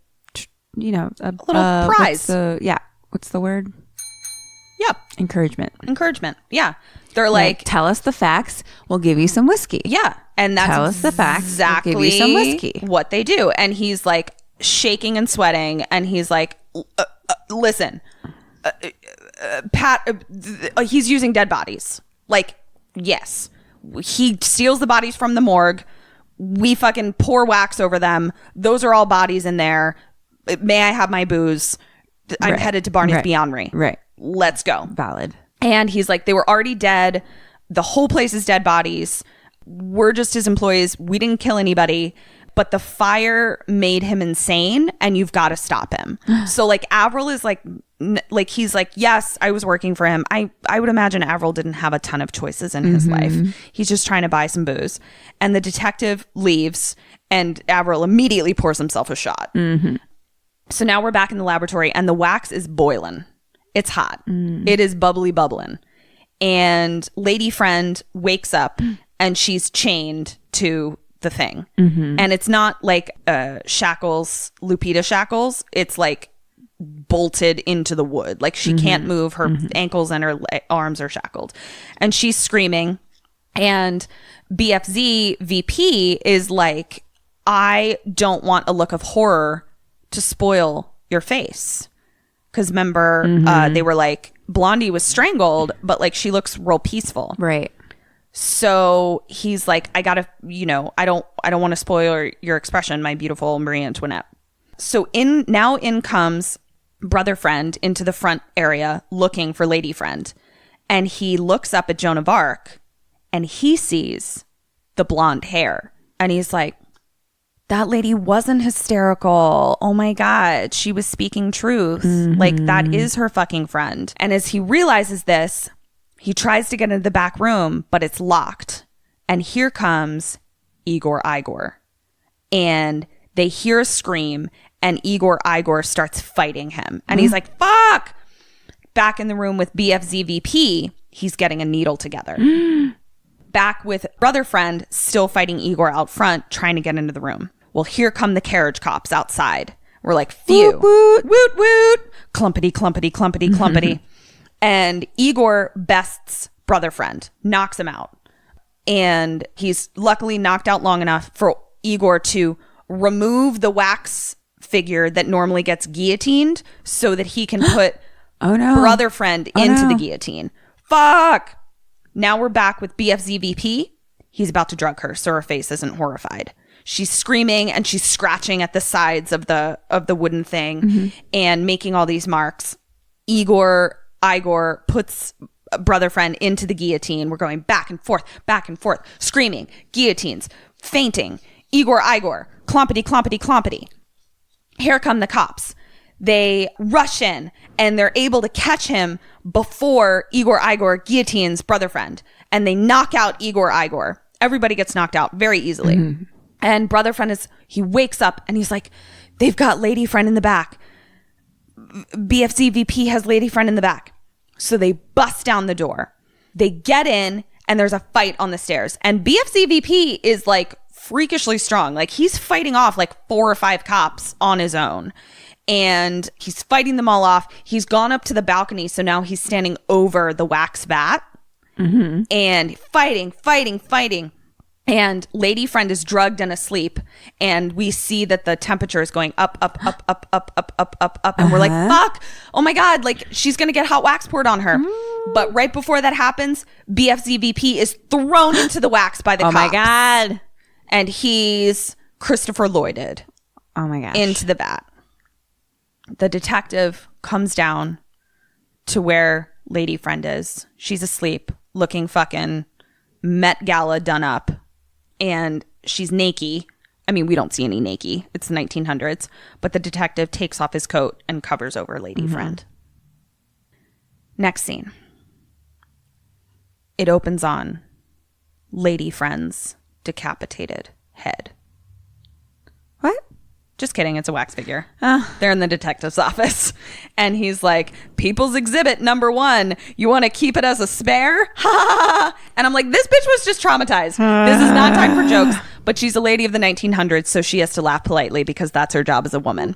little prize. What's the word? Yeah, encouragement. Yeah, they're like, tell us the facts. We'll give you some whiskey. Yeah, and that's tell us the facts. Exactly we'll give you some whiskey. What they do, and he's like shaking and sweating, and he's like, listen, Pat, he's using dead bodies. Like, yes, he steals the bodies from the morgue. We fucking pour wax over them. Those are all bodies in there. May I have my booze? I'm headed to Barney's Beyondery. Right. Let's go. Valid. And he's like, they were already dead. The whole place is dead bodies. We're just his employees. We didn't kill anybody. But the fire made him insane, and you've got to stop him. So like Avril is like he's like, yes, I was working for him. I would imagine Avril didn't have a ton of choices in his life. He's just trying to buy some booze. And the detective leaves, and Avril immediately pours himself a shot. Mm-hmm. So now we're back in the laboratory, and the wax is boiling. It's hot. It is bubbling. And Lady Friend wakes up, and she's chained to the thing. And it's not like shackles, Lupita shackles. It's like bolted into the wood. Like she can't move. Her ankles and her arms are shackled. And she's screaming. And BFZ VP is like, I don't want a look of horror to spoil your face. Because remember, they were like, Blondie was strangled, but like she looks real peaceful. Right. So he's like, I gotta, I don't want to spoil your expression, my beautiful Marie Antoinette. So in comes brother friend into the front area looking for lady friend. And he looks up at Joan of Arc, and he sees the blonde hair. And he's like, that lady wasn't hysterical. Oh my God. She was speaking truth. Like that is her fucking friend. And as he realizes this, he tries to get into the back room, but it's locked. And here comes Igor. And they hear a scream, and Igor starts fighting him. And he's like, fuck! Back in the room with BFZVP, he's getting a needle together. Back with brother friend, still fighting Igor out front, trying to get into the room. Well, here come the carriage cops outside. We're like, phew. Woot, woot, woot, woot. Clumpity, clumpity, clumpity, clumpity. And Igor bests brother friend, knocks him out. And he's luckily knocked out long enough for Igor to remove the wax figure that normally gets guillotined so that he can put brother friend into the guillotine. Fuck! Now we're back with BFZVP. He's about to drug her, so her face isn't horrified. She's screaming and she's scratching at the sides of the wooden thing and making all these marks. Igor puts brother friend into the guillotine. We're going back and forth, screaming, guillotines, fainting. Igor, clompity, clompity, clompity. Here come the cops. They rush in and they're able to catch him before Igor guillotines brother friend. And they knock out Igor. Everybody gets knocked out very easily. And brother friend he wakes up and he's like, they've got lady friend in the back. BFC VP has lady friend in the back. So they bust down the door. They get in and there's a fight on the stairs. And BFC VP is like freakishly strong. Like he's fighting off like 4 or 5 cops on his own. And he's fighting them all off. He's gone up to the balcony. So now he's standing over the wax vat and fighting. And lady friend is drugged and asleep. And we see that the temperature is going up. And we're like, fuck. Oh my God. Like she's going to get hot wax poured on her. But right before that happens, BFZVP is thrown into the wax by the cops. Oh my God. And he's Christopher Lloyded. Oh my gosh. Into the vat. The detective comes down to where lady friend is. She's asleep, looking fucking Met Gala done up. And she's naked. I mean, we don't see any naked. It's the 1900s. But the detective takes off his coat and covers over lady friend. Next scene. It opens on lady friend's decapitated head. What? Just kidding. It's a wax figure. They're in the detective's office. And he's like, People's Exhibit number 1. You want to keep it as a spare? Ha ha ha. And I'm like, this bitch was just traumatized. This is not time for jokes. But she's a lady of the 1900s, so she has to laugh politely because that's her job as a woman.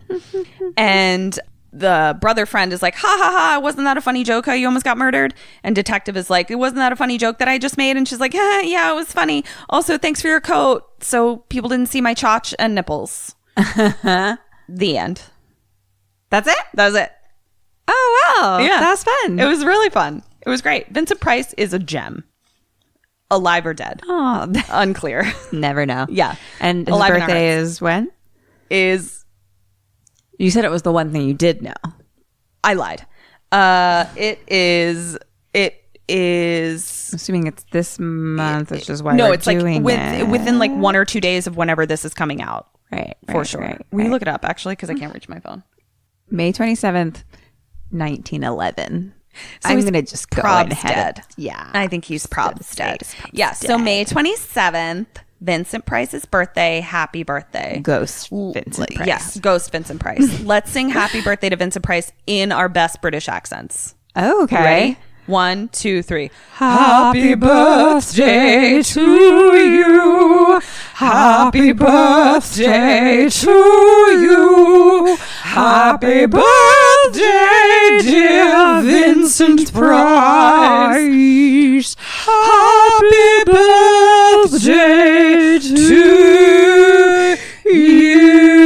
And the brother friend is like, ha ha ha, wasn't that a funny joke how you almost got murdered? And detective is like, wasn't that a funny joke that I just made? And she's like, yeah, it was funny. Also, thanks for your coat so people didn't see my chotch and nipples. The end. That's it? That's it. Oh, wow. Yeah. That was fun. It was really fun. It was great. Vincent Price is a gem. Alive or dead. Oh, Unclear. never know. Yeah. And his Alive in our birthday hearts. is when? Is You said it was the one thing you did know. I lied. It is Assuming it's this month, which is why no, we're it's like doing it. within like 1 or 2 days of whenever this is coming out. Right. For sure. Right, Will you right. look it up actually? Because I can't reach my phone. May 27th, 1911. So I'm he's going to just go probs ahead. dead. Yeah. I think he's probs dead. Probs Yeah. So dead. May 27th, Vincent Price's birthday. Happy birthday. Ghost Vincent Price. Yes, Ghost Vincent Price. Let's sing Happy Birthday to Vincent Price in our best British accents. Oh, okay. Ready? 1, 2, 3. Happy birthday to you. Happy birthday to you. Happy birthday, dear Vincent Price. Happy birthday to you.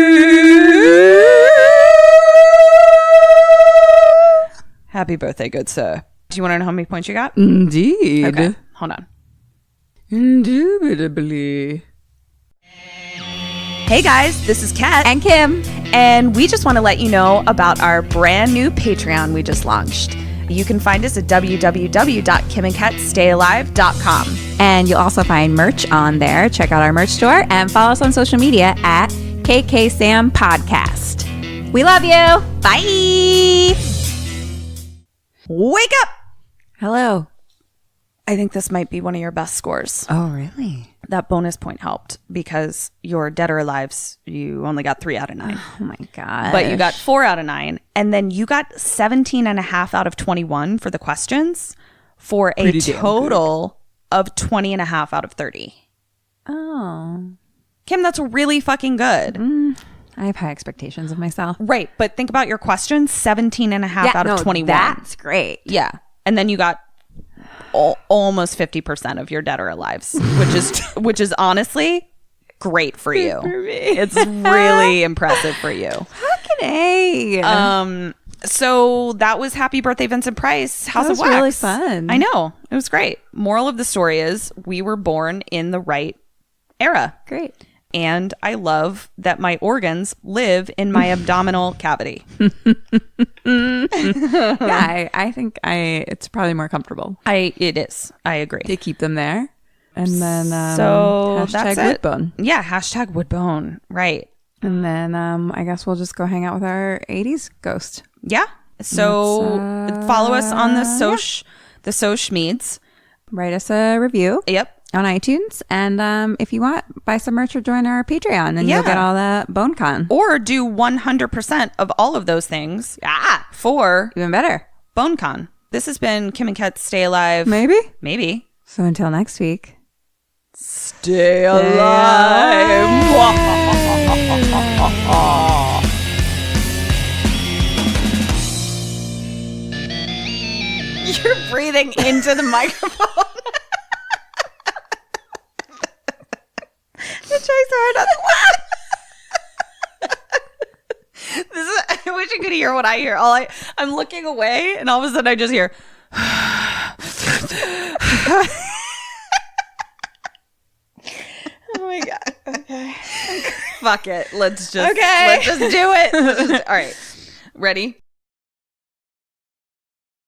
Happy birthday, good sir. Do you want to know how many points you got? Indeed. Okay, hold on. Indubitably. Hey guys, this is Kat. And Kim. And we just want to let you know about our brand new Patreon we just launched. You can find us at www.kimandkatstayalive.com. And you'll also find merch on there. Check out our merch store and follow us on social media at kksampodcast. We love you. Bye. Wake up! Hello. I think this might be one of your best scores. Oh, really? That bonus point helped because your Dead or Alives, you only got 3 out of 9. Oh, my God. But you got 4 out of 9. And then you got 17.5 out of 21 for the questions for a Pretty damn total of 20.5 out of 30. Oh. Kim, that's really fucking good. I have high expectations of myself. Right. But think about your questions, 17.5 out of 21. That's great. Yeah. And then you got almost 50% of your Dead or Alives, which is honestly great for you. For me. It's really impressive for you. Fucking A. So that was Happy Birthday, Vincent Price, House That of was Wax. really fun. I know. It was great. Moral of the story is we were born in the right era. Great. And I love that my organs live in my abdominal cavity. Yeah, I think it's probably more comfortable It is. I agree. to keep them there. And then So hashtag that's it. Woodbone. Yeah, hashtag Woodbone. Right. And then I guess we'll just go hang out with our 80s ghost. Yeah. So follow us on the Soch Meads. Write us a review Yep. on iTunes. And if you want, buy some merch or join our Patreon and Yeah. you'll get all that BoneCon. Or do 100% of all of those things for Even better. BoneCon. This has been Kim and Kat Stay Alive. Maybe. Maybe. So until next week. Stay alive. You're breathing into the microphone. I try so hard on I wish you could hear what I hear. I'm looking away, and all of a sudden I just hear. Oh my God. Okay. Fuck it. Let's just Okay. do it. All right. Ready?